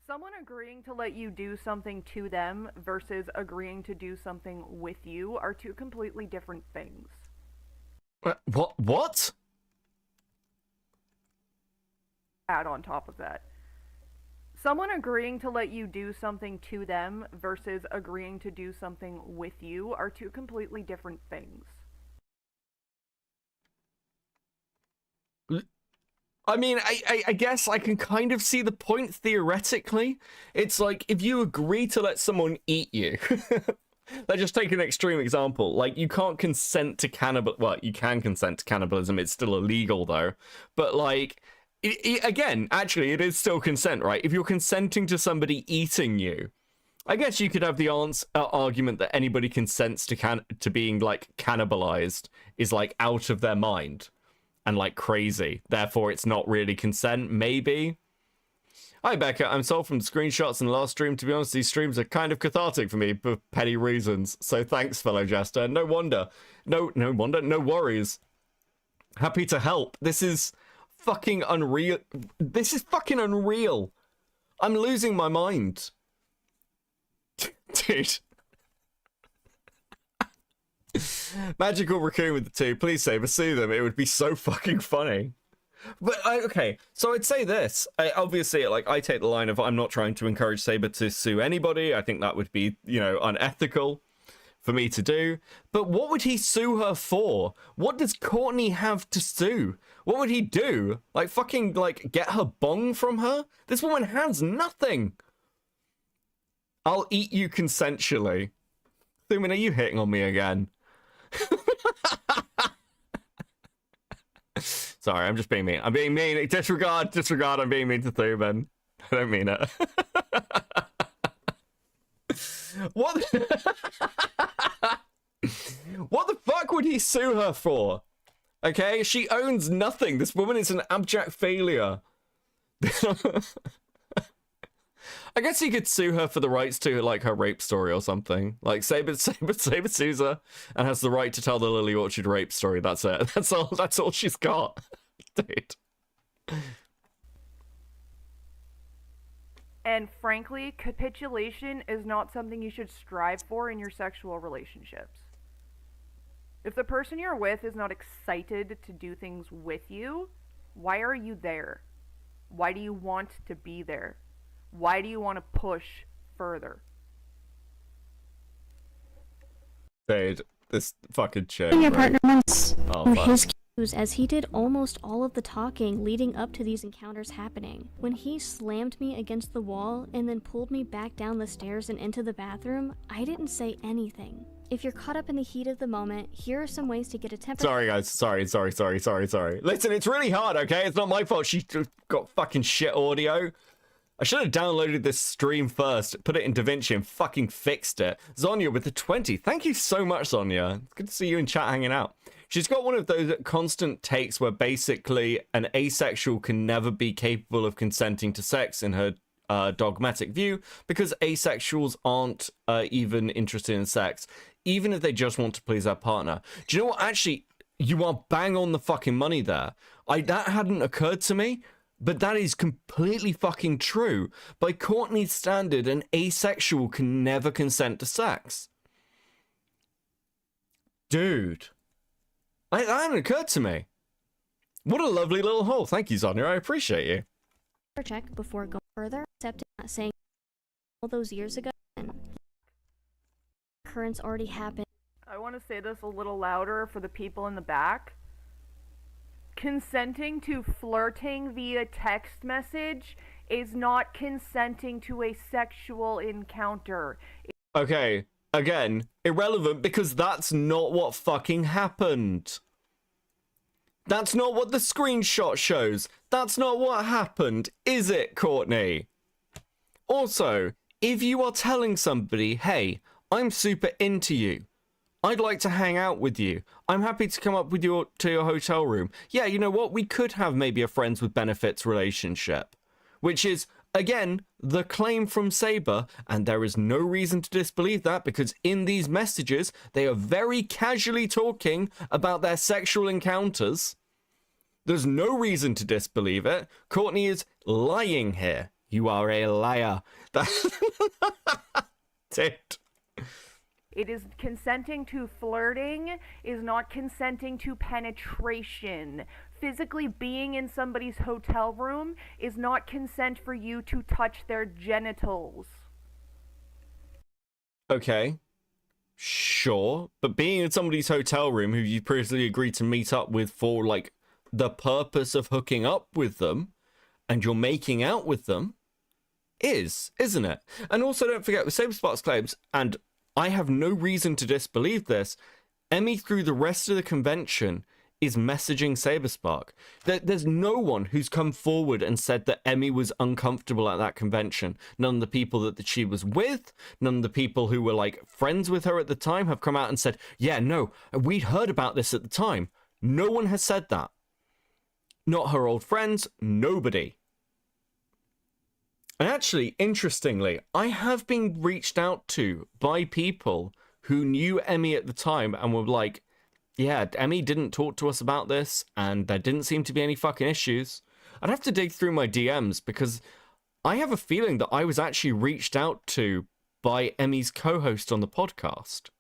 Someone agreeing to let you do something to them versus agreeing to do something with you are two completely different things. What? Add on top of that. Someone agreeing to let you do something to them versus agreeing to do something with you are two completely different things. I mean, I guess I can kind of see the point theoretically. It's like, if you agree to let someone eat you, let's just take an extreme example. Like, you can't consent to well, you can consent to cannibalism. It's still illegal, though. But, like, again, actually, it is still consent, right? If you're consenting to somebody eating you, I guess you could have the argument that anybody consents to being, like, cannibalized is, like, out of their mind and, like, crazy. Therefore, it's not really consent, maybe. Hi, Becca. I'm sold from screenshots in the last stream. To be honest, these streams are kind of cathartic for me for petty reasons. So thanks, fellow jester. No wonder. No wonder. No worries. Happy to help. This is fucking unreal. This is fucking unreal. I'm losing my mind. Dude. Magical Raccoon with the 2. Please Saber, sue them. It would be so fucking funny. But, okay, so I'd say this. Obviously, like, I take the line of I'm not trying to encourage Saber to sue anybody. I think that would be, you know, unethical for me to do. But what would he sue her for? What does Courtney have to sue? What would he do? Like, fucking, like, get her bong from her? This woman has nothing. I'll eat you consensually. Thuman, are you hitting on me again? Sorry, I'm just being mean. I'm being mean. Disregard, I'm being mean to Thuman. I don't mean it. What? What the fuck would he sue her for? Okay, she owns nothing. This woman is an abject failure. I guess he could sue her for the rights to, like, her rape story or something. Like, Saber sues her and has the right to tell the Lily Orchard rape story. That's it. That's all she's got. Dude. And frankly, capitulation is not something you should strive for in your sexual relationships. If the person you're with is not excited to do things with you, why are you there? Why do you want to be there? Why do you want to push further? Dude, this fucking chick. your right? partner once Oh, fuck. his cues, as he did almost all of the talking leading up to these encounters happening. When he slammed me against the wall and then pulled me back down the stairs and into the bathroom, I didn't say anything. If you're caught up in the heat of the moment, here are some ways to get a temperature. Sorry, guys. Sorry. Listen, it's really hard, okay? It's not my fault she got fucking shit audio. I should have downloaded this stream first, put it in DaVinci and fucking fixed it. Zonia with the 20. Thank you so much, Zonia. It's good to see you in chat hanging out. She's got one of those constant takes where basically an asexual can never be capable of consenting to sex in her dogmatic view because asexuals aren't even interested in sex, even if they just want to please their partner. Do you know what? Actually, you are bang on the fucking money there. That hadn't occurred to me. But that is completely fucking true. By Courtney's standard, an asexual can never consent to sex. Dude. That hadn't occurred to me. What a lovely little hole. Thank you, Zonia. I appreciate you. check before going further, except not saying all those years ago and occurrence already happened. I want to say this a little louder for the people in the back. Consenting to flirting via text message is not consenting to a sexual encounter. Okay, again, irrelevant because that's not what fucking happened. That's not what the screenshot shows. That's not what happened, is it, Courtney? Also, if you are telling somebody, hey, I'm super into you, I'd like to hang out with you, I'm happy to come up with you to your hotel room. Yeah, you know what? We could have maybe a friends with benefits relationship. Which is, again, the claim from Saber, and there is no reason to disbelieve that because in these messages, they are very casually talking about their sexual encounters. There's no reason to disbelieve it. Courtney is lying here. You are a liar. That's it. It is consenting to flirting is not consenting to penetration. Physically being in somebody's hotel room is not consent for you to touch their genitals. Okay. Sure. But being in somebody's hotel room who you previously agreed to meet up with for, like, the purpose of hooking up with them, and you're making out with them, isn't it? And also don't forget, with Saberspark's claims, and I have no reason to disbelieve this, Emi through the rest of the convention is messaging Saberspark. There's no one who's come forward and said that Emi was uncomfortable at that convention. None of the people that she was with, none of the people who were like friends with her at the time have come out and said, yeah, no, we'd heard about this at the time. No one has said that. Not her old friends, nobody. And actually, interestingly, I have been reached out to by people who knew Emi at the time and were like, yeah, Emi didn't talk to us about this, and there didn't seem to be any fucking issues. I'd have to dig through my DMs, because I have a feeling that I was actually reached out to by Emi's co-host on the podcast.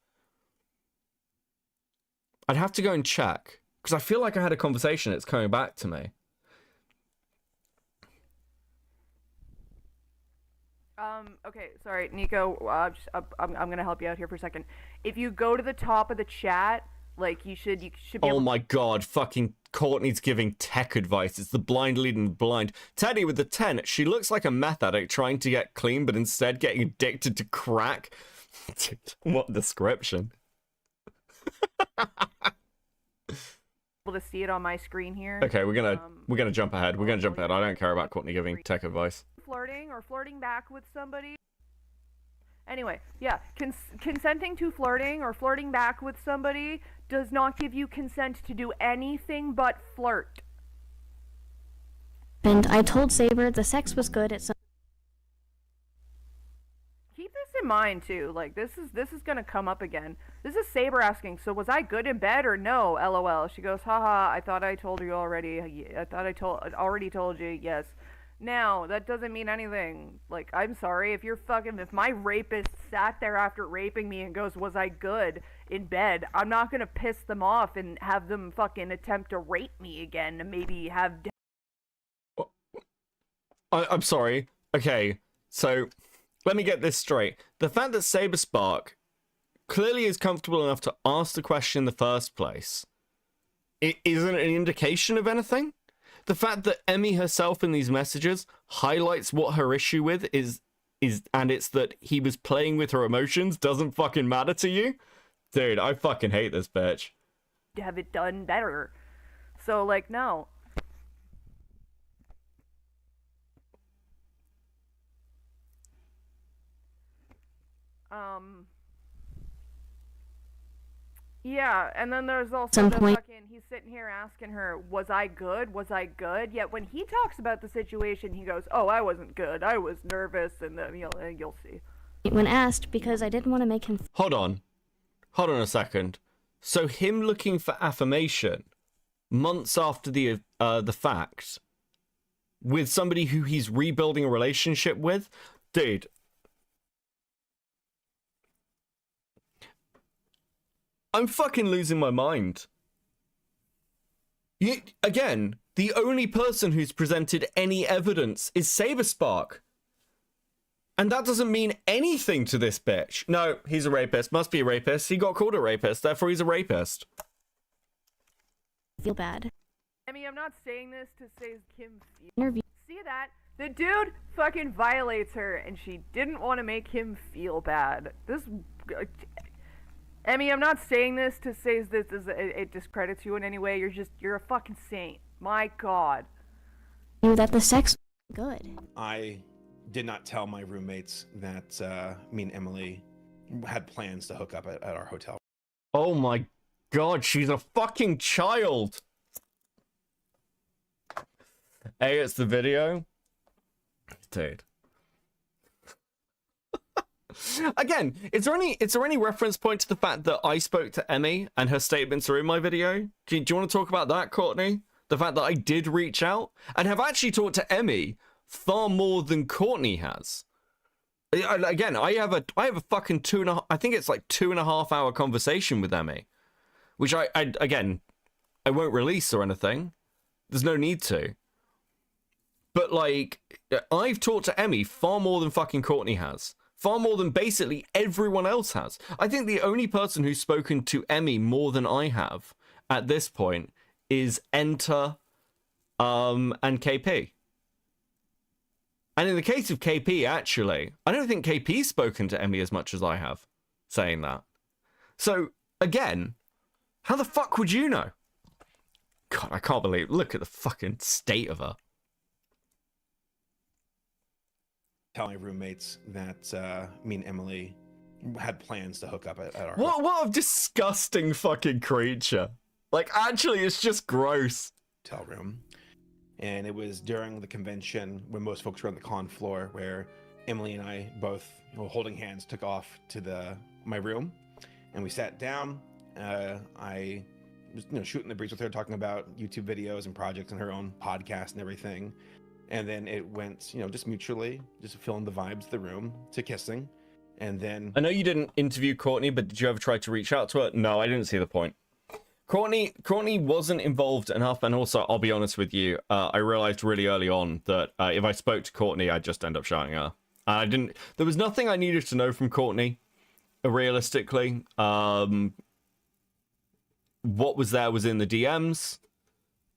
I'd have to go and check, because I feel like I had a conversation that's coming back to me. Okay, sorry, Nico, I'm gonna help you out here for a second. If you go to the top of the chat, like, you should be Oh my god, fucking Courtney's giving tech advice. It's the blind leading the blind. Teddy with the 10. She looks like a meth addict trying to get clean, but instead getting addicted to crack. What description. able to see it on my screen here. Okay, we're gonna jump ahead. We're gonna jump ahead. I don't care about Courtney giving tech advice. Flirting or flirting back with somebody. Anyway, yeah, consenting to flirting or flirting back with somebody does not give you consent to do anything but flirt. And I told Saber the sex was good at some. Keep this in mind too. Like, this is gonna come up again. This is Saber asking, so was I good in bed or no? LOL. She goes, haha, I thought I told you already. I thought I already told you, yes. Now, that doesn't mean anything. Like, I'm sorry, if my rapist sat there after raping me and goes, was I good in bed, I'm not gonna piss them off and have them fucking attempt to rape me again and maybe have... I'm sorry. Okay, so let me get this straight. The fact that Saberspark clearly is comfortable enough to ask the question in the first place, it isn't an indication of anything? The fact that Emi herself in these messages highlights what her issue with is and it's that he was playing with her emotions doesn't fucking matter to you? Dude, I fucking hate this bitch. To have it done better. So, like, no. Yeah, and then there's also he's sitting here asking her, was I good? Was I good? Yet when he talks about the situation, he goes, oh, I wasn't good. I was nervous, and then you'll see. When asked, because I didn't want to make him... Hold on a second. So him looking for affirmation months after the fact with somebody who he's rebuilding a relationship with? Dude. I'm fucking losing my mind. Again, the only person who's presented any evidence is Saberspark. And that doesn't mean anything to this bitch. No, he's a rapist. Must be a rapist. He got called a rapist, therefore he's a rapist. Feel bad. I mean, I'm not saying this to say Kim feel. Interview. See that? The dude fucking violates her, and she didn't want to make him feel bad. This. Emmy, I'm not saying this to say this it discredits you in any way. You're a fucking saint. My God. That the sex good. I did not tell my roommates that me and Emily had plans to hook up at our hotel. Oh my God, she's a fucking child. Hey, it's the video. Dude. Again, is there any reference point to the fact that I spoke to Emmy and her statements are in my video? Do you want to talk about that, Courtney? The fact that I did reach out and have actually talked to Emmy far more than Courtney has. Again, I have a fucking 2.5 hour conversation with Emmy, which I won't release or anything. There's no need to. But like, I've talked to Emmy far more than fucking Courtney has. Far more than basically everyone else has. I think the only person who's spoken to Emmy more than I have at this point is Enter and KP. And in the case of KP, actually, I don't think KP's spoken to Emmy as much as I have, saying that. So, again, how the fuck would you know? God, I can't believe, look at the fucking state of her. Tell my roommates that me and Emily had plans to hook up at our What a disgusting fucking creature. Like, actually, it's just gross. hotel room. And it was during the convention when most folks were on the con floor, where Emily and I both, holding hands, took off to my room, and we sat down. I was shooting the breeze with her, talking about YouTube videos and projects and her own podcast and everything. And then it went, just mutually, just filling the vibes of the room, to kissing. And then... I know you didn't interview Courtney, but did you ever try to reach out to her? No, I didn't see the point. Courtney wasn't involved enough, and also, I'll be honest with you, I realized really early on that if I spoke to Courtney, I'd just end up shouting her. There was nothing I needed to know from Courtney, realistically. What was there was in the DMs.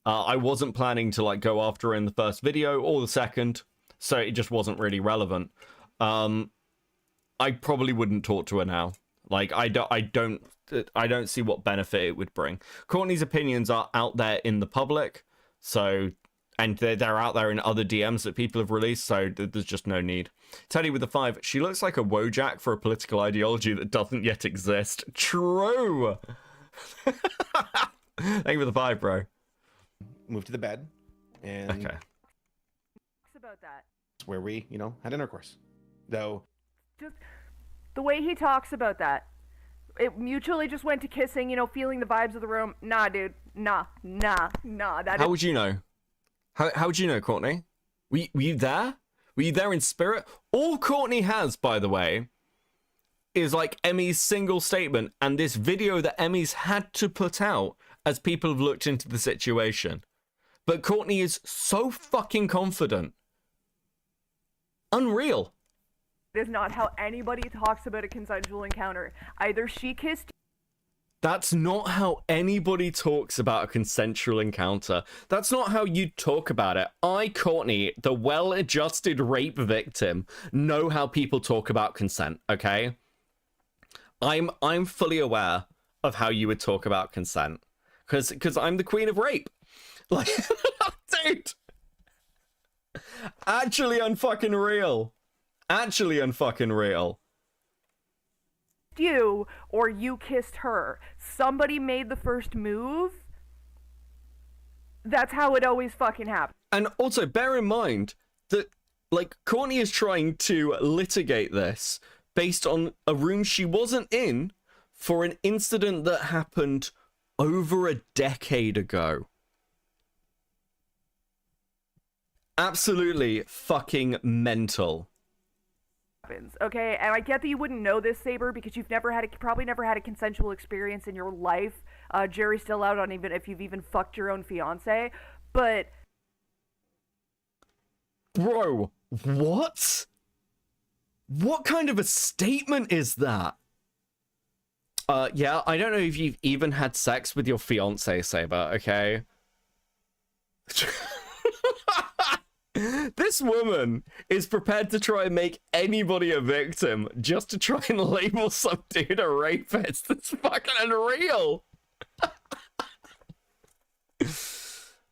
I wasn't planning to go after her in the first video or the second, so it just wasn't really relevant. I probably wouldn't talk to her now. I don't see what benefit it would bring. Courtney's opinions are out there in the public, and they're out there in other DMs that people have released, so there's just no need. Teddy with the 5, she looks like a Wojak for a political ideology that doesn't yet exist. True. Thank you for the 5, bro. Moved to the bed, and okay. About that. Where we, had intercourse. Though, just the way he talks about that, it mutually just went to kissing, feeling the vibes of the room. Nah, dude. Nah. How would you know? How would you know, Courtney? Were you there? Were you there in spirit? All Courtney has, by the way, is Emmy's single statement and this video that Emmy's had to put out as people have looked into the situation. But Courtney is so fucking confident. Unreal. It is not how anybody talks about a consensual encounter. Either she kissed. That's not how anybody talks about a consensual encounter. That's not how you talk about it. I, Courtney, the well-adjusted rape victim, know how people talk about consent, okay? I'm fully aware of how you would talk about consent. Because I'm the queen of rape. Dude. Actually unfucking real. Actually unfucking real. You or you kissed her. Somebody made the first move. That's how it always fucking happens. And also bear in mind that Courtney is trying to litigate this based on a room she wasn't in for an incident that happened over a decade ago. Absolutely fucking mental. Okay, and I get that you wouldn't know this, Saber, because you've probably never had a consensual experience in your life jury's still out on even if you've even fucked your own fiance. But bro, what? What kind of a statement is that? Yeah, I don't know if you've even had sex with your fiance, Saber, okay? This woman is prepared to try and make anybody a victim just to try and label some dude a rapist. It's fucking unreal.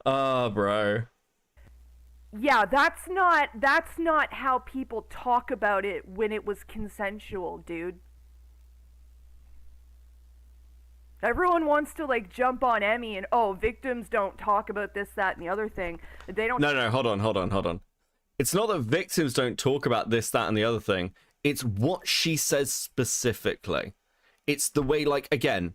Bro. yeah, that's not how people talk about it when it was consensual, dude. Everyone wants to like jump on Emmy and victims don't talk about this, that, and the other thing. They don't. No, hold on. It's not that victims don't talk about this, that, and the other thing. It's what she says specifically. It's the way, like, again,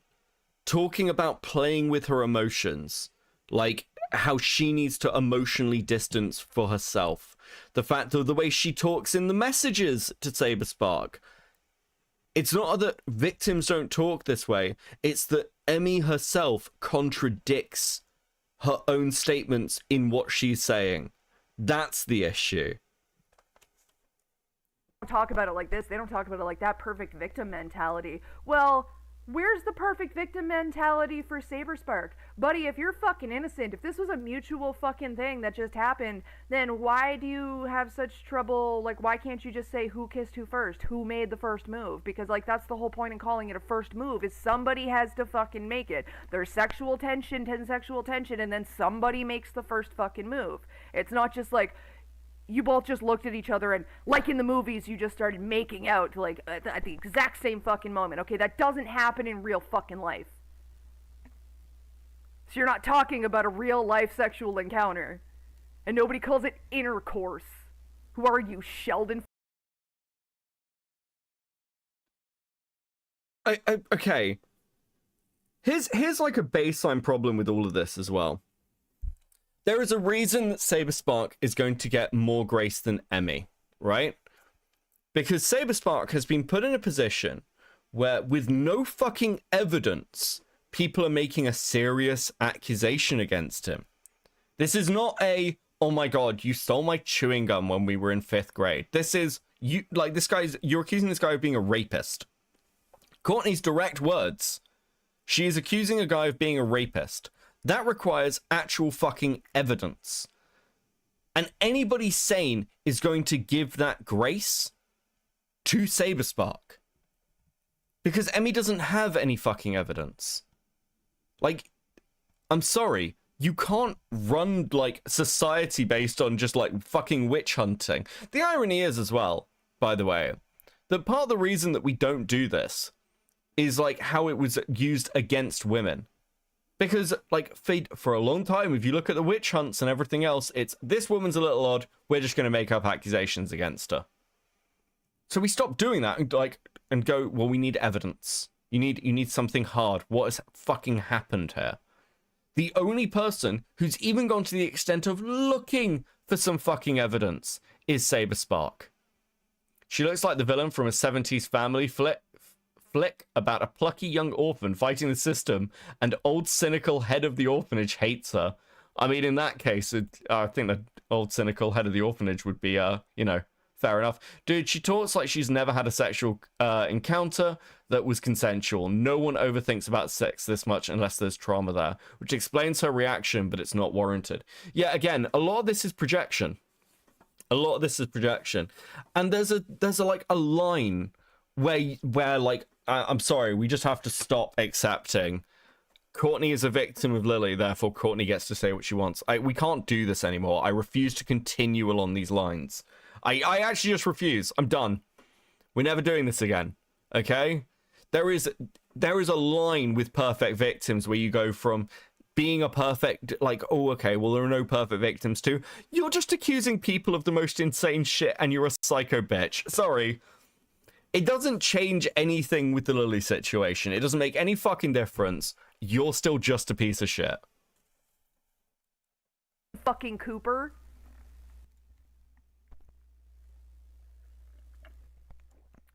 talking about playing with her emotions, like how she needs to emotionally distance for herself. The fact of the way she talks in the messages to Saberspark. It's not that victims don't talk this way. It's that Emmy herself contradicts her own statements in what she's saying. That's the issue. Don't talk about it like this. They don't talk about it like that. Perfect victim mentality. Well, where's the perfect victim mentality for Saberspark? Buddy, if you're fucking innocent, if this was a mutual fucking thing that just happened, then why do you have such trouble? Like, why can't you just say who kissed who first? Who made the first move? Because, like, that's the whole point in calling it a first move, is somebody has to fucking make it. There's sexual tension, and then somebody makes the first fucking move. It's not just like, you both just looked at each other and, like in the movies, you just started making out, like, at the exact same fucking moment. Okay, that doesn't happen in real fucking life. So you're not talking about a real life sexual encounter. And nobody calls it intercourse. Who are you, Sheldon? Okay. Here's like a baseline problem with all of this as well. There is a reason that Saberspark is going to get more grace than Emmy, right? Because Saberspark has been put in a position where, with no fucking evidence, people are making a serious accusation against him. This is not a, oh my god, you stole my chewing gum when we were in 5th grade. This is, you're accusing this guy of being a rapist. Courtney's direct words. She is accusing a guy of being a rapist. That requires actual fucking evidence. And anybody sane is going to give that grace to Saberspark. Because Emmy doesn't have any fucking evidence. Like, I'm sorry, you can't run, like, society based on just, like, fucking witch hunting. The irony is, as well, by the way, that part of the reason that we don't do this is, like, how it was used against women. Because, like, for a long time, if you look at the witch hunts and everything else, it's, this woman's a little odd, we're just going to make up accusations against her. So we stop doing that and, like, and go, well, we need evidence. You need something hard. What has fucking happened here? The only person who's even gone to the extent of looking for some fucking evidence is Saberspark. She looks like the villain from a 70s family flick about a plucky young orphan fighting the system, and old cynical head of the orphanage hates her. I mean, in that case, I think the old cynical head of the orphanage would be, fair enough. Dude, she talks like she's never had a sexual encounter that was consensual. No one overthinks about sex this much unless there's trauma there, which explains her reaction, but it's not warranted. Yeah, again, a lot of this is projection. And there's a line where like, I'm sorry, we just have to stop accepting Courtney is a victim of Lily, therefore Courtney gets to say what she wants. We can't do this anymore. I refuse to continue along these lines. I actually just refuse. I'm done. We're never doing this again. Okay? There is a line with perfect victims where you go from being a perfect, like, oh, okay, well, there are no perfect victims to, you're just accusing people of the most insane shit and you're a psycho bitch. Sorry. It doesn't change anything with the Lily situation. It doesn't make any fucking difference. You're still just a piece of shit. Fucking Cooper.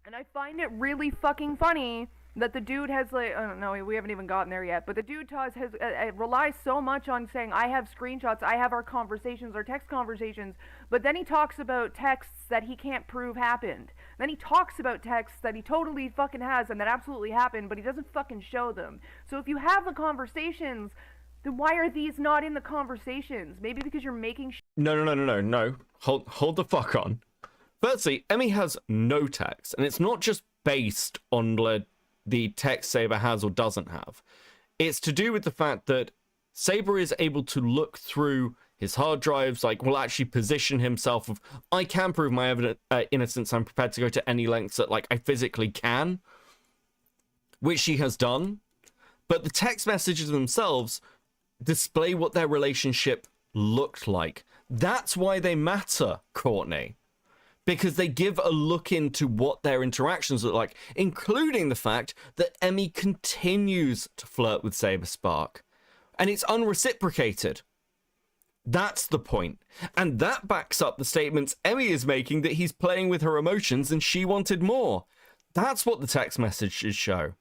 And I find it really fucking funny that the dude has like, I don't know, we haven't even gotten there yet, but the dude has relies so much on saying, I have screenshots, I have our conversations, our text conversations, but then he talks about texts that he can't prove happened. Then he talks about texts that he totally fucking has and that absolutely happened, but he doesn't fucking show them. So if you have the conversations, then why are these not in the conversations? Maybe because you're making No. Hold the fuck on. Firstly, Emmy has no text, and it's not just based on the text Saber has or doesn't have. It's to do with the fact that Saber is able to look through his hard drives, like, will actually position himself of, I can prove my innocence, I'm prepared to go to any lengths that, like, I physically can, which she has done. But the text messages themselves display what their relationship looked like. That's why they matter, Courtney. Because they give a look into what their interactions look like, including the fact that Emmy continues to flirt with Saber Spark. And it's unreciprocated. That's the point. And that backs up the statements Emmy is making that he's playing with her emotions and she wanted more. That's what the text messages show.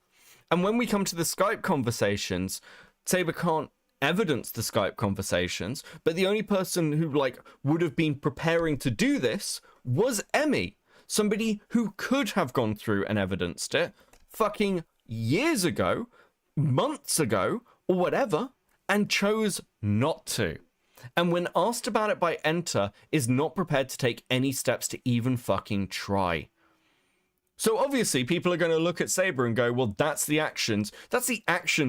And when we come to the Skype conversations, Saber can't evidence the Skype conversations, but the only person who, like, would have been preparing to do this was Emmy. Somebody who could have gone through and evidenced it fucking years ago, months ago, or whatever, and chose not to. And when asked about it by Enter, is not prepared to take any steps to even fucking try. So obviously people are going to look at Saber and go, well, that's the actions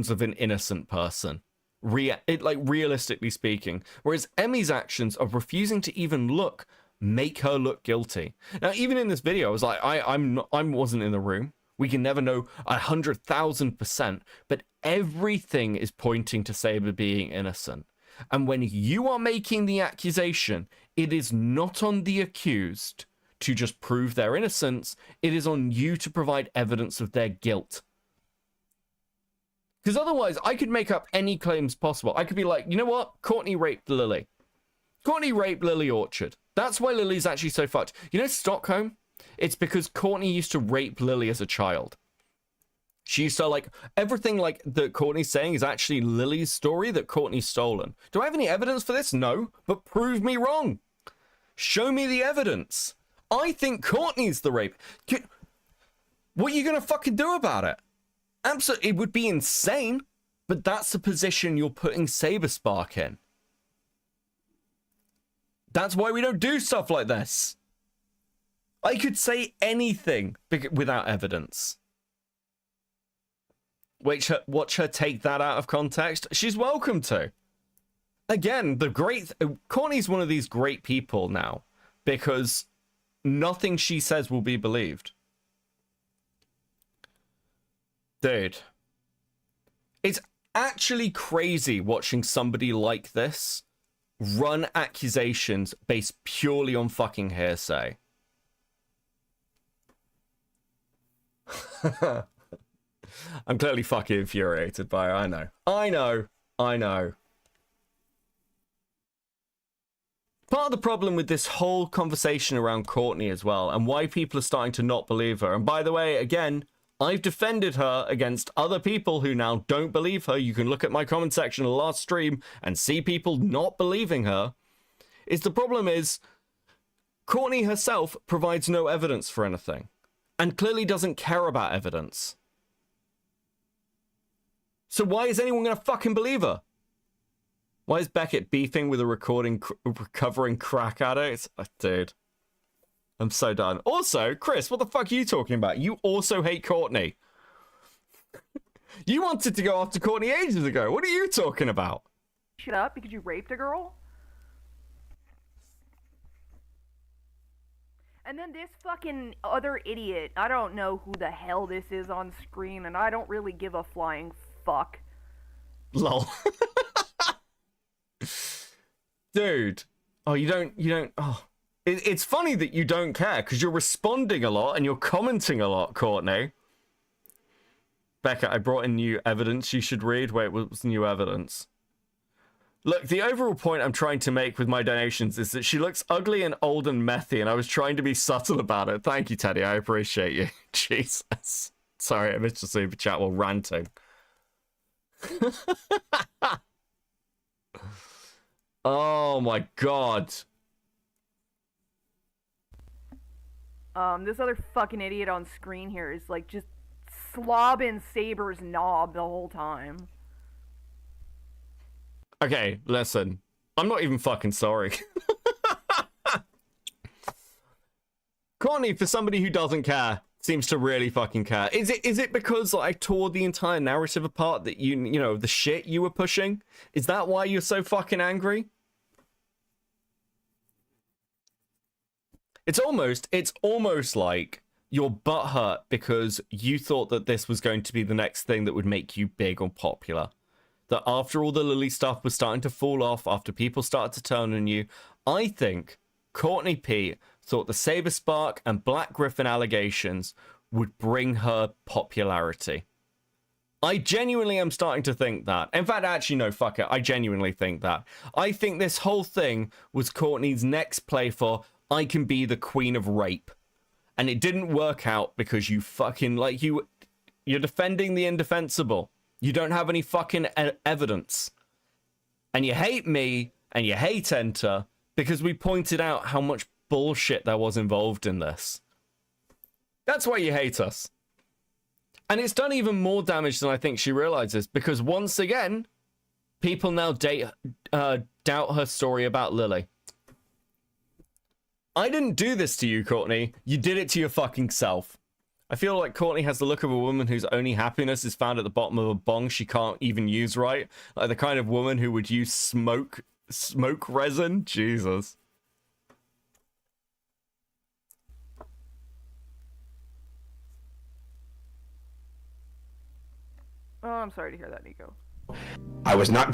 of an innocent person. Realistically speaking. Whereas Emmy's actions of refusing to even look make her look guilty. Now, even in this video, I was like, I wasn't in the room. We can never know 100,000%, but everything is pointing to Saber being innocent. And when you are making the accusation, it is not on the accused to just prove their innocence. It is on you to provide evidence of their guilt. Because otherwise, I could make up any claims possible. I could be like, you know what? Courtney raped Lily. Courtney raped Lily Orchard. That's why Lily's actually so fucked. You know Stockholm? It's because Courtney used to rape Lily as a child. She used to, like, everything, like, that Courtney's saying is actually Lily's story that Courtney's stolen. Do I have any evidence for this? No. But prove me wrong. Show me the evidence. I think Courtney's the rape. What are you going to fucking do about it? Absolutely, it would be insane, but that's the position you're putting Saber Spark in. That's why we don't do stuff like this. I could say anything without evidence. Watch her take that out of context. She's welcome to. Again, Courtney's one of these great people now, because nothing she says will be believed. Dude, it's actually crazy watching somebody like this run accusations based purely on fucking hearsay. I'm clearly fucking infuriated by it. I know. Part of the problem with this whole conversation around Courtney as well, and why people are starting to not believe her, and by the way, again, I've defended her against other people who now don't believe her. You can look at my comment section of the last stream and see people not believing her. The problem is, Courtney herself provides no evidence for anything, and clearly doesn't care about evidence. So why is anyone going to fucking believe her? Why is Beckett beefing with a recovering crack addict? Oh, dude. I'm so done. Also, Chris, what the fuck are you talking about? You also hate Courtney. You wanted to go after Courtney ages ago. What are you talking about? Shut up because you raped a girl? And then this fucking other idiot, I don't know who the hell this is on screen, and I don't really give a flying fuck. Lol. Dude. Oh, you don't, oh. It's funny that you don't care, because you're responding a lot and you're commenting a lot, Courtney. Becca, I brought in new evidence you should read. Wait, what's new evidence? Look, the overall point I'm trying to make with my donations is that she looks ugly and old and methy, and I was trying to be subtle about it. Thank you, Teddy. I appreciate you. Jesus. Sorry, I missed your super chat while ranting. Oh my god. This other fucking idiot on screen here is like just slobbing Saber's knob the whole time. Okay, listen. I'm not even fucking sorry. Courtney, for somebody who doesn't care, seems to really fucking care. Is it because like, I tore the entire narrative apart that you know, the shit you were pushing? Is that why you're so fucking angry? It's almost like you're butthurt because you thought that this was going to be the next thing that would make you big or popular. That after all the Lily stuff was starting to fall off, after people started to turn on you, I think Courtney Peet thought the Saber Spark and Black Griffin allegations would bring her popularity. I genuinely am starting to think that. In fact, actually, no, fuck it. I genuinely think that. I think this whole thing was Courtney's next play for I can be the queen of rape. And it didn't work out because you fucking, like, you're defending the indefensible. You don't have any fucking evidence. And you hate me and you hate Enter because we pointed out how much bullshit there was involved in this. That's why you hate us. And it's done even more damage than I think she realizes because once again, people now doubt her story about Lily. I didn't do this to you, Courtney. You did it to your fucking self. I feel like Courtney has the look of a woman whose only happiness is found at the bottom of a bong she can't even use right. Like the kind of woman who would use smoke resin. Jesus. Oh, I'm sorry to hear that, Nico. I was not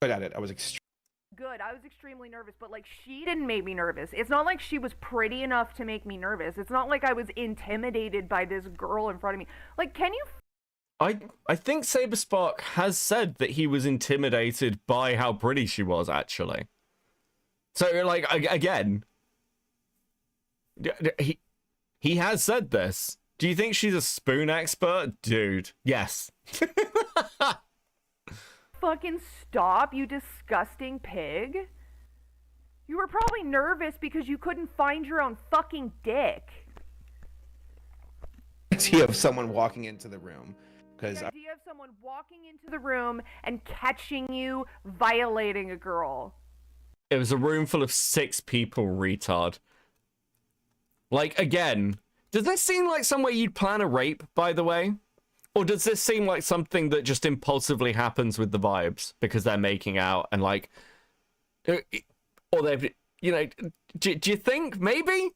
good at it. I was good. I was extremely nervous, but like she didn't make me nervous. It's not like she was pretty enough to make me nervous. It's not like I was intimidated by this girl in front of me. Like, can you? I think Saber Spark has said that he was intimidated by how pretty she was, actually. So, like, again, he has said this. Do you think she's a spoon expert? Dude, yes. Fucking stop, you disgusting pig. You were probably nervous because you couldn't find your own fucking dick. idea of someone walking into the room. The idea of someone walking into the room and catching you violating a girl. It was a room full of 6 people, retard. Like, again, does this seem like somewhere you'd plan a rape, by the way? Or does this seem like something that just impulsively happens with the vibes because they're making out and like, or they've, you know, do you think maybe?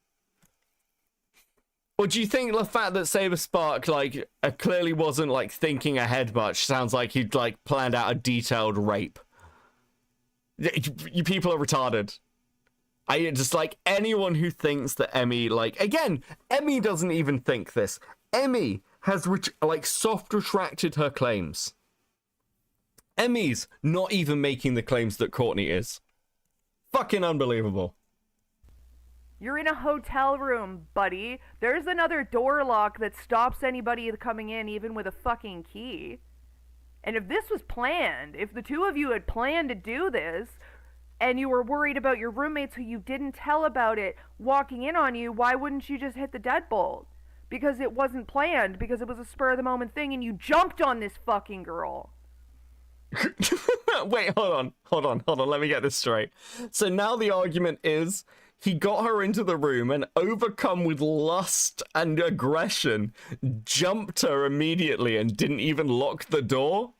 Or do you think the fact that Saber Spark like clearly wasn't like thinking ahead much sounds like he'd like planned out a detailed rape? You people are retarded. I just like anyone who thinks that Emmy, like, again, Emmy doesn't even think this. Emmy has like soft retracted her claims. Emmy's not even making the claims that Courtney is. Fucking unbelievable. You're in a hotel room, buddy. There's another door lock that stops anybody coming in even with a fucking key. And if this was planned, if the two of you had planned to do this, and you were worried about your roommates who you didn't tell about it walking in on you, why wouldn't you just hit the deadbolt? Because it wasn't planned, because it was a spur-of-the-moment thing, and you jumped on this fucking girl. Wait, hold on, let me get this straight. So now the argument is, he got her into the room and, overcome with lust and aggression, jumped her immediately and didn't even lock the door?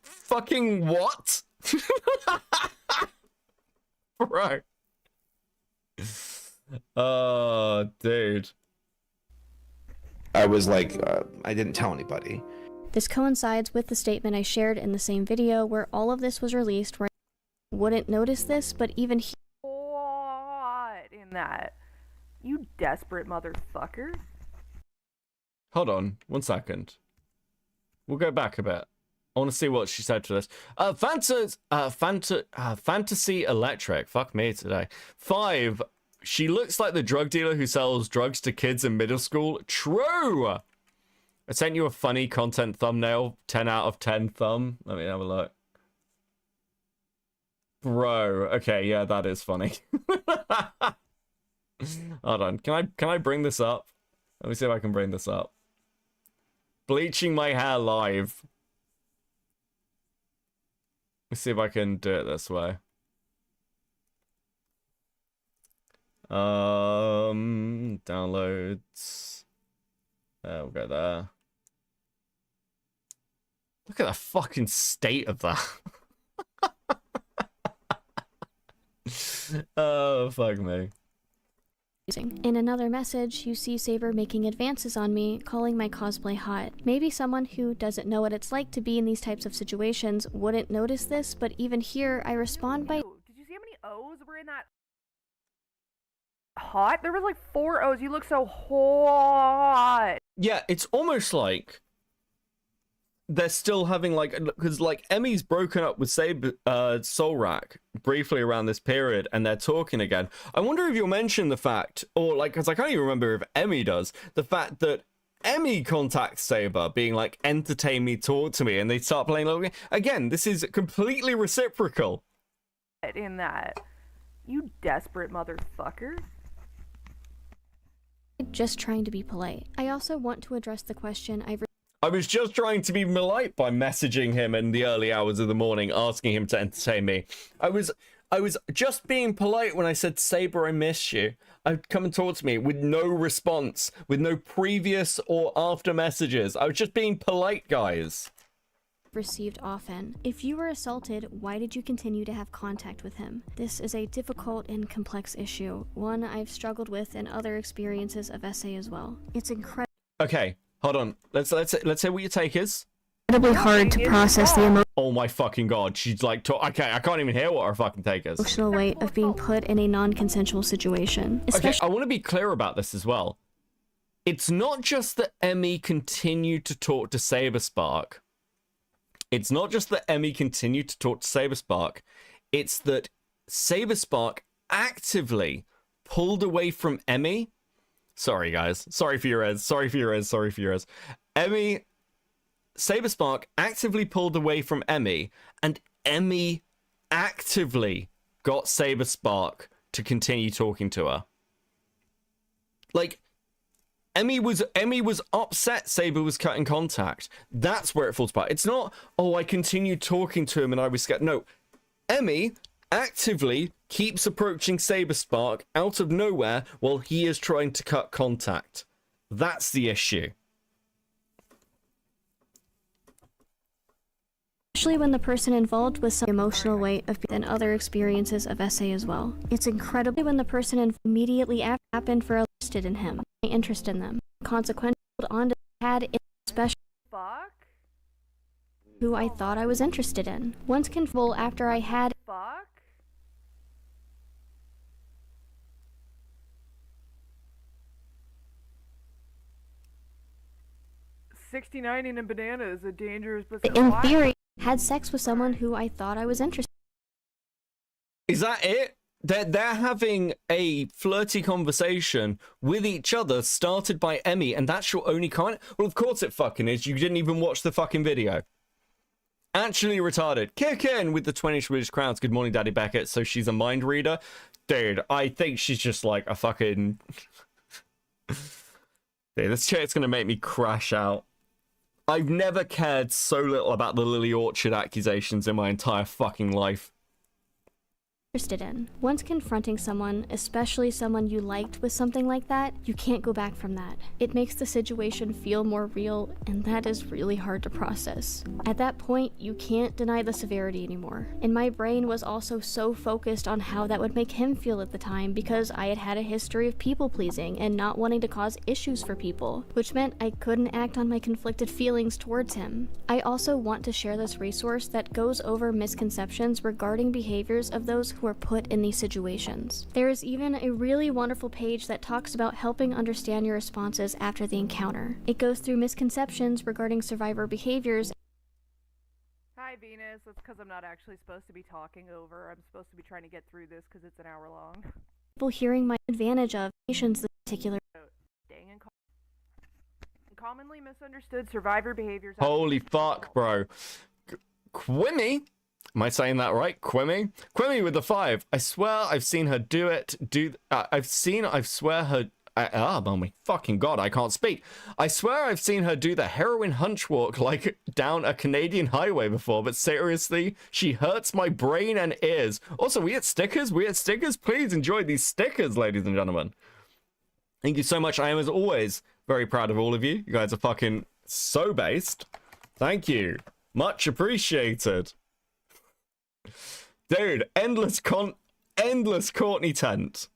Fucking what? Bro. Oh, dude. I was like, I didn't tell anybody. This coincides with the statement I shared in the same video where all of this was released, where I wouldn't notice this, but even he in that. You desperate motherfucker. Hold on, 1 second. We'll go back a bit. I want to see what she said to this. Fantasy Electric. Fuck me today. 5 She looks like the drug dealer who sells drugs to kids in middle school. True! I sent you a funny content thumbnail. 10 out of 10 thumb. Let me have a look. Bro. Okay, yeah, that is funny. Hold on. Can I bring this up? Let me see if I can bring this up. Bleaching my hair live. Let's see if I can do it this way. Downloads. We'll go there. Look at the fucking state of that. Oh, fuck me. In another message, you see Saber making advances on me, calling my cosplay hot. Maybe someone who doesn't know what it's like to be in these types of situations wouldn't notice this, but even here, I respond by... Did you see how many O's were in that? Hot? There was like 4 O's. You look so hot. Yeah, it's almost like they're still having like, because like Emi's broken up with Solrak briefly around this period, and they're talking again. I wonder if you'll mention the fact, or like, because I can't even remember if Emi does, the fact that Emi contacts Saber, being like, entertain me, talk to me, and they start playing like, again, this is completely reciprocal. In that, you desperate motherfucker. Just trying to be polite. I also want to address the question I was just trying to be polite by messaging him in the early hours of the morning, asking him to entertain me. I was just being polite when I said, Saber, I miss you. I'd come and talk to me with no response, with no previous or after messages. I was just being polite, guys. Received often. If you were assaulted, why did you continue to have contact with him? This is a difficult and complex issue, one I've struggled with in other experiences of SA as well. It's incredibly Hold on. Let's say what your take is. Hard to process the Oh my fucking god. She's like, okay, I can't even hear what her fucking take is. emotional weight of being put in a non-consensual situation. Okay, I want to be clear about this as well. It's not just that Emi continued to talk to Saberspark. It's not just that Emi continued to talk to Saberspark. It's that Saberspark actively pulled away from Emi. Sorry, guys. Sorry for your ears. Saberspark actively pulled away from Emi, and Emi actively got Saberspark to continue talking to her. Like, Emi was upset Saber was cutting contact. That's where it falls apart. It's not, oh, I continued talking to him and I was scared. No, Emi actively keeps approaching Saberspark out of nowhere while he is trying to cut contact. That's the issue. Especially when the person involved with some emotional weight of than other experiences of SA as well. It's incredibly when the person immediately happened for interested in him, my interest in them. Consequently, on to had in special Fuck? who I thought I was interested in. Once control after I had Fuck? $69 in a banana is a dangerous but in theory had sex with someone who I thought I was interested Is that it? They're having a flirty conversation with each other started by Emi, and that's your only comment? Well, of course it fucking is. You didn't even watch the fucking video. Actually retarded. Kick in with the 20 Swedish crowns. Good morning, Daddy Beckett. So she's a mind reader? Dude, I think she's just like a fucking... Dude, this chat's gonna make me crash out. I've never cared so little about the Lily Orchard accusations in my entire fucking life. in. Once confronting someone, especially someone you liked with something like that, you can't go back from that. It makes the situation feel more real, and that is really hard to process. At that point, you can't deny the severity anymore. And my brain was also so focused on how that would make him feel at the time because I had had a history of people-pleasing and not wanting to cause issues for people, which meant I couldn't act on my conflicted feelings towards him. I also want to share this resource that goes over misconceptions regarding behaviors of those who are put in these situations. There is even a really wonderful page that talks about helping understand your responses after the encounter. It goes through misconceptions regarding survivor behaviors. Hi, Venus. That's because I'm not actually supposed to be talking over. I'm supposed to be trying to get through this because it's an hour long. people hearing my advantage of patients this particular. Staying in commonly misunderstood survivor behaviors. Holy fuck, bro. Quimmy? Am I saying that right? Quimmy? Quimmy with the 5. I swear I've seen her do it. Oh my fucking god, I can't speak. I swear I've seen her do the heroin hunchwalk like down a Canadian highway before, but seriously, she hurts my brain and ears. Also, we had stickers? We had stickers? Please enjoy these stickers, ladies and gentlemen. Thank you so much. I am, as always, very proud of all of you. You guys are fucking so based. Thank you. Much appreciated. Dude, endless Courtney tent.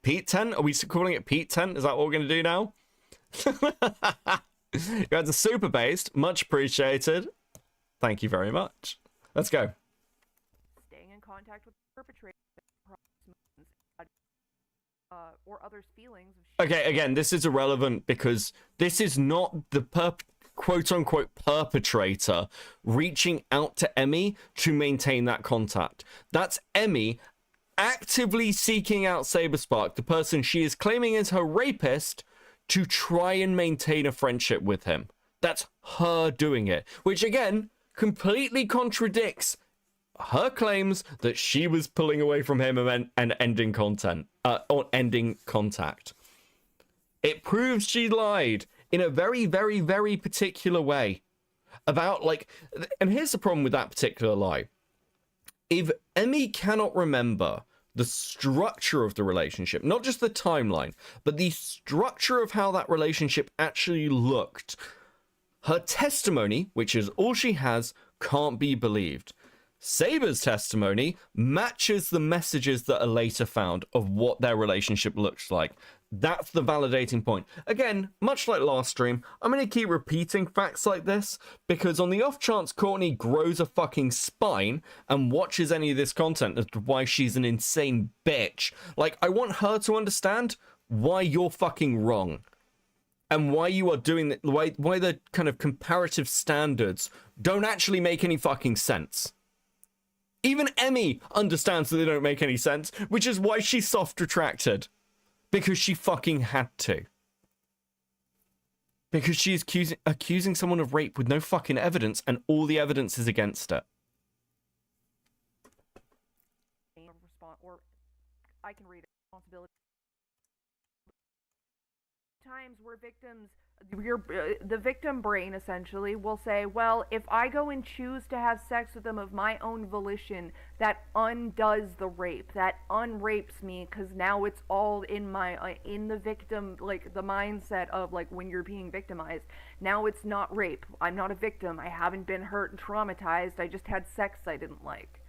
Peet tent? Are we calling it Peet tent? Is that what we're going to do now? You guys are super based. Much appreciated. Thank you very much. Let's go. Staying in contact with the perpetrator or others' feelings. Okay, again, this is irrelevant because this is not the quote-unquote perpetrator reaching out to Emmy to maintain that contact. That's Emmy actively seeking out Saberspark, the person she is claiming is her rapist, to try and maintain a friendship with him. That's her doing it, which again completely contradicts her claims that she was pulling away from him and ending ending contact. It proves she lied in a very, very, very particular way about, like, and here's the problem with that particular lie. If Emmy cannot remember the structure of the relationship, not just the timeline, but the structure of how that relationship actually looked, her testimony, which is all she has, can't be believed. Saber's testimony matches the messages that are later found of what their relationship looks like. That's the validating point. Again, much like last stream, I'm going to keep repeating facts like this because on the off chance Courtney grows a fucking spine and watches any of this content as to why she's an insane bitch, like, I want her to understand why you're fucking wrong and why you are doing that, why the kind of comparative standards don't actually make any fucking sense. Even Emmy understands that they don't make any sense, which is why she's soft retracted. Because she fucking had to. Because she's accusing someone of rape with no fucking evidence, and all the evidence is against her. Or I can read it. Responsibility. Times where victims, the victim brain essentially will say, well, if I go and choose to have sex with them of my own volition, that undoes the rape, that unrapes me, because now it's all in my in the victim, like the mindset of like when you're being victimized. Now it's not rape. I'm not a victim. I haven't been hurt and traumatized. I just had sex I didn't like.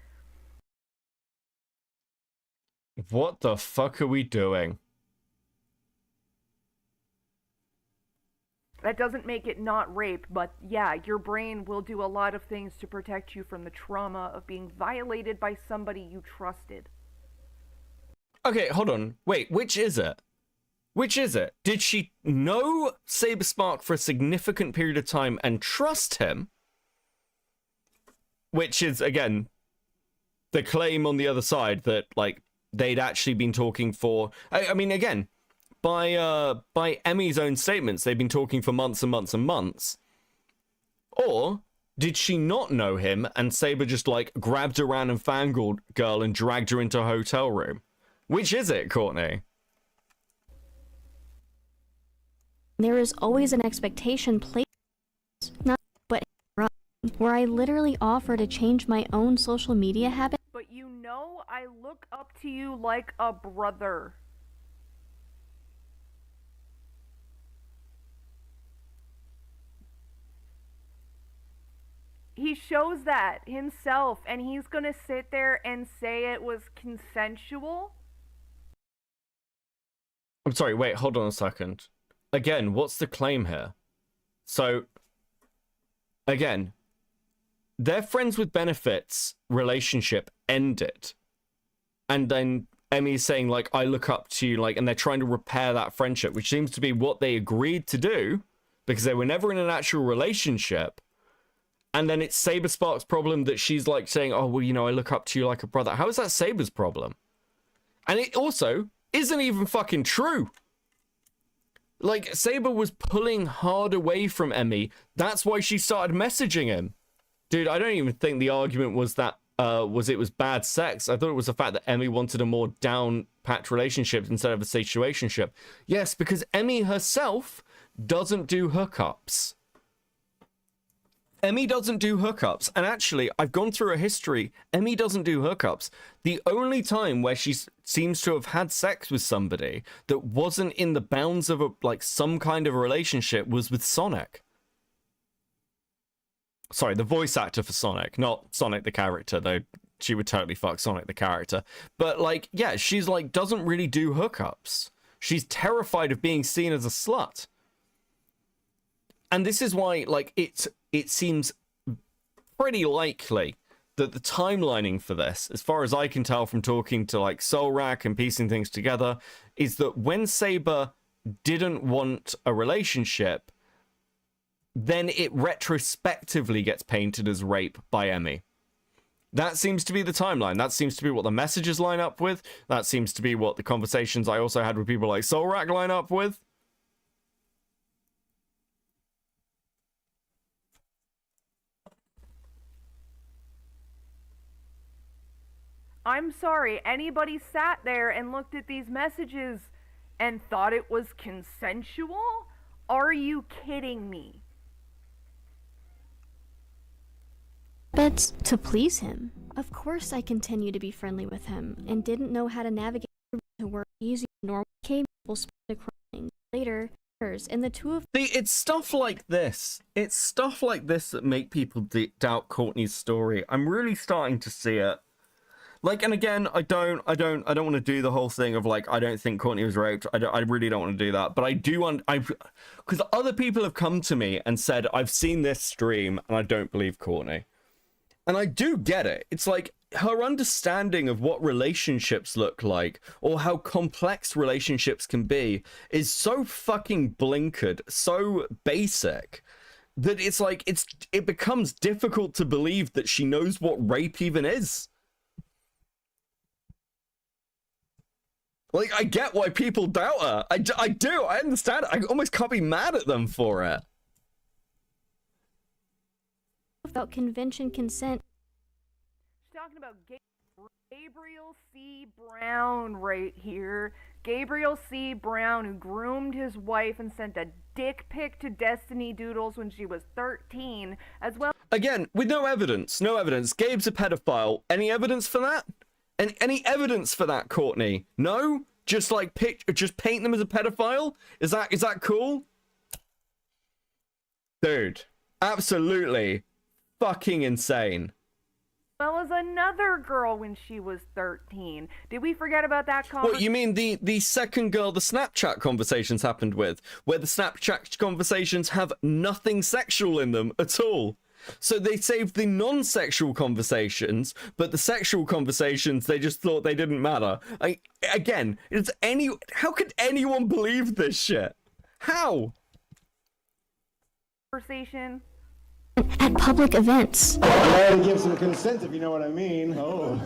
What the fuck are we doing? That doesn't make it not rape, but yeah, your brain will do a lot of things to protect you from the trauma of being violated by somebody you trusted. Okay, hold on. Wait, which is it? Which is it? Did she know Saberspark for a significant period of time and trust him? Which is, again, the claim on the other side that, like, they'd actually been talking for... I mean, again... By Emmy's own statements, they've been talking for months and months and months. Or did she not know him and Saber just like grabbed a random fangirl and dragged her into a hotel room? Which is it, Courtney? There is always an expectation placed, not but where I literally offer to change my own social media habit. But you know, I look up to you like a brother. He shows that himself, and he's gonna sit there and say it was consensual? I'm sorry, wait, hold on a second. Again, what's the claim here? So, again, their friends with benefits relationship ended. And then Emmy's saying, like, I look up to you, like, and they're trying to repair that friendship, which seems to be what they agreed to do, because they were never in an actual relationship. And then it's Saberspark's problem that she's like saying, oh, well, you know, I look up to you like a brother. How is that Saber's problem? And it also isn't even fucking true. Like, Saber was pulling hard away from Emmy. That's why she started messaging him. Dude, I don't even think the argument was that it was bad sex. I thought it was the fact that Emmy wanted a more down-pat relationship instead of a situationship. Yes, because Emmy herself doesn't do hookups. Emmy doesn't do hookups. And actually, I've gone through her history. Emmy doesn't do hookups. The only time where she seems to have had sex with somebody that wasn't in the bounds of some kind of a relationship was with Sonic. Sorry, the voice actor for Sonic, not Sonic the character, though she would totally fuck Sonic the character. But, like, yeah, she's, like, doesn't really do hookups. She's terrified of being seen as a slut. And this is why, like, it seems pretty likely that the timelining for this, as far as I can tell from talking to, like, Solrak and piecing things together, is that when Saber didn't want a relationship, then it retrospectively gets painted as rape by Emmy. That seems to be the timeline. That seems to be what the messages line up with. That seems to be what the conversations I also had with people like Solrak line up with. I'm sorry, anybody sat there and looked at these messages and thought it was consensual? Are you kidding me? But to please him. Of course I continued to be friendly with him, and didn't know how to navigate to work easy normal people started crying. Later, and the two of See, it's stuff like this. It's stuff like this that make people doubt Courtney's story. I'm really starting to see it. Like, and again, I don't want to do the whole thing of, like, I don't think Courtney was raped. I really don't want to do that. But I do want, because other people have come to me and said, I've seen this stream and I don't believe Courtney. And I do get it. It's like her understanding of what relationships look like or how complex relationships can be is so fucking blinkered, so basic that it's like, it becomes difficult to believe that she knows what rape even is. Like, I get why people doubt her. I do. I understand it. I almost can't be mad at them for it. without convention consent. She's talking about Gabriel C. Brown right here. Gabriel C. Brown, who groomed his wife and sent a dick pic to Destiny Doodles when she was 13, as well. Again, with no evidence. No evidence. Gabe's a pedophile. Any evidence for that? Any evidence for that, Courtney? No? Just like just paint them as a pedophile? Is that cool? Dude, absolutely fucking insane. Well as another girl when she was 13. Did we forget about that conversation? What, you mean the second girl the Snapchat conversations happened with, where the Snapchat conversations have nothing sexual in them at all? So they saved the non-sexual conversations, but the sexual conversations, they just thought they didn't matter. Again, how could anyone believe this shit? How? Conversation. At public events. I had to give some consent, if you know what I mean. Oh.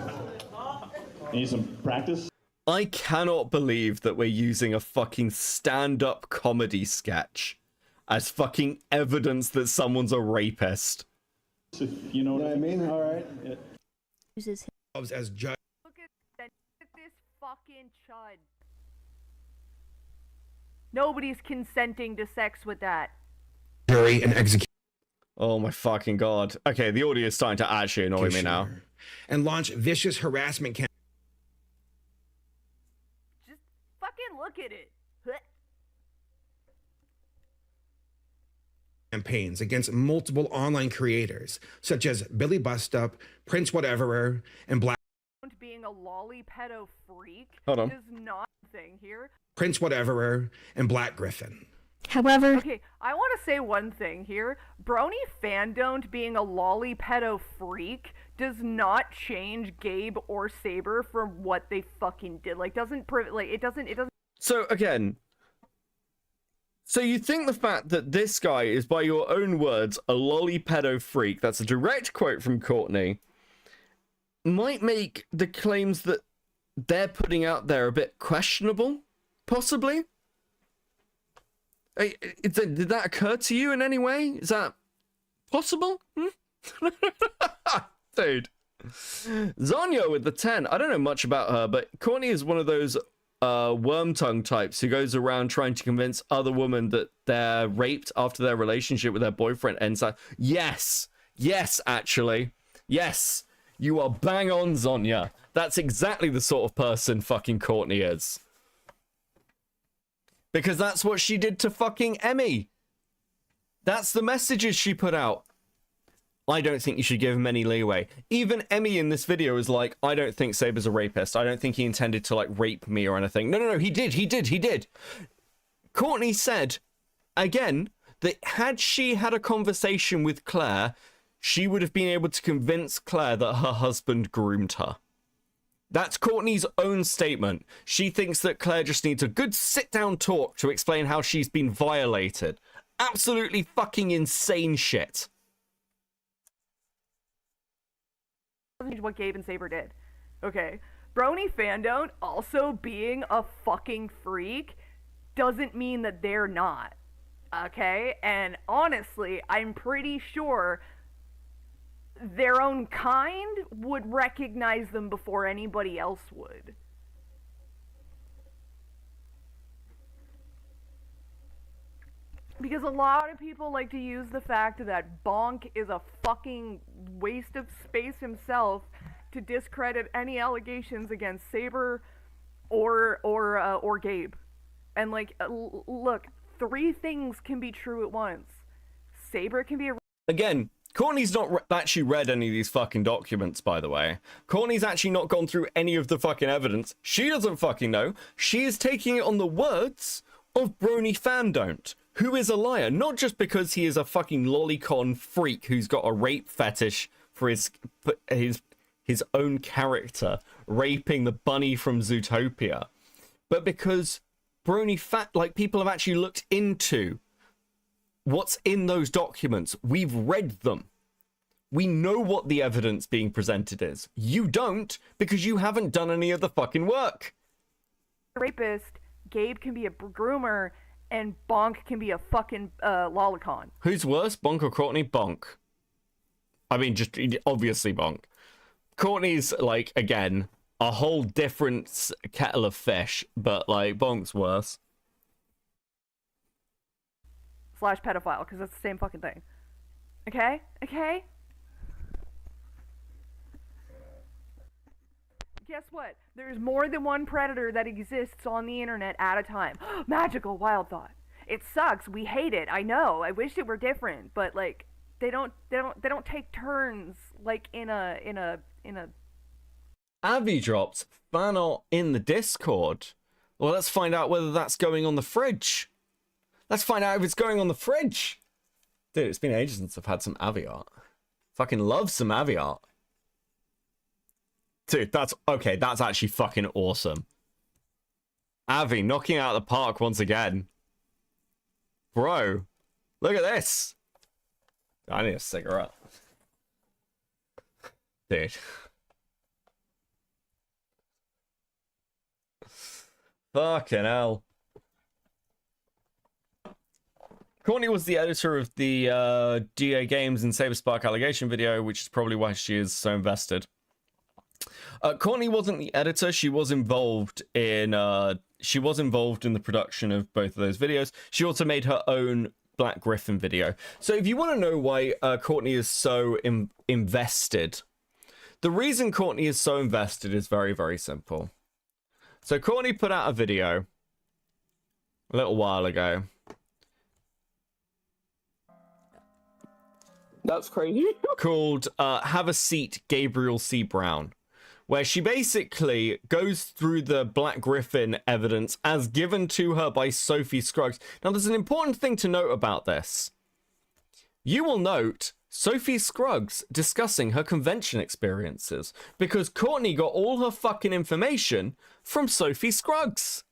Need some practice? I cannot believe that we're using a fucking stand-up comedy sketch as fucking evidence that someone's a rapist. If you know what I mean? All right. Yeah. Uses his As judge. Look at this fucking chud. Nobody's consenting to sex with that. Jury and execution. Oh my fucking god. Okay, the audio is starting to actually annoy me now. And launch vicious harassment Just fucking look at it. campaigns against multiple online creators, such as Billy Bustup, Prince Whateverer, and Black. Being a lolly pedo freak Hold on. is not a thing here. Prince Whateverer and Black Griffin. However, Okay, I want to say one thing here. Brony Fandon't being a lolly pedo freak does not change Gabe or Saber from what they fucking did. Like, it doesn't. So again, so you think the fact that this guy is, by your own words, a lolly pedo freak, that's a direct quote from Courtney, might make the claims that they're putting out there a bit questionable, possibly. Did that occur to you in any way? Is that possible? Dude. Zonya with the 10. I don't know much about her, but Courtney is one of those worm tongue types who goes around trying to convince other women that they're raped after their relationship with their boyfriend ends. Yes, actually, yes, you are bang on, Zonya. That's exactly the sort of person fucking Courtney is, because that's what she did to fucking Emmy. That's the messages she put out. I don't think you should give him any leeway. Even Emmy in this video is like, I don't think Saber's a rapist. I don't think he intended to, like, rape me or anything. No, he did. Courtney said, again, that had she had a conversation with Claire, she would have been able to convince Claire that her husband groomed her. That's Courtney's own statement. She thinks that Claire just needs a good sit-down talk to explain how she's been violated. Absolutely fucking insane shit. What Gabe and Saber did. Okay. Brony Fandon't also being a fucking freak doesn't mean that they're not. Okay? And honestly, I'm pretty sure their own kind would recognize them before anybody else would. Because a lot of people like to use the fact that Bonk is a fucking waste of space himself to discredit any allegations against Saber or Gabe. And like, look, 3 things can be true at once. Saber can be a... Again, Courtney's not actually read any of these fucking documents, by the way. Courtney's actually not gone through any of the fucking evidence. She doesn't fucking know. She is taking it on the words of Brony Fandon't, who is a liar, not just because he is a fucking lolicon freak who's got a rape fetish for his own character, raping the bunny from Zootopia, but because people have actually looked into what's in those documents. We've read them. We know what the evidence being presented is. You don't, because you haven't done any of the fucking work. Rapist, Gabe can be a groomer, and Bonk can be a fucking lolicon. Who's worse, Bonk or Courtney? Bonk. I mean, just obviously Bonk. Courtney's, like, again, a whole different kettle of fish, but, like, Bonk's worse. / pedophile, because that's the same fucking thing. Okay? Okay? Guess what? There's more than one predator that exists on the internet at a time. Magical wild thought. It sucks. We hate it. I know. I wish it were different, but like they don't take turns like in a Avi dropped fan art in the Discord. Well, let's find out whether that's going on the fridge. Let's find out if it's going on the fridge. Dude, it's been ages since I've had some Avi art. Fucking love some Avi art. Dude, that's actually fucking awesome. Avi knocking out the park once again. Bro, look at this. I need a cigarette. Dude. Fucking hell. Courtney was the editor of the DA Games and Saberspark allegation video, which is probably why she is so invested. Courtney wasn't the editor. She was involved in the production of both of those videos. She also made her own Black Griffin video. So if you want to know why Courtney is so invested, the reason Courtney is so invested is very, very simple. So Courtney put out a video a little while ago. That's crazy. Called Have a Seat, Gabriel C. Brown, where she basically goes through the Black Griffin evidence as given to her by Sophie Scruggs. Now, there's an important thing to note about this. You will note Sophie Scruggs discussing her convention experiences, because Courtney got all her fucking information from Sophie Scruggs,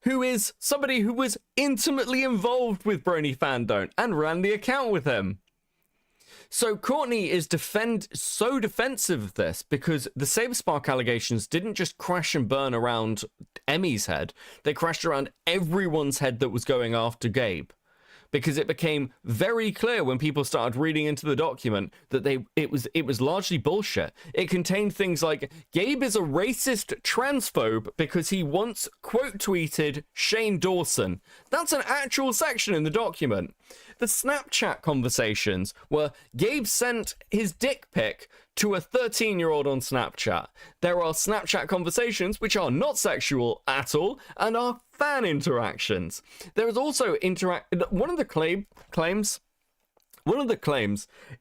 who is somebody who was intimately involved with Brony Fandon't and ran the account with him. So Courtney is so defensive of this because the Saberspark allegations didn't just crash and burn around Emmy's head. They crashed around everyone's head that was going after Gabe. Because it became very clear when people started reading into the document that it was largely bullshit. It contained things like Gabe is a racist transphobe because he once quote tweeted Shane Dawson. That's an actual section in the document. The Snapchat conversations were Gabe sent his dick pic to a 13-year-old on Snapchat. There are Snapchat conversations which are not sexual at all and are fan interactions. There is also one of the claims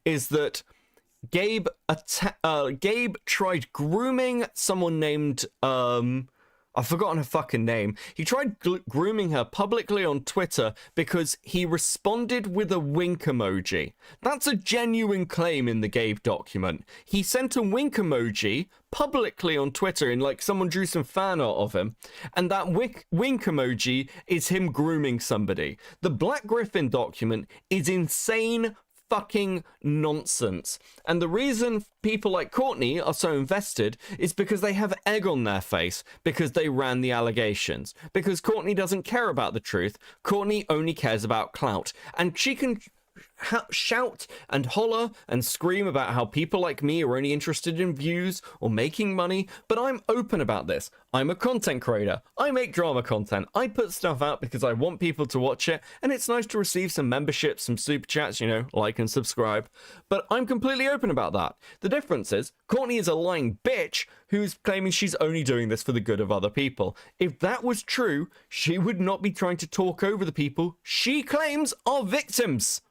is that Gabe tried grooming someone named I've forgotten her fucking name. He tried grooming her publicly on Twitter because he responded with a wink emoji. That's a genuine claim in the Gabe document. He sent a wink emoji publicly on Twitter and like someone drew some fan art of him. And that wink emoji is him grooming somebody. The Black Griffin document is insane fucking nonsense. And the reason people like Courtney are so invested is because they have egg on their face because they ran the allegations. Because Courtney doesn't care about the truth. Courtney only cares about clout. And she can shout and holler and scream about how people like me are only interested in views or making money, but I'm open about this. I'm a content creator. I make drama content. I put stuff out because I want people to watch it, and it's nice to receive some memberships, some super chats, you know, like and subscribe, but I'm completely open about that. The difference is, Courtney is a lying bitch who's claiming she's only doing this for the good of other people. If that was true, she would not be trying to talk over the people she claims are victims.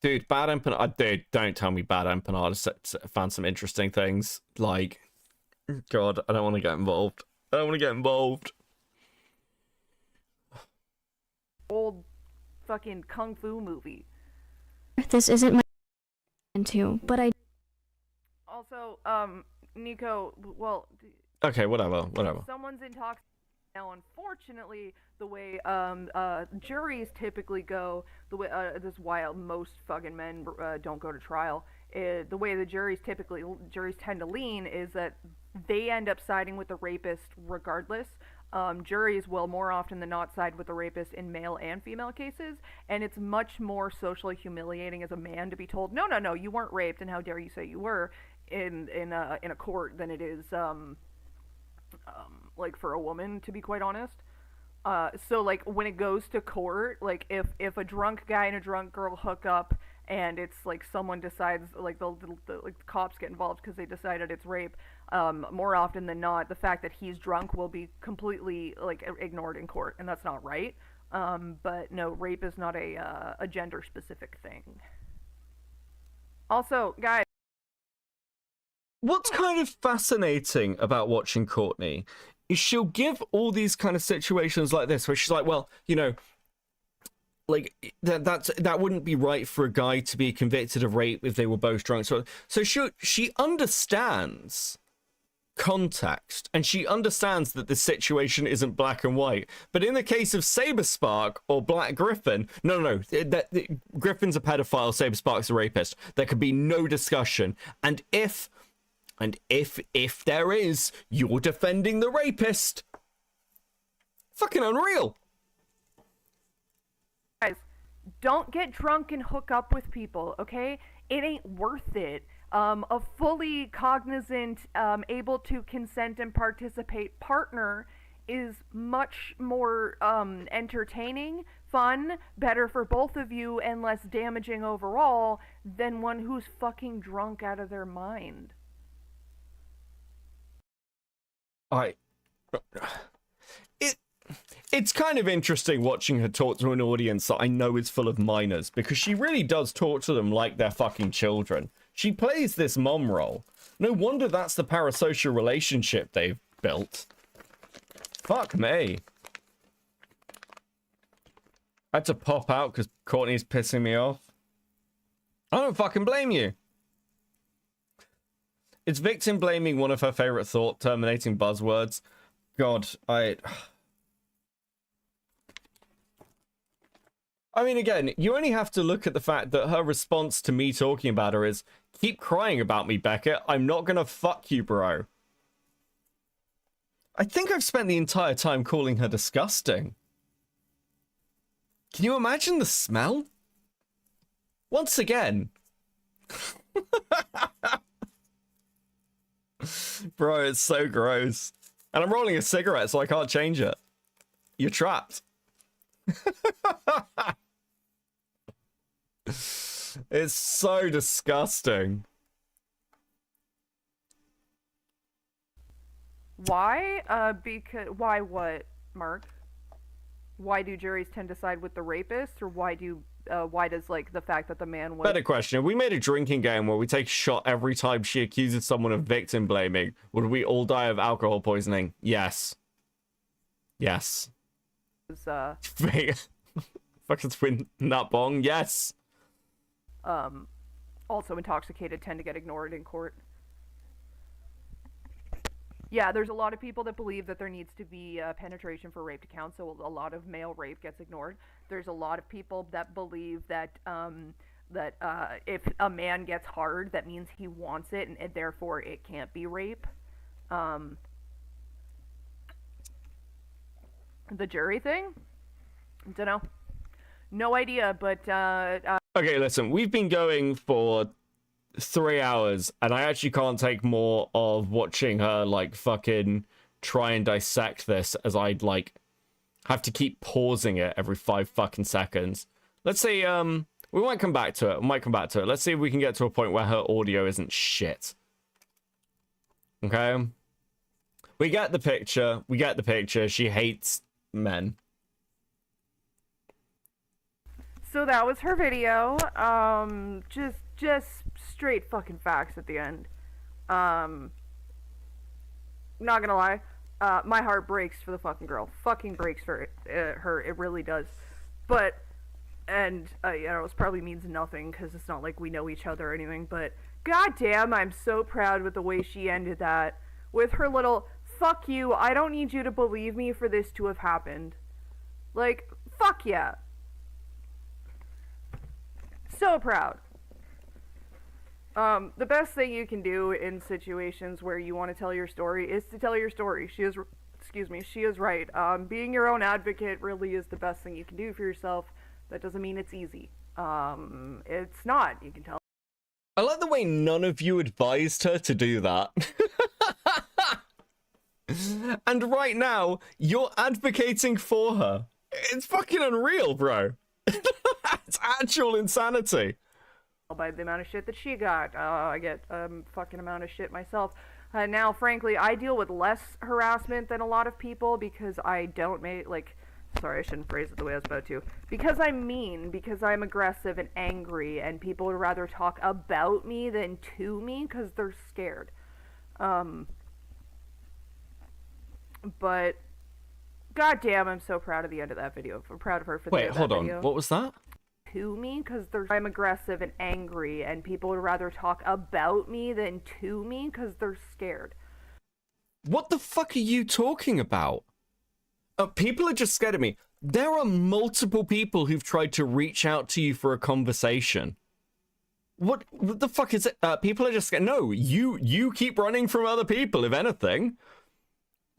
Dude, Bad Empanada, dude, don't tell me Bad Empanada found some interesting things. Like, God, I don't want to get involved. I don't want to get involved. Old fucking kung fu movie. This isn't my into, but I Also, Nico, well... Okay, whatever. Someone's intoxicated. Now, unfortunately, the way juries typically go, the way this is why most fucking men don't go to trial. The way the juries tend to lean is that they end up siding with the rapist regardless. Juries will more often than not side with the rapist in male and female cases, and it's much more socially humiliating as a man to be told, no, you weren't raped, and how dare you say you were, in a court than it is like for a woman, to be quite honest. So like when it goes to court, like if a drunk guy and a drunk girl hook up and it's like someone decides, like the cops get involved because they decided it's rape, more often than not the fact that he's drunk will be completely like ignored in court, and that's not right. But no, rape is not a gender specific thing. Also, guys, what's kind of fascinating about watching Courtney is she'll give all these kind of situations like this where she's like, well, you know, like that wouldn't be right for a guy to be convicted of rape if they were both drunk. So she understands context, and she understands that the situation isn't black and white. But in the case of Saberspark or Black Griffin, no, Griffin's a pedophile, Saberspark's a rapist. There could be no discussion. And if there is, you're defending the rapist. Fucking unreal. Guys, don't get drunk and hook up with people, okay? It ain't worth it. A fully cognizant, able to consent and participate partner is much more entertaining, fun, better for both of you, and less damaging overall than one who's fucking drunk out of their mind. It's kind of interesting watching her talk to an audience that I know is full of minors, because she really does talk to them like they're fucking children. She plays this mom role. No wonder that's the parasocial relationship they've built. Fuck me. I had to pop out because Courtney's pissing me off. I don't fucking blame you. Is victim blaming one of her favorite thought-terminating buzzwords? God, I mean, again, you only have to look at the fact that her response to me talking about her is, keep crying about me, Beckett. I'm not gonna fuck you, bro. I think I've spent the entire time calling her disgusting. Can you imagine the smell? Once again. Bro, it's so gross. And I'm rolling a cigarette, so I can't change it. You're trapped. It's so disgusting. Why? Because why what, Mark? Why do juries tend to side with the rapist, or why does like the fact that the man was... Better question. If we made a drinking game where we take a shot every time she accuses someone of victim blaming, would we all die of alcohol poisoning? Yes. Yes. Fucking twin nut bong. Yes. Also intoxicated tend to get ignored in court. Yeah, there's a lot of people that believe that there needs to be penetration for rape to count, so a lot of male rape gets ignored. There's a lot of people that believe that if a man gets hard, that means he wants it, and therefore it can't be rape. The jury thing? Dunno. No idea, but Okay, listen, we've been going for 3 hours, and I actually can't take more of watching her, like, fucking try and dissect this, as I'd, like, have to keep pausing it every 5 fucking seconds. Let's see, we might come back to it. Let's see if we can get to a point where her audio isn't shit. Okay? We get the picture. She hates men. so that was her video. Just straight fucking facts at the end. Not gonna lie, my heart breaks for the fucking girl. Fucking breaks for her. It really does. But, and you know, it probably means nothing because it's not like we know each other or anything. But goddamn, I'm so proud with the way she ended that with her little "fuck you. I don't need you to believe me for this to have happened." Like, fuck yeah. So proud. The best thing you can do in situations where you want to tell your story is to tell your story. She is right. Being your own advocate really is the best thing you can do for yourself. That doesn't mean it's easy. It's not, you can tell. I like the way none of you advised her to do that. And right now, you're advocating for her. It's fucking unreal, bro. It's actual insanity. By the amount of shit that she got. I get a fucking amount of shit myself. Now, frankly, I deal with less harassment than a lot of people because I don't make, like, sorry, I shouldn't phrase it the way I was about to. Because I'm mean, because I'm aggressive and angry, and people would rather talk about me than to me because they're scared. But, goddamn, I'm so proud of the end of that video. I'm proud of her for the end of that video. Wait, hold on. What was that? To me, because I'm aggressive and angry, and people would rather talk about me than to me because they're scared. What the fuck are you talking about? People are just scared of me. There are multiple people who've tried to reach out to you for a conversation. What the fuck is it? People are just scared. No, you keep running from other people, if anything.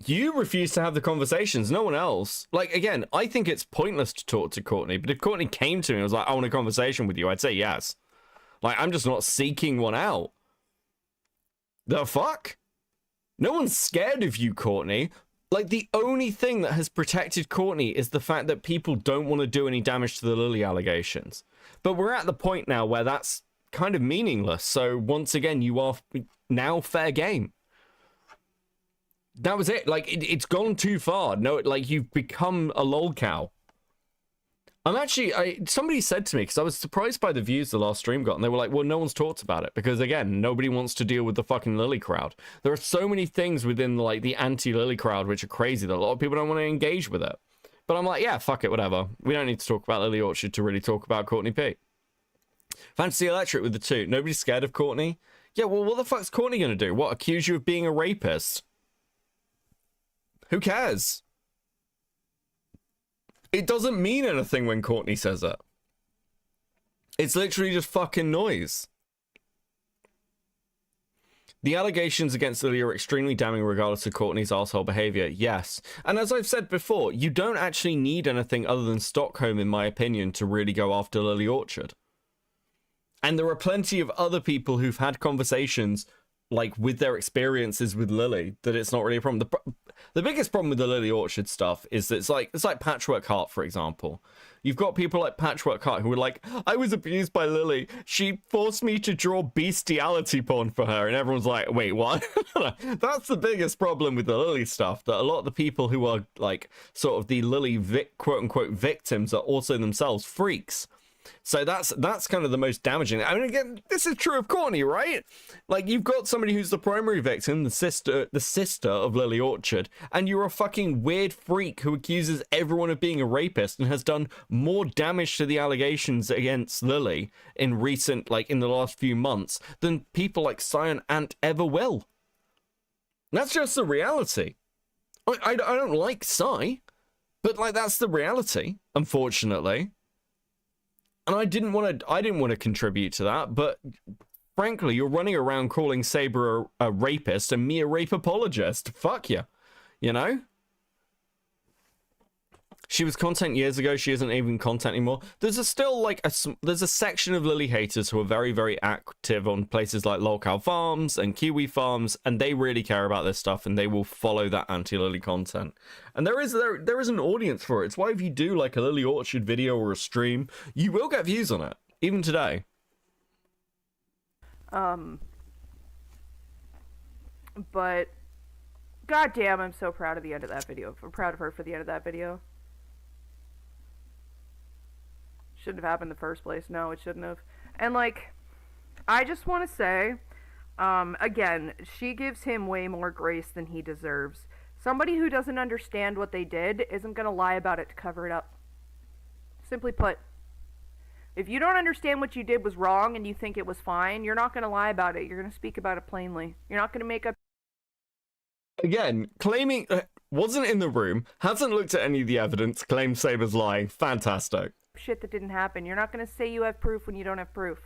You refuse to have the conversations, no one else. Like, again, I think it's pointless to talk to Courtney, but if Courtney came to me and was like, I want a conversation with you, I'd say yes. Like, I'm just not seeking one out. The fuck? No one's scared of you, Courtney. Like, the only thing that has protected Courtney is the fact that people don't want to do any damage to the Lily allegations. But we're at the point now where that's kind of meaningless, so once again, you are now fair game. That was it. Like, it's gone too far. No, like, you've become a lolcow. Somebody said to me, because I was surprised by the views the last stream got, and they were like, well, no one's talked about it. Because, again, nobody wants to deal with the fucking Lily crowd. There are so many things within, like, the anti-Lily crowd which are crazy that a lot of people don't want to engage with it. But I'm like, yeah, fuck it, whatever. We don't need to talk about Lily Orchard to really talk about Courtney Peet. Fantasy Electric with the 2. Nobody's scared of Courtney? Yeah, well, what the fuck's Courtney going to do? What, accuse you of being a rapist? Who cares? It doesn't mean anything when Courtney says it. It's literally just fucking noise. The allegations against Lily are extremely damning regardless of Courtney's arsehole behavior, yes. And as I've said before, you don't actually need anything other than Stockholm, in my opinion, to really go after Lily Orchard. And there are plenty of other people who've had conversations, like, with their experiences with Lily, that it's not really a problem. The biggest problem with the Lily Orchard stuff is that it's like Patchwork Heart, for example. You've got people like Patchwork Heart who are like, I was abused by Lily. She forced me to draw bestiality porn for her. And everyone's like, wait, what? That's the biggest problem with the Lily stuff, that a lot of the people who are, like, sort of the Lily quote-unquote victims are also themselves freaks. So that's kind of the most damaging. I mean, again, this is true of Courtney, right? Like, you've got somebody who's the primary victim, the sister of Lily Orchard, and you're a fucking weird freak who accuses everyone of being a rapist and has done more damage to the allegations against Lily in the last few months than people like Cyan Ant ever will. That's just the reality. I don't like Cy, but, like, that's the reality, unfortunately. And I didn't want to contribute to that, but frankly, you're running around calling Saber a rapist and me a rape apologist. Fuck you. You know? She was content years ago. She isn't even content anymore. There's there's a section of Lily haters who are very, very active on places like Lolcow Farms and Kiwi Farms, and they really care about this stuff, and they will follow that anti-Lily content. And there is an audience for it. It's why if you do like a Lily Orchard video or a stream, you will get views on it, even today. But goddamn, I'm so proud of the end of that video. I'm proud of her for the end of that video. Shouldn't have happened in the first place. No, it shouldn't have. And, like, I just want to say, again, she gives him way more grace than he deserves. Somebody who doesn't understand what they did isn't going to lie about it to cover it up. Simply put, if you don't understand what you did was wrong and you think it was fine, you're not going to lie about it. You're going to speak about it plainly. You're not going to make up... Again, claiming... wasn't in the room, hasn't looked at any of the evidence, claims Saber's lying. Fantastic. Shit that didn't happen. You're not going to say you have proof when you don't have proof.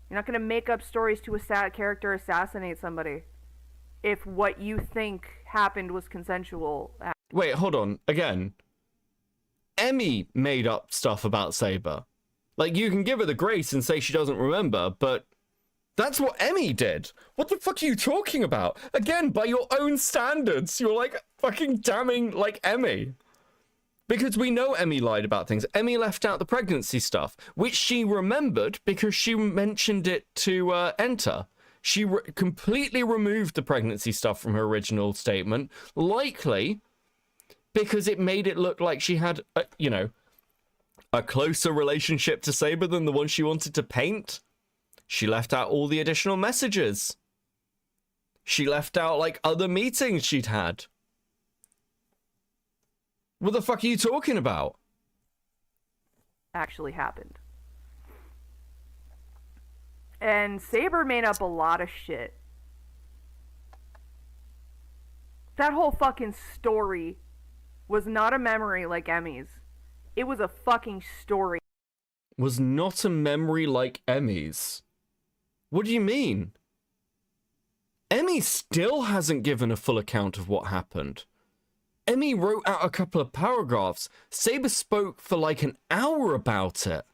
You're not going to make up stories to character assassinate somebody if what you think happened was consensual. Wait, hold on. Again, Emmy made up stuff about Saber. Like, you can give her the grace and say she doesn't remember, but that's what Emmy did. What the fuck are you talking about? Again, by your own standards, you're like fucking damning like Emmy. Because we know Emmy lied about things. Emmy left out the pregnancy stuff, which she remembered because she mentioned it to Enter. She completely removed the pregnancy stuff from her original statement, likely because it made it look like she had, a closer relationship to Saber than the one she wanted to paint. She left out all the additional messages. She left out, like, other meetings she'd had. What the fuck are you talking about? Actually happened. And Saber made up a lot of shit. That whole fucking story was not a memory like Emmy's. It was a fucking story. Was not a memory like Emmy's? What do you mean? Emmy still hasn't given a full account of what happened. Emmy wrote out a couple of paragraphs. Saber spoke for like an hour about it.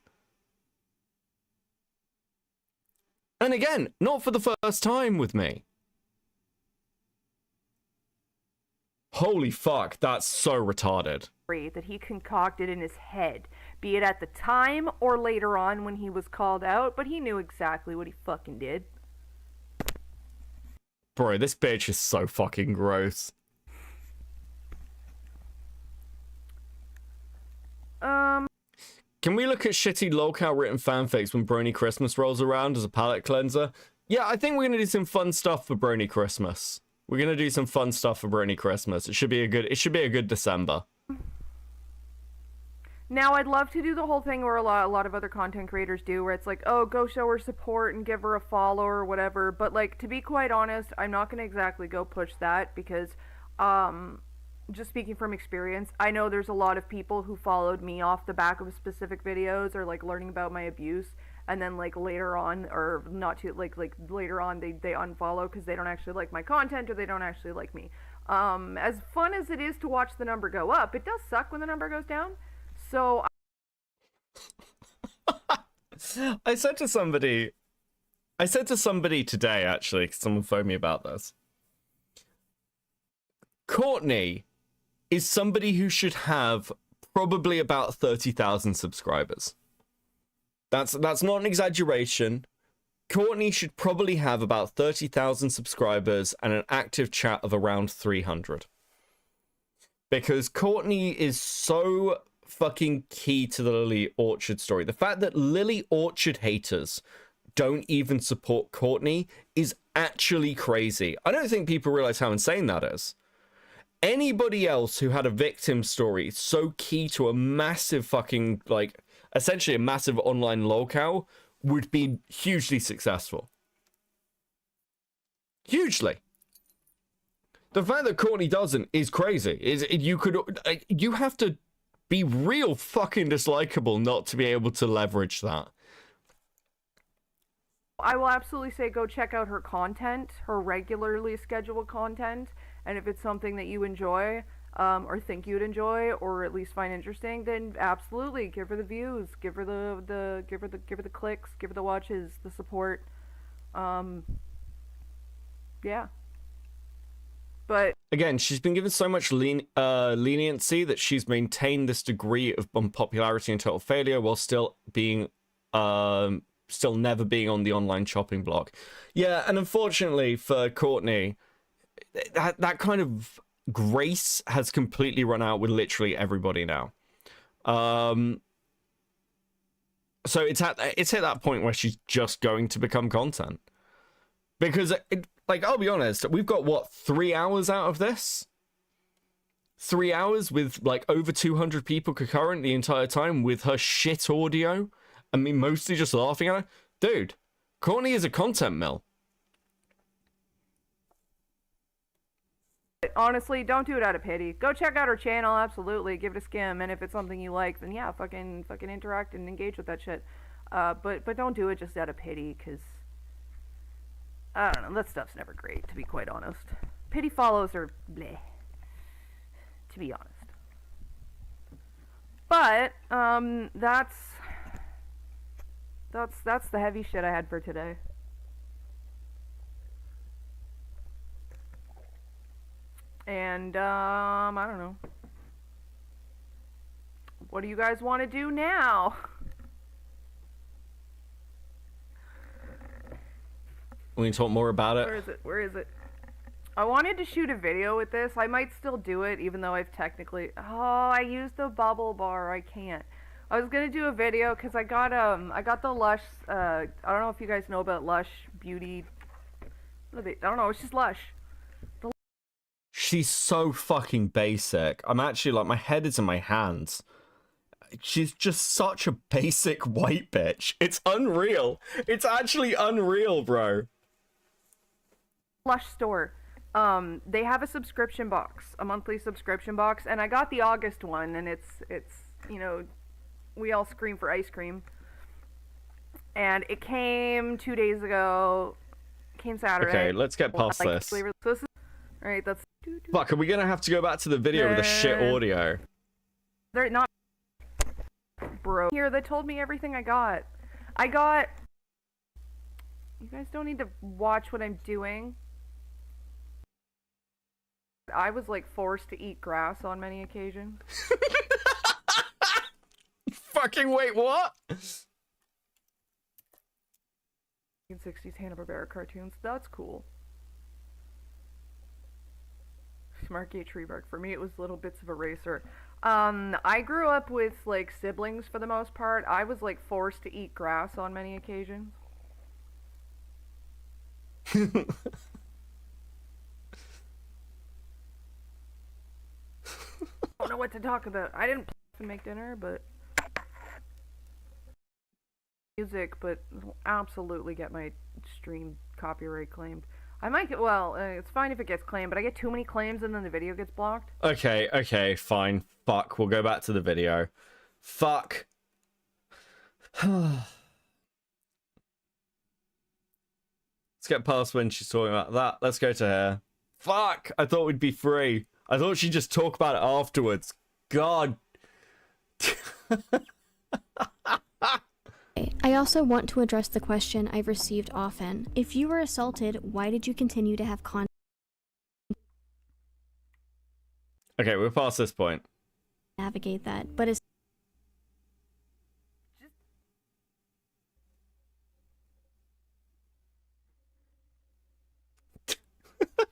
And again, not for the first time with me. Holy fuck, that's so retarded. That he concocted in his head, be it at the time or later on when he was called out, but he knew exactly what he fucking did. Bro, this bitch is so fucking gross. Can we look at shitty lolcow written fanfics when Brony Christmas rolls around as a palate cleanser? Yeah, I think we're gonna do some fun stuff for Brony Christmas. We're gonna do some fun stuff for Brony Christmas. It should be a good December. Now, I'd love to do the whole thing where a lot of other content creators do, where it's like, oh, go show her support and give her a follow or whatever. But, like, to be quite honest, I'm not gonna exactly go push that because, just speaking from experience, I know there's a lot of people who followed me off the back of specific videos or like learning about my abuse, and then like later on, or not too like later on, they unfollow because they don't actually like my content or they don't actually like me. As fun as it is to watch the number go up, it does suck when the number goes down. So I said to somebody today, actually, 'cause someone phoned me about this. Courtney is somebody who should have probably about 30,000 subscribers. That's not an exaggeration. Courtney should probably have about 30,000 subscribers and an active chat of around 300. Because Courtney is so fucking key to the Lily Orchard story. The fact that Lily Orchard haters don't even support Courtney is actually crazy. I don't think people realize how insane that is. Anybody else who had a victim story so key to a massive fucking, like, essentially a massive online lolcow would be hugely successful. Hugely. The fact that Courtney doesn't is crazy. You have to be real fucking dislikable not to be able to leverage that. I will absolutely say go check out her content, her regularly scheduled content, and if it's something that you enjoy, or think you'd enjoy, or at least find interesting, then absolutely give her the views, give her the clicks, give her the watches, the support. Yeah. But again, she's been given so much leniency that she's maintained this degree of unpopularity and total failure while still being still never being on the online chopping block. Yeah, and unfortunately for Courtney, that kind of grace has completely run out with literally everybody now. So it's at that point where she's just going to become content. Because, like, I'll be honest, we've got, what, 3 hours out of this? 3 hours with, like, over 200 people concurrent the entire time with her shit audio? I mean, mostly just laughing at her? Dude, Courtney is a content mill. honestly, don't do it out of pity. Go check out her channel, absolutely. Give it a skim, and if it's something you like, then yeah, fucking interact and engage with that shit. But don't do it just out of pity, because I don't know, that stuff's never great, to be quite honest. Pity follows are bleh, to be honest. But that's the heavy shit I had for today. And I don't know. What do you guys want to do now? We can talk more about it. Where is it? Where is it? I wanted to shoot a video with this. I might still do it, even though I've technically... Oh, I used the bubble bar. I can't. I was gonna do a video because I got the Lush. I don't know if you guys know about Lush Beauty. I don't know. It's just Lush. She's so fucking basic. I'm actually like, my head is in my hands. She's just such a basic white bitch. It's unreal. It's actually unreal, bro. Lush store. They have a subscription box, a monthly subscription box, and I got the August one, and it's you know, we all scream for ice cream. And it came 2 days ago. Came Saturday. Okay, let's get past this. So this is, all right, that's. Fuck, are we gonna have to go back to the video with the shit audio? They're not. Bro. Here, they told me everything I got. You guys don't need to watch what I'm doing. I was like forced to eat grass on many occasions. Fucking wait, what? 1960s Hanna-Barbera cartoons. That's cool. Margate tree bark. For me, it was little bits of eraser. I grew up with like siblings for the most part. I was like forced to eat grass on many occasions. I don't know what to talk about. I didn't make dinner, but music, but absolutely get my stream copyright claimed. I might get, well, it's fine if it gets claimed, but I get too many claims and then the video gets blocked. Okay, fine. Fuck, we'll go back to the video. Fuck. Let's get past when she's talking about that. Let's go to her. Fuck, I thought we'd be free. I thought she'd just talk about it afterwards. God. I also want to address the question I've received often. If you were assaulted, why did you continue to have contact? Okay, we're past this point. Navigate that, but as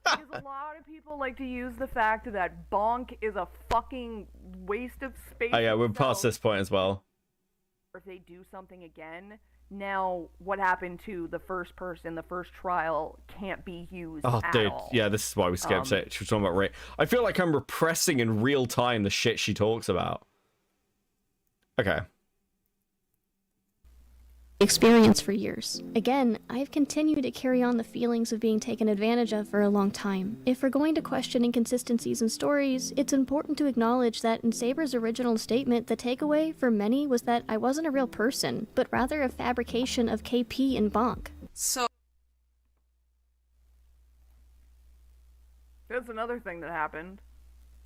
Because a lot of people like to use the fact that bonk is a fucking waste of space. Oh yeah, we're past itself. this point as well. If they do something again, now what happened to the first person, the first trial, can't be used Oh, at dude, all. yeah, this is why we skipped it. She was talking about rape. I feel like I'm repressing in real time the shit she talks about. Okay. experience for years. Again, I've continued to carry on the feelings of being taken advantage of for a long time. If we're going to question inconsistencies in stories, it's important to acknowledge that in Saber's original statement, the takeaway for many was that I wasn't a real person, but rather a fabrication of KP and Bonk. So That's another thing that happened.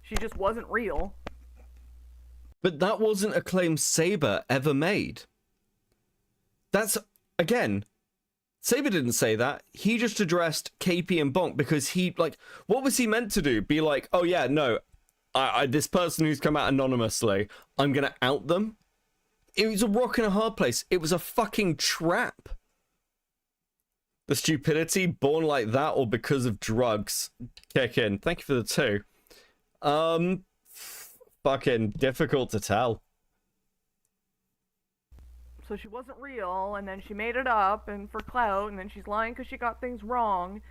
She just wasn't real. But that wasn't a claim Saber ever made. That's, again, Saber didn't say that. He just addressed KP and Bonk because he, like, what was he meant to do? Be like, oh yeah, no, this person who's come out anonymously, I'm gonna out them? It was a rock and a hard place. It was a fucking trap. The stupidity born like that or because of drugs kick in. Thank you for the 2. Fucking difficult to tell. So she wasn't real, and then she made it up, and for clout, and then she's lying because she got things wrong,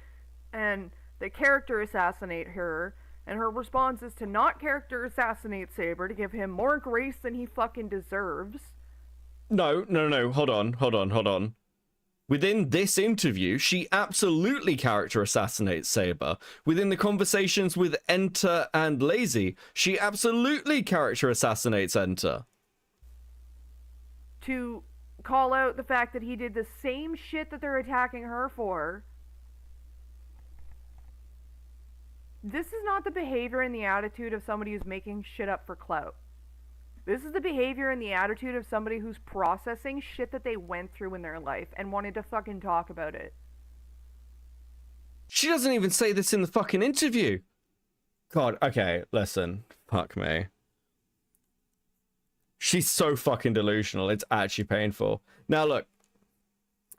and they character assassinate her, and her response is to not character assassinate Saber to give him more grace than he fucking deserves. No. Hold on. Within this interview, she absolutely character assassinates Saber. Within the conversations with Enter and Lazy, she absolutely character assassinates Enter. To call out the fact that he did the same shit that they're attacking her for. This is not the behavior and the attitude of somebody who's making shit up for clout. This is the behavior and the attitude of somebody who's processing shit that they went through in their life and wanted to fucking talk about it. She doesn't even say this in the fucking interview. God, okay, listen. Fuck me. She's so fucking delusional. It's actually painful. Now, look.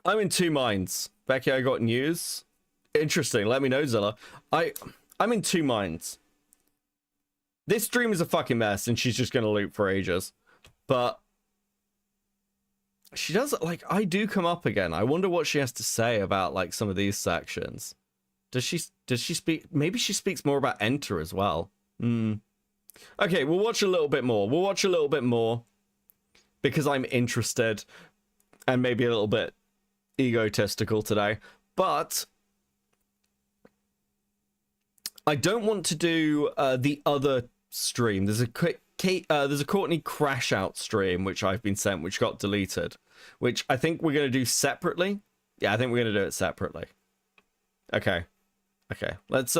I'm in two minds. Becky, I got news. Interesting. Let me know, Zilla. I'm in two minds. This stream is a fucking mess, and she's just gonna loop for ages. But she does, like, I do come up again. I wonder what she has to say about, like, some of these sections. Does she speak? Maybe she speaks more about Enter as well. Okay, we'll watch a little bit more. Because I'm interested. And maybe a little bit egotistical today. But I don't want to do the other stream. There's a Courtney crash out stream which I've been sent, which got deleted, which I think we're gonna do separately. Yeah, I think we're gonna do it separately. Okay. Let's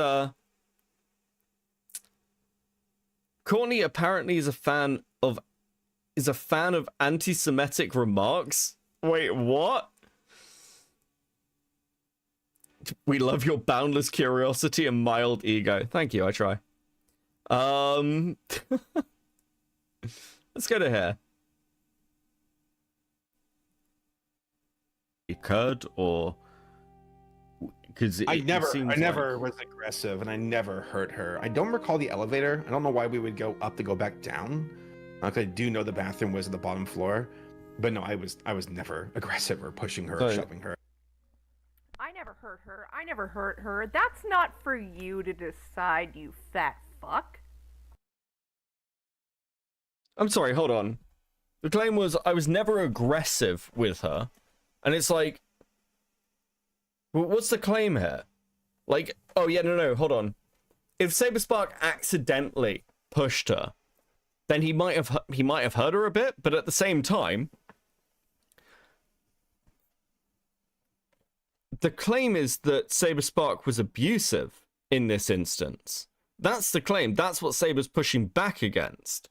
Courtney apparently is a fan of anti-Semitic remarks. Wait, what? We love your boundless curiosity and mild ego. Thank you, I try. Let's go to here. Occurred or because I never was aggressive, and I never hurt her. I don't recall the elevator. I don't know why we would go up to go back down. I do know the bathroom was at the bottom floor, but no, I was never aggressive or pushing her or shoving her. I never hurt her. That's not for you to decide, you fat fuck. I'm sorry, hold on. The claim was I was never aggressive with her. And it's like, what's the claim here? Like, oh yeah, no, hold on. If Saberspark accidentally pushed her, then he might have hurt her a bit, but at the same time, the claim is that Saberspark was abusive in this instance. That's the claim. That's what Saber's pushing back against.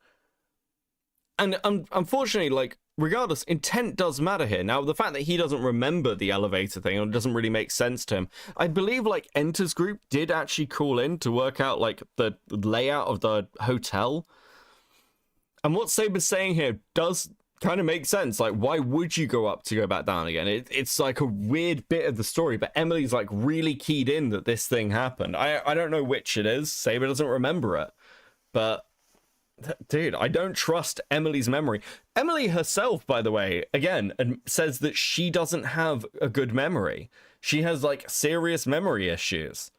And unfortunately, like, regardless, intent does matter here. Now, the fact that he doesn't remember the elevator thing, or it doesn't really make sense to him. I believe, like, Enter's group did actually call in to work out, like, the layout of the hotel. And what Saber's saying here does kind of make sense. Like, why would you go up to go back down again? It's like a weird bit of the story, but Emily's, like, really keyed in that this thing happened. I don't know which it is. Saber doesn't remember it. But... dude, I don't trust Emily's memory. Emily herself, by the way, again, says that she doesn't have a good memory. She has, like, serious memory issues.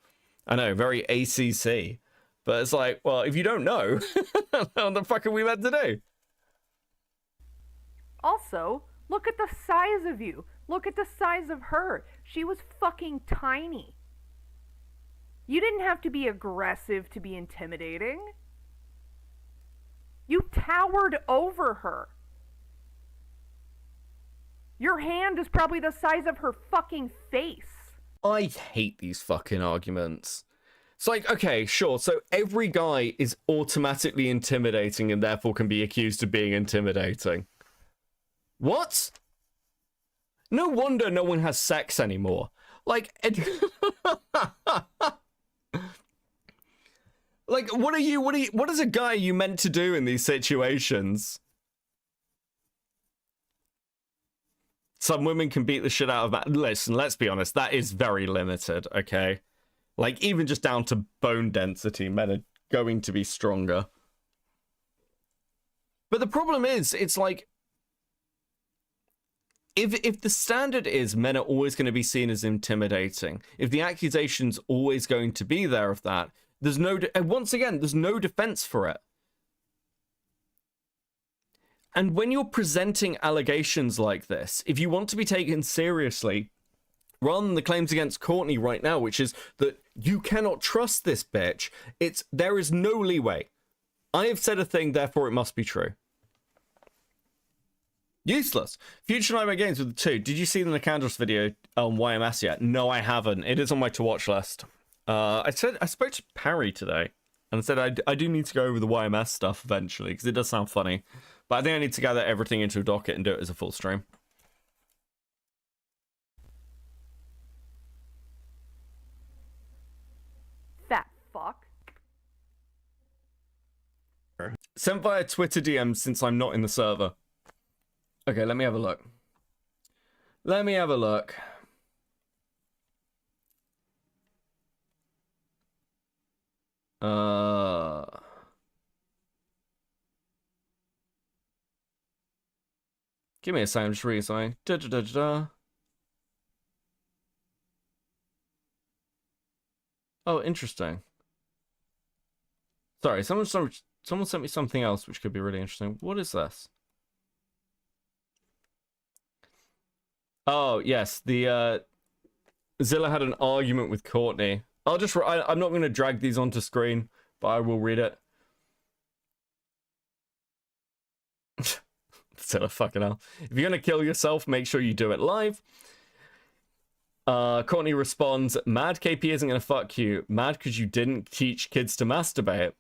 I know, very ACC. But it's like, well, if you don't know, what the fuck are we meant to do? Also, look at the size of you. Look at the size of her. She was fucking tiny. You didn't have to be aggressive to be intimidating. You towered over her. Your hand is probably the size of her fucking face. I hate these fucking arguments. It's like, okay, sure, so every guy is automatically intimidating and therefore can be accused of being intimidating. What? No wonder no one has sex anymore. Like, like, what is a guy you meant to do in these situations? Some women can beat the shit out of that. Listen, let's be honest, that is very limited, okay? Like, even just down to bone density, men are going to be stronger. But the problem is, it's like, if the standard is men are always going to be seen as intimidating, if the accusation's always going to be there of that, there's no, once again, there's no defense for it. And when you're presenting allegations like this, if you want to be taken seriously, rather than the claims against Courtney right now, which is that you cannot trust this bitch, there is no leeway. I have said a thing, therefore it must be true. Useless. Future Nightmare Games with the 2. Did you see the Nicandros video on YMS yet? No, I haven't. It is on my to-watch list. I spoke to Parry today, and said I do need to go over the YMS stuff eventually, because it does sound funny. But I think I need to gather everything into a docket and do it as a full stream. Fat fuck. Sent via Twitter DM since I'm not in the server. Okay, let me have a look. Let me have a look. Give me a second, I'm just reading something. Oh, interesting. Sorry, someone sent me something else which could be really interesting. What is this? Oh, yes, the Zilla had an argument with Courtney. I'm not going to drag these onto screen, but I will read it. Zilla, fucking hell. If you're going to kill yourself, make sure you do it live. Courtney responds, Mad, KP isn't going to fuck you. Mad because you didn't teach kids to masturbate.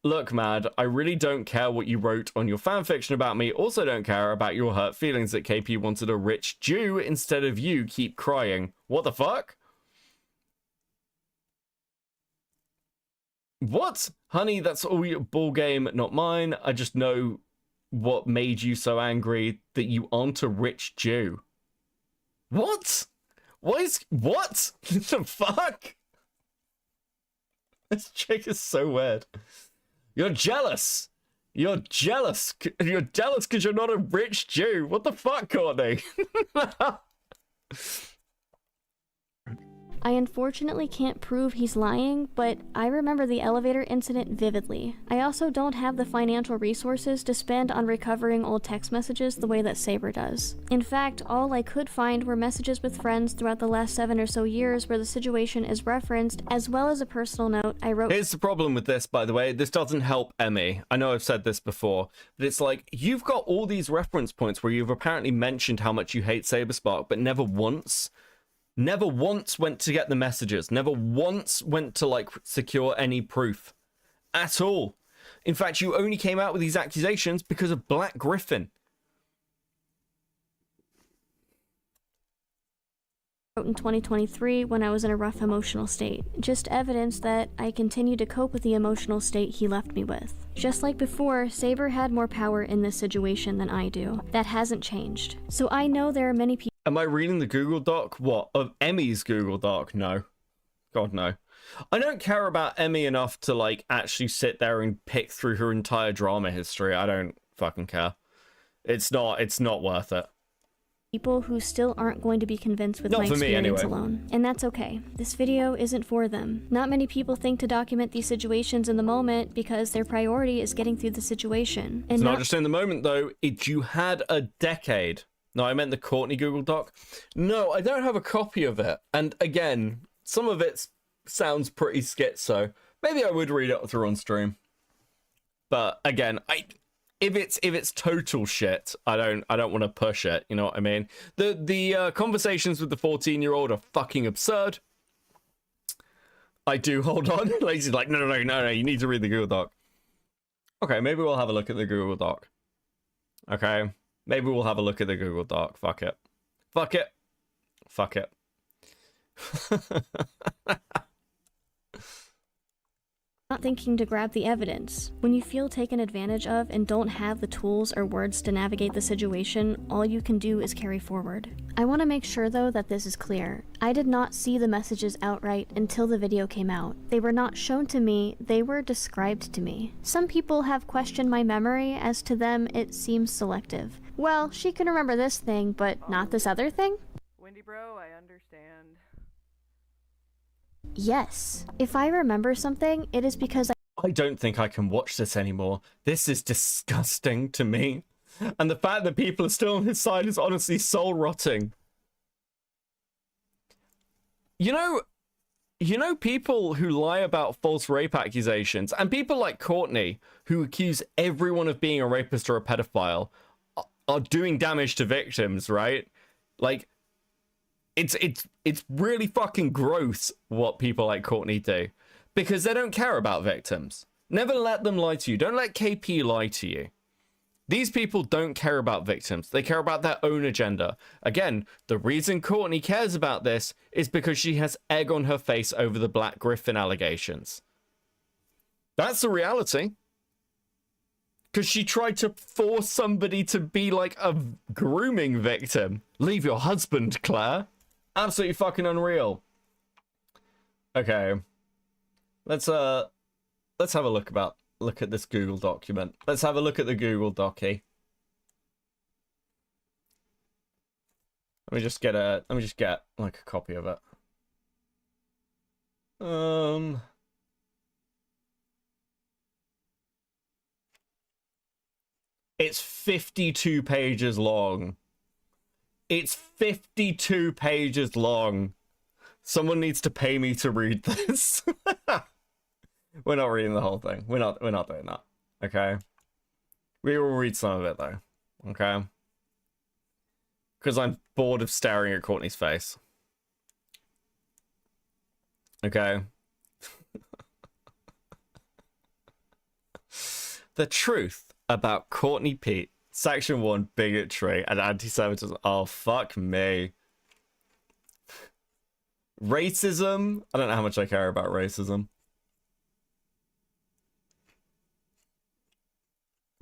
Look, Mad, I really don't care what you wrote on your fanfiction about me. Also don't care about your hurt feelings that KP wanted a rich Jew instead of you. Keep crying. What the fuck? What? Honey, that's all your ball game, not mine. I just know what made you so angry that you aren't a rich Jew. What? What? The fuck? This chick is so weird. You're jealous. You're jealous. You're jealous because you're not a rich Jew. What the fuck, Courtney? I unfortunately can't prove he's lying, but I remember the elevator incident vividly. I also don't have the financial resources to spend on recovering old text messages the way that Saber does. In fact, all I could find were messages with friends throughout the last 7 or so years where the situation is referenced, as well as a personal note I wrote. Here's the problem with this, by the way. This doesn't help Emmy. I know I've said this before, but it's like, you've got all these reference points where you've apparently mentioned how much you hate Saberspark, but never once went to get the messages. Never once went to, like, secure any proof. At all. In fact, you only came out with these accusations because of Black Griffin. In 2023 when I was in a rough emotional state. Just evidence that I continue to cope with the emotional state he left me with. Just like before, Saber had more power in this situation than I do. That hasn't changed. So I know there are many people. Am I reading the Google Doc? What? Of Emmy's Google Doc? No. God, no. I don't care about Emmy enough to, like, actually sit there and pick through her entire drama history. I don't fucking care. It's not worth it. People who still aren't going to be convinced with Not my for me, experience anyway. alone. And that's okay. This video isn't for them. Not many people think to document these situations in the moment because their priority is getting through the situation. And It's not just in the moment, though. You had a decade. No, I meant the Courtney Google Doc. No, I don't have a copy of it. And again, some of it sounds pretty schizo. Maybe I would read it through on stream. But again, if it's total shit, I don't want to push it. You know what I mean? The conversations with the 14-year-old are fucking absurd. I do. Hold on. Lazy's like, no. You need to read the Google Doc. Okay, maybe we'll have a look at the Google Doc. Okay, maybe we'll have a look at the Google Doc. Fuck it. Fuck it. Fuck it. not thinking to grab the evidence. When you feel taken advantage of and don't have the tools or words to navigate the situation, all you can do is carry forward. I want to make sure though that this is clear. I did not see the messages outright until the video came out. They were not shown to me, they were described to me. Some people have questioned my memory, as to them it seems selective. Well, she can remember this thing, but not this other thing? Wendy bro, I understand. Yes. If I remember something, it is because I don't think I can watch this anymore. This is disgusting to me. And the fact that people are still on his side is honestly soul-rotting. You know people who lie about false rape accusations, and people like Courtney, who accuse everyone of being a rapist or a pedophile, are doing damage to victims, right? Like, it's really fucking gross what people like Courtney do, because they don't care about victims. Never let them lie to you. Don't let KP lie to you. These people don't care about victims. They care about their own agenda. Again, the reason Courtney cares about this is because she has egg on her face over the Black Griffin allegations. That's the reality. Because she tried to force somebody to be like a grooming victim. Leave your husband, Claire. Absolutely fucking unreal. Okay. Let's have a look at this Google document. Let's have a look at the Google docie. Let me just get like a copy of it. It's 52 pages long. It's 52 pages long. Someone needs to pay me to read this. We're not reading the whole thing. We're not doing that. Okay? We will read some of it though. Okay? Because I'm bored of staring at Courtney's face. Okay? The truth about Courtney Peet, Section 1, bigotry and anti-Semitism. Oh, fuck me. Racism. I don't know how much I care about racism.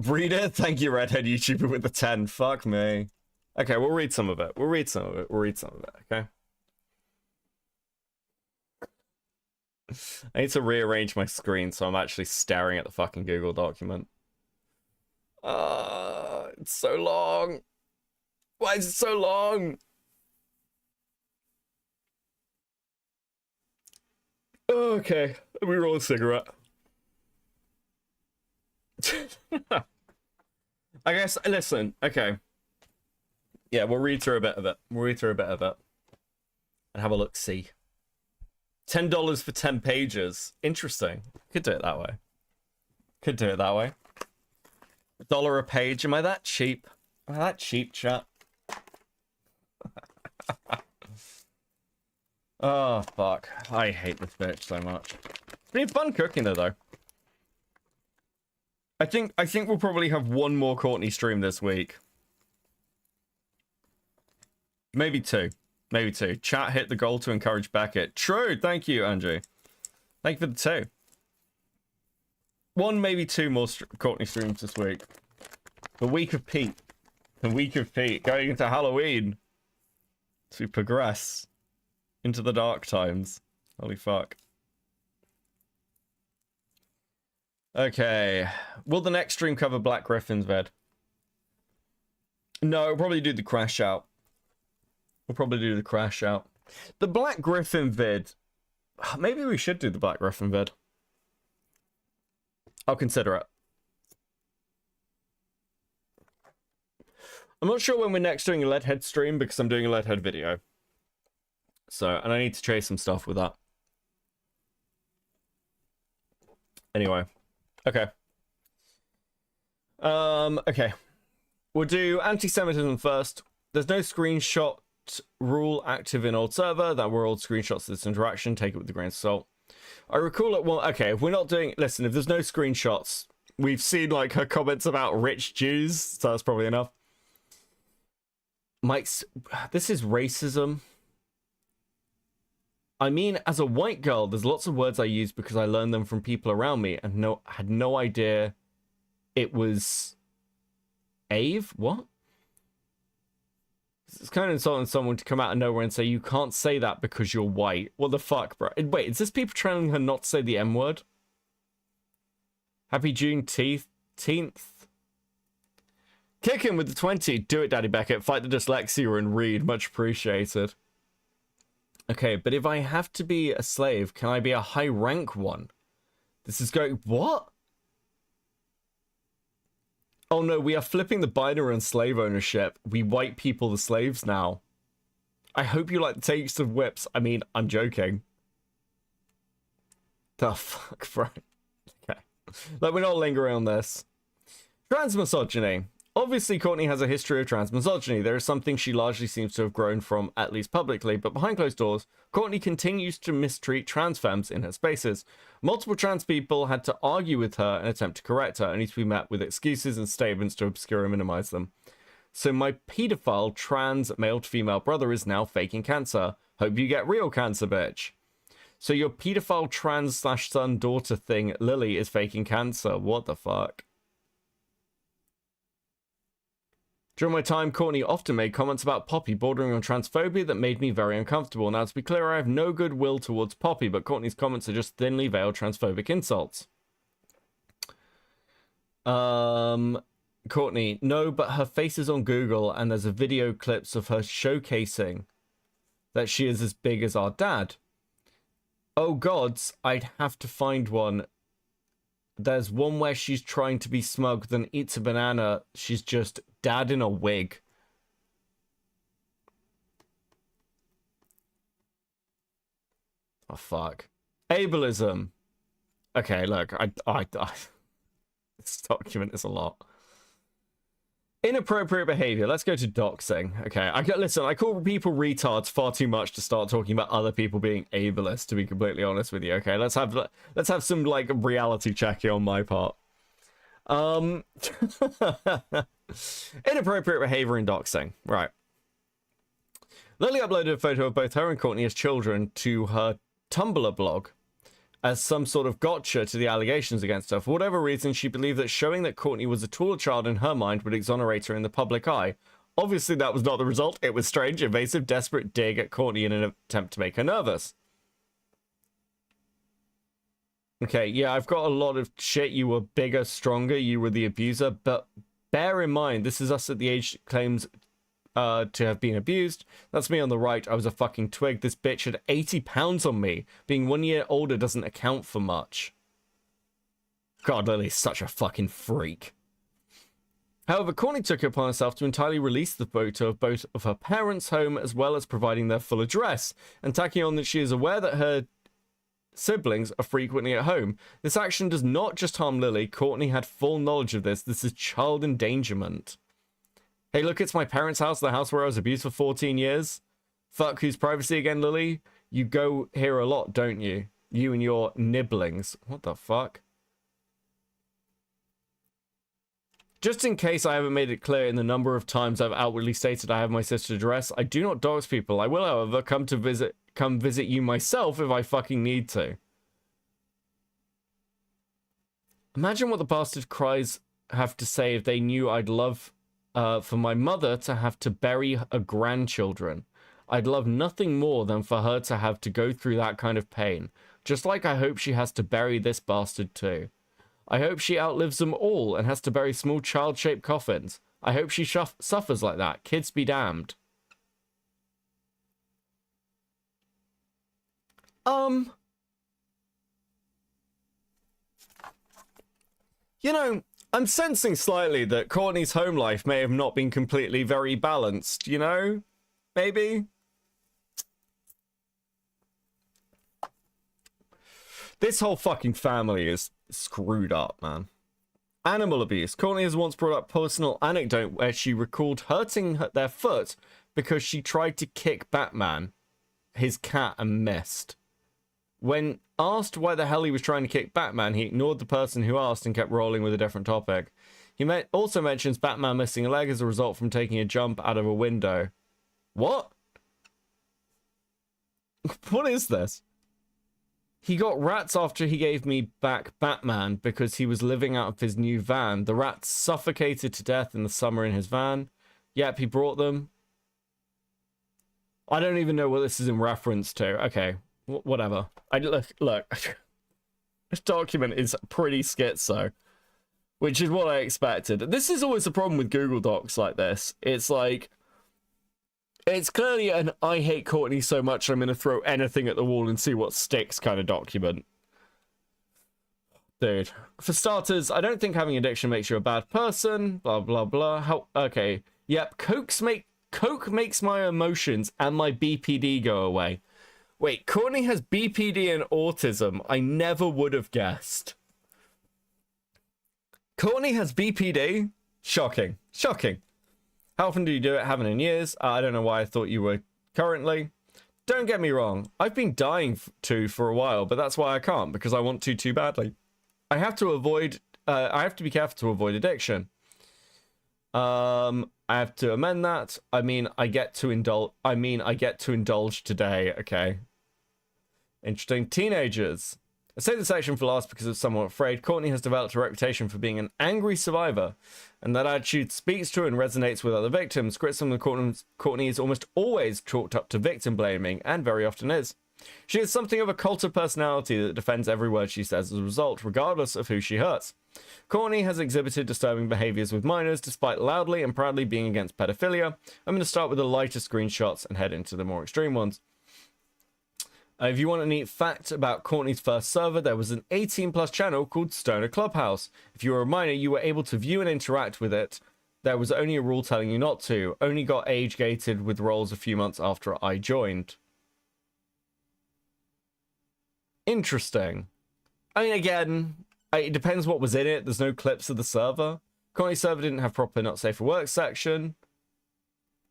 Read it? Thank you, redhead YouTuber with the 10. Fuck me. Okay, we'll read some of it. We'll read some of it. Okay? I need to rearrange my screen so I'm actually staring at the fucking Google document. It's so long. Why is it so long? Okay, let me roll a cigarette. I guess, listen, okay. Yeah, we'll read through a bit of it. And have a look-see. $10 for 10 pages. Interesting. Could do it that way. $1 a page. Am I that cheap? Am I that cheap, chat? Oh, fuck. I hate this bitch so much. It's been fun cooking her, though. I think we'll probably have one more Courtney stream this week. Maybe two. Chat hit the goal to encourage Beckett. True. Thank you, Andrew. Thank you for the 2. One, maybe 2 more Courtney streams this week. The week of Peet. Going into Halloween. To progress into the dark times. Holy fuck. Okay. Will the next stream cover Black Griffin's vid? No, we'll probably do the crash out. The Black Griffin vid. Maybe we should do the Black Griffin vid. I'll consider it. I'm not sure when we're next doing a Leadhead stream because I'm doing a Leadhead video. So, and I need to chase some stuff with that. Anyway. Okay. Okay. We'll do anti-Semitism first. There's no screenshot rule active in old server. That were old screenshots of this interaction. Take it with a grain of salt. I recall it. Well, okay, if we're not doing... Listen, if there's no screenshots, we've seen, like, her comments about rich Jews, so that's probably enough. Mike's... This is racism. I mean, as a white girl, there's lots of words I use because I learned them from people around me and had no idea it was... Ave? What? It's kind of insulting someone to come out of nowhere and say, you can't say that because you're white. What the fuck, bro? Wait, is this people telling her not to say the M-word? Happy Juneteenth. Kick him with the 20. Do it, Daddy Beckett. Fight the dyslexia and read. Much appreciated. Okay, but if I have to be a slave, can I be a high rank one? This is going... What? Oh no, we are flipping the binary on slave ownership. We white people the slaves now. I hope you like the taste of whips. I mean, I'm joking. The fuck, bro? Okay. Like, we're not lingering on this. Transmisogyny. Obviously, Courtney has a history of transmisogyny. There is something she largely seems to have grown from, at least publicly, but behind closed doors, Courtney continues to mistreat trans femmes in her spaces. Multiple trans people had to argue with her and attempt to correct her, only to be met with excuses and statements to obscure and minimize them. So my pedophile trans male-to-female brother is now faking cancer. Hope you get real cancer, bitch. So your pedophile trans/son-daughter thing, Lily, is faking cancer. What the fuck? During my time, Courtney often made comments about Poppy bordering on transphobia that made me very uncomfortable. Now, to be clear, I have no goodwill towards Poppy, but Courtney's comments are just thinly veiled transphobic insults. Courtney, no, but her face is on Google, and there's a video clips of her showcasing that she is as big as our dad. Oh gods, I'd have to find one. There's one where she's trying to be smug, then eats a banana. She's just dad in a wig. Oh, fuck. Ableism. Okay, look, this document is a lot. Inappropriate behavior. Let's go to doxing. Okay, listen, I call people retards far too much to start talking about other people being ableist, to be completely honest with you. Okay, let's have some, like, reality checking on my part. Inappropriate behavior in doxing. Right. Lily uploaded a photo of both her and Courtney as children to her Tumblr blog as some sort of gotcha to the allegations against her. For whatever reason, she believed that showing that Courtney was a taller child in her mind would exonerate her in the public eye. Obviously, that was not the result. It was strange, invasive, desperate dig at Courtney in an attempt to make her nervous. Okay, yeah, I've got a lot of shit. You were bigger, stronger, you were the abuser, but bear in mind, this is us at the age that claims to have been abused. That's me on the right. I was a fucking twig. This bitch had 80 pounds on me. Being 1 year older doesn't account for much. God, Lily's such a fucking freak. However, Courtney took it upon herself to entirely release the photo of both of her parents' home, as well as providing their full address, and tacking on that she is aware that her siblings are frequently at home. This action does not just harm Lily. Courtney had full knowledge of this. This is child endangerment. Hey, look, it's my parents' house, the house where I was abused for 14 years. Fuck, whose privacy again, Lily? You go here a lot, don't you? You and your nibblings. What the fuck? Just in case I haven't made it clear in the number of times I've outwardly stated I have my sister's address, I do not dox people. I will, however, come visit you myself if I fucking need to. Imagine what the bastard cries have to say if they knew I'd love for my mother to have to bury her grandchildren. I'd love nothing more than for her to have to go through that kind of pain. Just like I hope she has to bury this bastard too. I hope she outlives them all and has to bury small child-shaped coffins. I hope she suffers like that. Kids be damned. You know, I'm sensing slightly that Courtney's home life may have not been completely very balanced, you know? Maybe? This whole fucking family is screwed up, man. Animal abuse. Courtney has once brought up a personal anecdote where she recalled hurting their foot because she tried to kick Batman, his cat, and missed. When asked why the hell he was trying to kick Batman, he ignored the person who asked and kept rolling with a different topic. He also mentions Batman missing a leg as a result from taking a jump out of a window. What? What is this? He got rats after he gave me back Batman because he was living out of his new van. The rats suffocated to death in the summer in his van. Yep, he brought them. I don't even know what this is in reference to. Okay, whatever. Look. This document is pretty schizo, which is what I expected. This is always the problem with Google Docs like this. It's like, it's clearly an I hate Courtney so much I'm going to throw anything at the wall and see what sticks kind of document. Dude. For starters, I don't think having addiction makes you a bad person. Blah, blah, blah. Okay. Yep. Coke makes my emotions and my BPD go away. Wait, Courtney has BPD and autism. I never would have guessed. Courtney has BPD? Shocking. Shocking. How often do you do it? Haven't in years. I don't know why I thought you were currently. Don't get me wrong. I've been dying to for a while, but that's why I can't, because I want to too badly. I have to be careful to avoid addiction. I have to amend that. I get to indulge today, okay. Interesting. Teenagers. I say this section for last because I'm somewhat afraid. Courtney has developed a reputation for being an angry survivor, and that attitude speaks to and resonates with other victims. Criticism of Courtney is almost always chalked up to victim blaming, and very often is. She is something of a cult of personality that defends every word she says as a result, regardless of who she hurts. Courtney has exhibited disturbing behaviors with minors, despite loudly and proudly being against pedophilia. I'm going to start with the lighter screenshots and head into the more extreme ones. If you want a neat fact about Courtney's first server, there was an 18+ channel called Stoner Clubhouse. If you were a minor, you were able to view and interact with it. There was only a rule telling you not to. Only got age-gated with roles a few months after I joined. Interesting. I mean, again, it depends what was in it. There's no clips of the server. Courtney's server didn't have proper not safe for work section.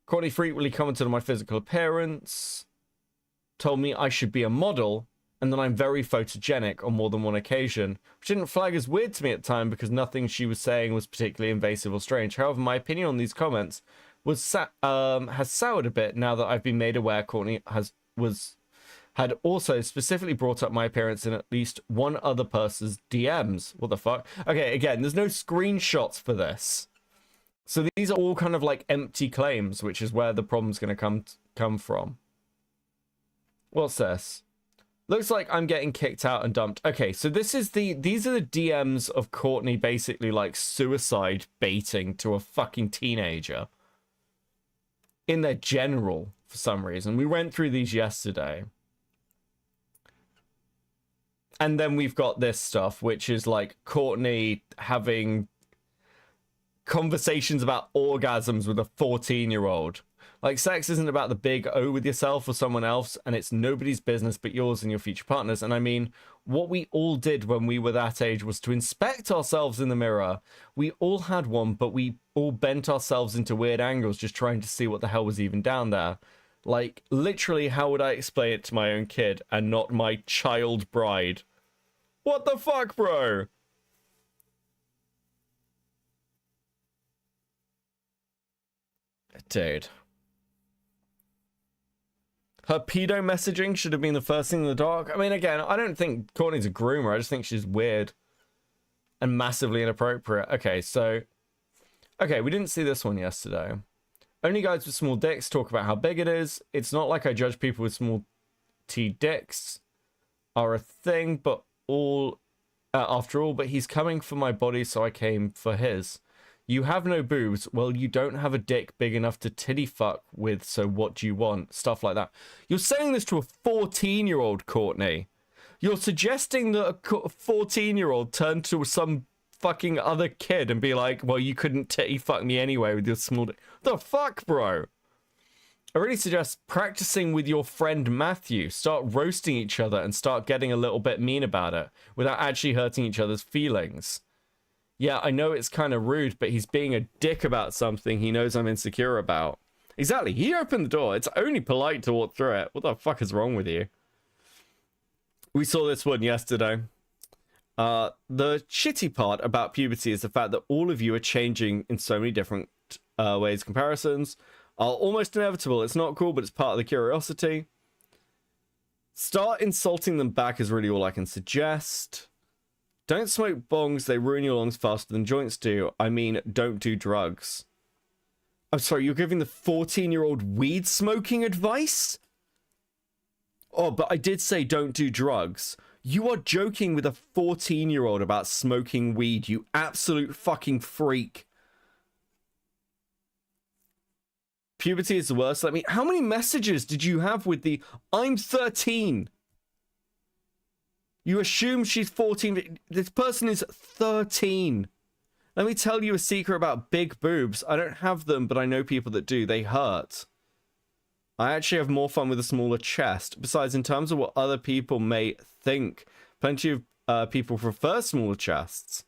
Courtney frequently commented on my physical appearance. Told me I should be a model, and that I'm very photogenic on more than one occasion, which didn't flag as weird to me at the time because nothing she was saying was particularly invasive or strange. However, my opinion on these comments has soured a bit now that I've been made aware Courtney had also specifically brought up my appearance in at least one other person's DMs. What the fuck? Okay, again, there's no screenshots for this. So these are all kind of like empty claims, which is where the problem's going to come from. What's this? Looks like I'm getting kicked out and dumped. Okay, so these are the DMs of Courtney basically like suicide baiting to a fucking teenager. in their general, for some reason. We went through these yesterday. And then we've got this stuff, which is like Courtney having conversations about orgasms with a 14-year-old. Like, sex isn't about the big O with yourself or someone else, and it's nobody's business but yours and your future partners. And I mean, what we all did when we were that age was to inspect ourselves in the mirror. We all had one, but we all bent ourselves into weird angles just trying to see what the hell was even down there. Like, literally, how would I explain it to my own kid and not my child bride? What the fuck, bro? Dude. Her pedo messaging should have been the first thing in the dark. I mean, again, I don't think Courtney's a groomer. I just think she's weird and massively inappropriate. Okay, so... Okay, we didn't see this one yesterday. Only guys with small dicks talk about how big it is. It's not like I judge people with small T dicks are a thing, but all... after all, but he's coming for my body, so I came for his. You have no boobs. Well, you don't have a dick big enough to titty fuck with, so what do you want? Stuff like that. You're saying this to a 14-year-old, Courtney. You're suggesting that a 14-year-old turn to some fucking other kid and be like, well, you couldn't titty fuck me anyway with your small dick. The fuck, bro? I really suggest practicing with your friend Matthew. Start roasting each other and start getting a little bit mean about it without actually hurting each other's feelings. Yeah, I know it's kind of rude, but he's being a dick about something he knows I'm insecure about. Exactly. He opened the door. It's only polite to walk through it. What the fuck is wrong with you? We saw this one yesterday. The shitty part about puberty is the fact that all of you are changing in so many different ways. Comparisons are almost inevitable. It's not cool, but it's part of the curiosity. Start insulting them back is really all I can suggest. Don't smoke bongs, they ruin your lungs faster than joints do. I mean, don't do drugs. I'm sorry, you're giving the 14-year-old weed smoking advice? Oh, but I did say don't do drugs. You are joking with a 14-year-old about smoking weed, you absolute fucking freak. Puberty is the worst. Let me... How many messages did you have with the I'm 13? You assume she's 14. This person is 13. Let me tell you a secret about big boobs. I don't have them, but I know people that do. They hurt. I actually have more fun with a smaller chest. Besides, in terms of what other people may think, plenty of people prefer smaller chests.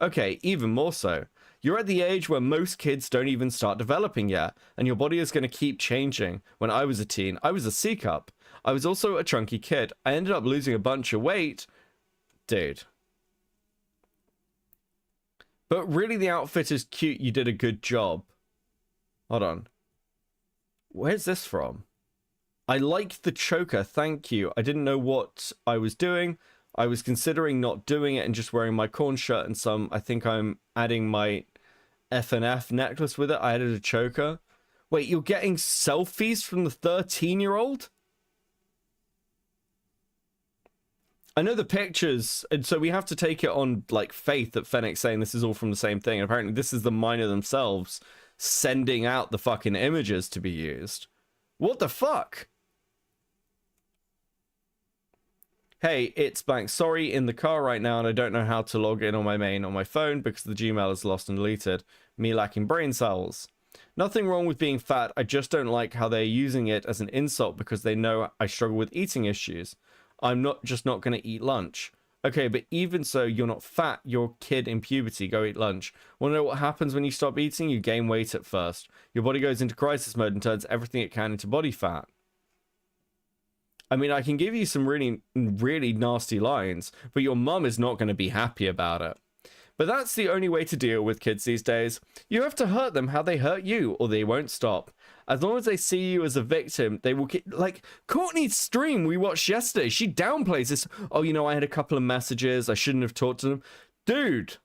Okay, even more so. You're at the age where most kids don't even start developing yet, and your body is going to keep changing. When I was a teen, I was a C-cup. I was also a chunky kid. I ended up losing a bunch of weight. Dude. But really, the outfit is cute. You did a good job. Hold on. Where's this from? I liked the choker. Thank you. I didn't know what I was doing. I was considering not doing it and just wearing my corn shirt and some... I think I'm adding my F&F necklace with it. I added a choker. Wait, you're getting selfies from the 13-year-old? I know the pictures, and so we have to take it on, like, faith that Fennec's saying this is all from the same thing. And apparently this is the miner themselves sending out the fucking images to be used. What the fuck? Hey, it's blank. Sorry, in the car right now, and I don't know how to log in on my main on my phone because the Gmail is lost and deleted. Me lacking brain cells. Nothing wrong with being fat. I just don't like how they're using it as an insult because they know I struggle with eating issues. I'm not going to eat lunch. Okay, but even so, you're not fat. You're a kid in puberty. Go eat lunch. Want to know what happens when you stop eating? You gain weight at first. Your body goes into crisis mode and turns everything it can into body fat. I mean, I can give you some really, really nasty lines, but your mum is not going to be happy about it. But that's the only way to deal with kids these days. You have to hurt them how they hurt you, or they won't stop. As long as they see you as a victim, they will keep... Like, Courtney's stream we watched yesterday, she downplays this. Oh, you know, I had a couple of messages, I shouldn't have talked to them. Dude,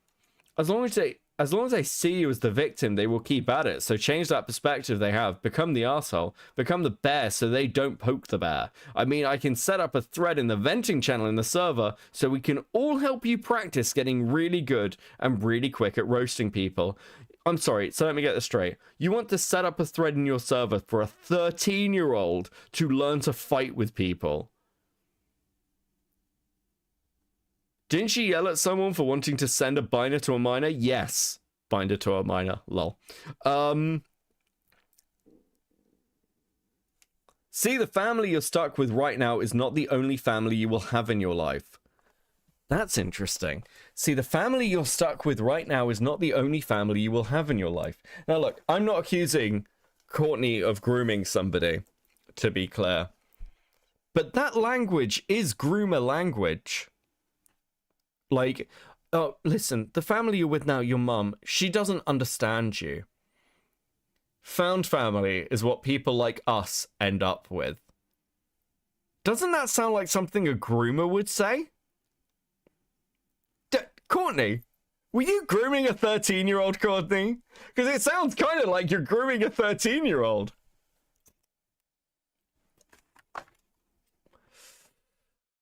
as long as they see you as the victim, they will keep at it. So change that perspective they have. Become the arsehole. Become the bear so they don't poke the bear. I mean, I can set up a thread in the venting channel in the server so we can all help you practice getting really good and really quick at roasting people. I'm sorry, so let me get this straight. You want to set up a thread in your server for a 13-year-old to learn to fight with people? Didn't she yell at someone for wanting to send a binder to a minor? Yes. Binder to a minor. Lol. See, the family you're stuck with right now is not the only family you will have in your life. That's interesting. See, the family you're stuck with right now is not the only family you will have in your life. Now, look, I'm not accusing Courtney of grooming somebody, to be clear. But that language is groomer language. Like, oh, listen, the family you're with now, your mum, she doesn't understand you. Found family is what people like us end up with. Doesn't that sound like something a groomer would say? Courtney, were you grooming a 13-year-old, Courtney? Because it sounds kind of like you're grooming a 13-year-old.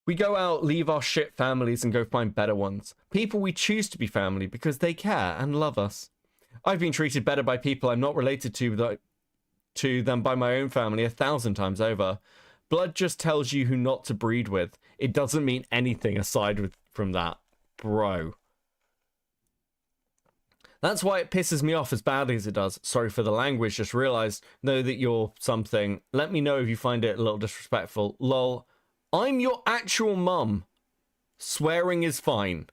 We go out, leave our shit families, and go find better ones. People we choose to be family because they care and love us. I've been treated better by people I'm not related to than by my own family 1,000 times over. Blood just tells you who not to breed with. It doesn't mean anything aside from that. Bro. That's why it pisses me off as badly as it does. Sorry for the language, just realized. Know that you're something. Let me know if you find it a little disrespectful. Lol. I'm your actual mum. Swearing is fine.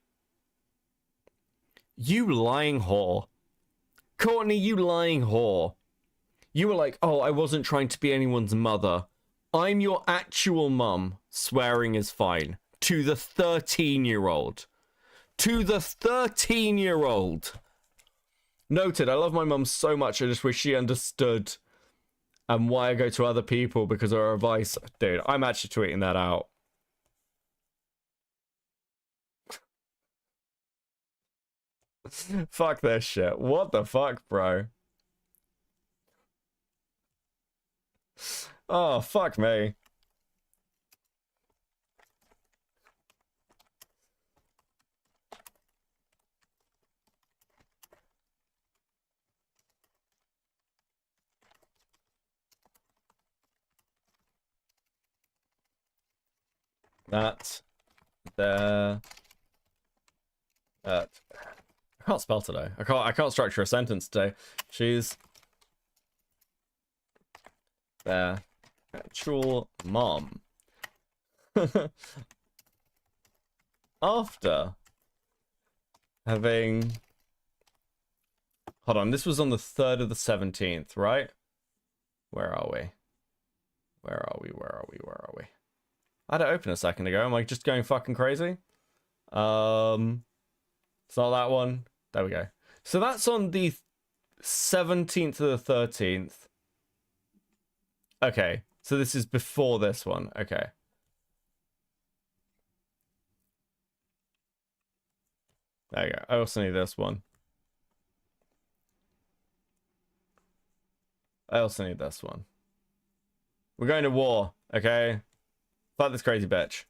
You lying whore. Courtney, you lying whore. You were like, oh, I wasn't trying to be anyone's mother. I'm your actual mum. Swearing is fine. To the 13-year-old. To the 13-year-old. Noted, I love my mum so much, I just wish she understood why I go to other people because of her advice. Dude, I'm actually tweeting that out. Fuck this shit. What the fuck, bro? Oh, fuck me. That, there, that. I can't spell today. I can't structure a sentence today. She's their actual mom. After having, hold on, this was on the 3rd of the 17th, right? Where are we? Where are we? Where are we? Where are we? I had it open a second ago. Am I just going fucking crazy? It's not that one. There we go. So that's on the 17th to the 13th. Okay. So this is before this one. Okay. There you go. I also need this one. I also need this one. We're going to war, okay? Fuck this crazy bitch.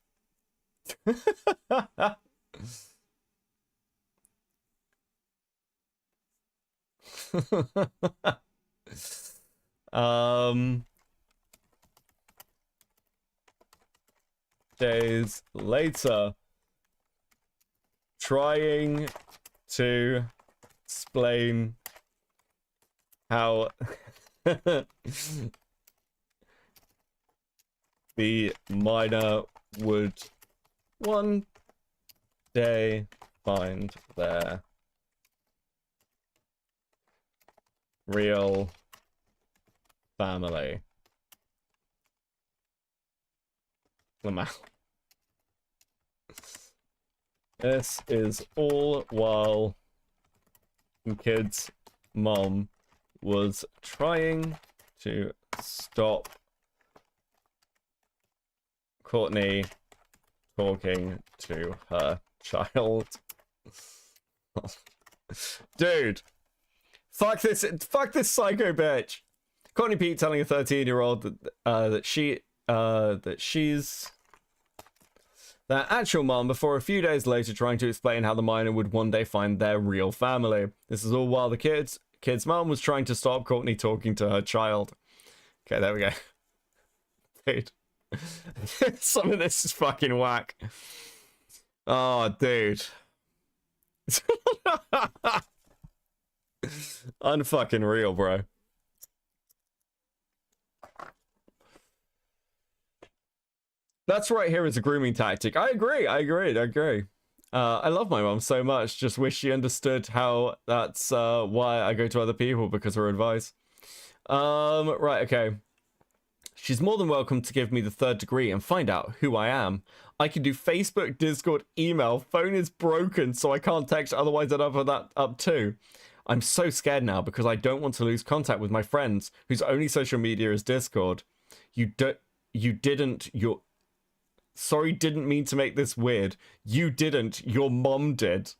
Days later, trying to explain how the minor would one day find their real family. Lamau. This is all while the kid's mom was trying to stop Courtney talking to her child. Dude, fuck this psycho bitch. Courtney Peet telling a 13-year-old that she's their actual mom before a few days later trying to explain how the minor would one day find their real family. This is all while the Kid's mom was trying to stop Courtney talking to her child. Okay, there we go. Dude. Some of this is fucking whack. Oh, dude. Unfucking real, bro. That's right here is a grooming tactic. I agree. I love my mom so much. Just wish she understood how that's why I go to other people, because of her advice. Right, okay. She's more than welcome to give me the 3rd degree and find out who I am. I can do Facebook, Discord, email. Phone is broken, so I can't text, otherwise I'd have that up too. I'm so scared now because I don't want to lose contact with my friends whose only social media is Discord. Sorry, didn't mean to make this weird. You didn't. Your mom did.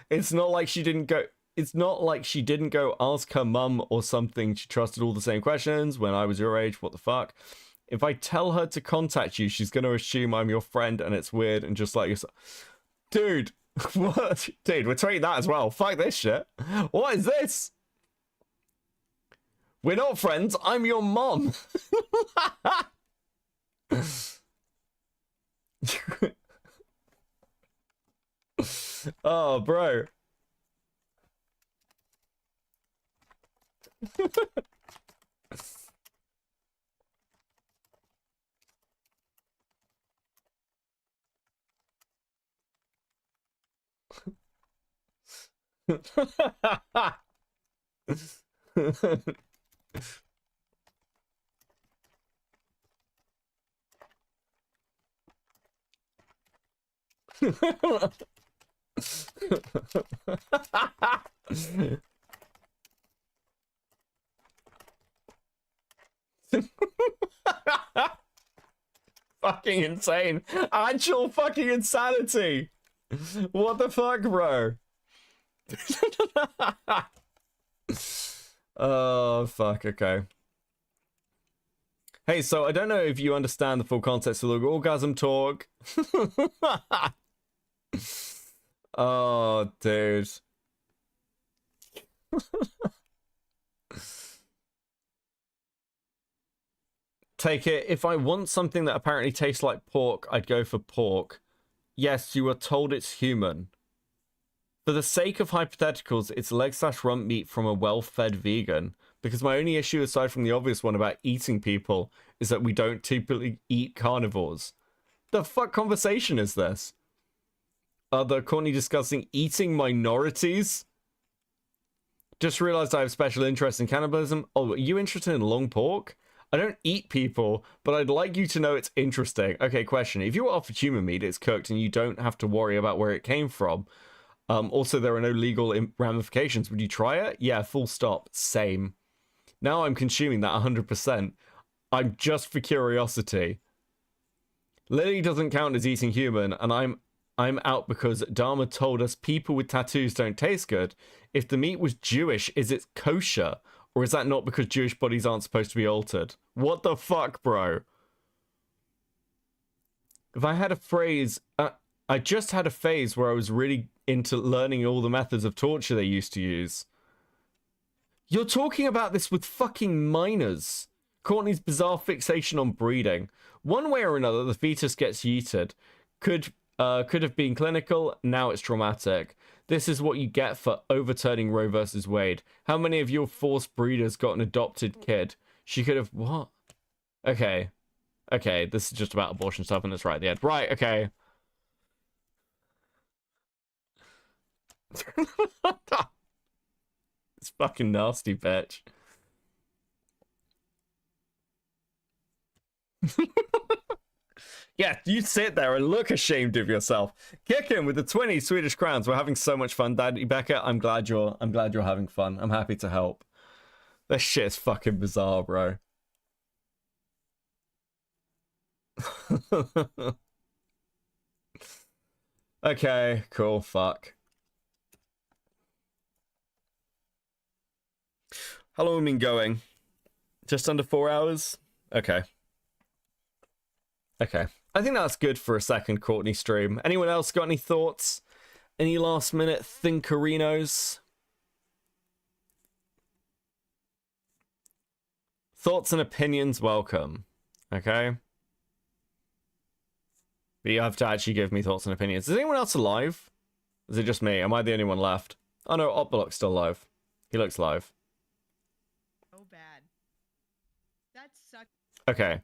It's not like she didn't go ask her mum or something. She trusted all the same questions when I was your age. What the fuck? If I tell her to contact you, she's going to assume I'm your friend and it's weird and just like yourself. Dude, what? Dude, we're tweeting that as well. Fuck this shit. What is this? We're not friends. I'm your mom. Oh, bro. Fucking insane. Actual fucking insanity. What the fuck, bro? Oh, fuck, okay. Hey, so I don't know if you understand the full context of the orgasm talk. Oh, dude. Take it. If I want something that apparently tastes like pork, I'd go for pork. Yes, you were told it's human. For the sake of hypotheticals, it's leg/rump meat from a well-fed vegan. Because my only issue, aside from the obvious one about eating people, is that we don't typically eat carnivores. The fuck conversation is this? Courtney discussing eating minorities? Just realized I have special interest in cannibalism. Oh, are you interested in long pork? I don't eat people, but I'd like you to know it's interesting. Okay, question. If you were offered human meat, it's cooked, and you don't have to worry about where it came from. Also, there are no legal ramifications. Would you try it? Yeah, full stop. Same. Now I'm consuming that 100%. I'm just for curiosity. Lily doesn't count as eating human, and I'm out because Dharma told us people with tattoos don't taste good. If the meat was Jewish, is it kosher? Or is that not because Jewish bodies aren't supposed to be altered? What the fuck, bro? If I had a phrase... I just had a phase where I was really into learning all the methods of torture they used to use. You're talking about this with fucking minors. Courtney's bizarre fixation on breeding. One way or another, the fetus gets yeeted. Could have been clinical, now it's traumatic. This is what you get for overturning Roe versus Wade. How many of your forced breeders got an adopted kid? She could have... What? Okay. Okay, this is just about abortion stuff and it's right at the end. Right, okay. It's fucking nasty, bitch. Yeah, you sit there and look ashamed of yourself. Kick him with the 20 Swedish crowns. We're having so much fun, Daddy Becca. I'm glad you're having fun. I'm happy to help. This shit is fucking bizarre, bro. Okay, cool, fuck. How long have we been going? Just under 4 hours? Okay. Okay. I think that's good for a second Courtney stream. Anyone else got any thoughts? Any last minute thinkerinos? Thoughts and opinions welcome. Okay? But you have to actually give me thoughts and opinions. Is anyone else alive? Is it just me? Am I the only one left? Oh no, Opblock's still alive. He looks live. So bad. That sucks. Okay.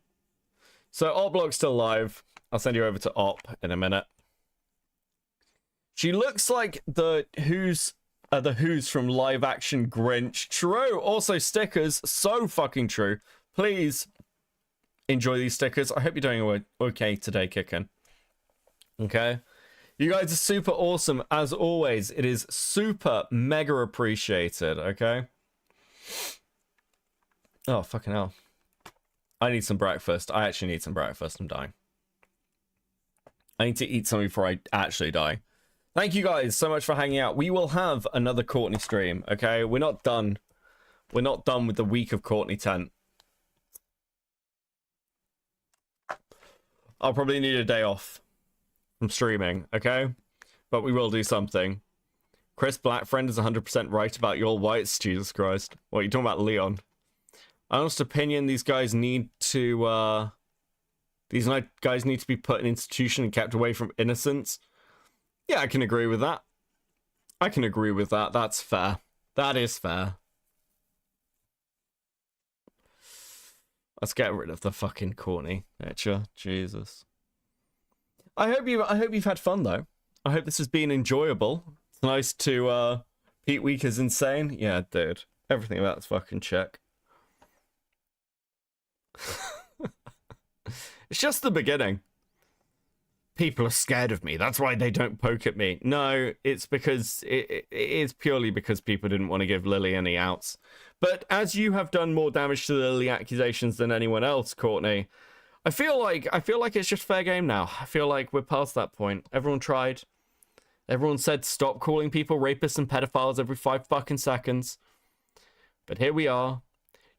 So Opblock's still live. I'll send you over to Op in a minute. She looks like the Who's from live action Grinch. True. Also stickers. So fucking true. Please enjoy these stickers. I hope you're doing okay today, Kickin'. Okay. You guys are super awesome. As always, it is super mega appreciated. Okay. Oh, fucking hell. I need some breakfast. I actually need some breakfast. I'm dying. I need to eat something before I actually die. Thank you guys so much for hanging out. We will have another Courtney stream, okay? We're not done. We're not done with the week of Courtney tent. I'll probably need a day off from streaming, okay? But we will do something. Chris Blackfriend is 100% right about your whites, Jesus Christ. What, you talking about Leon? Honest opinion, these guys need to, these guys need to be put in institution and kept away from innocence. Yeah, I can agree with that. I can agree with that. That's fair. That is fair. Let's get rid of the fucking Courtney picture. Jesus. I hope you've had fun though. I hope this has been enjoyable. It's nice to Peet Week is insane. Yeah, dude. Everything about this fucking check. It's just the beginning. People are scared of me. That's why they don't poke at me. No, it's because it is purely because people didn't want to give Lily any outs. But as you have done more damage to the Lily accusations than anyone else, Courtney, I feel like it's just fair game now. I feel like we're past that point. Everyone tried. Everyone said stop calling people rapists and pedophiles every 5 fucking seconds. But here we are.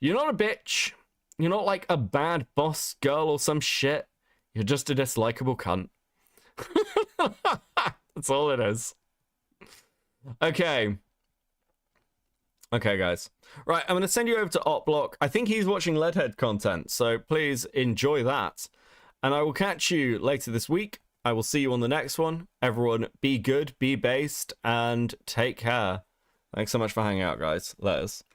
You're not a bitch. You're not like a bad boss girl or some shit. You're just a dislikable cunt. That's all it is. Okay. Okay, guys. Right, I'm going to send you over to Opblock. I think he's watching Leadhead content, so please enjoy that. And I will catch you later this week. I will see you on the next one. Everyone, be good, be based, and take care. Thanks so much for hanging out, guys. Letters.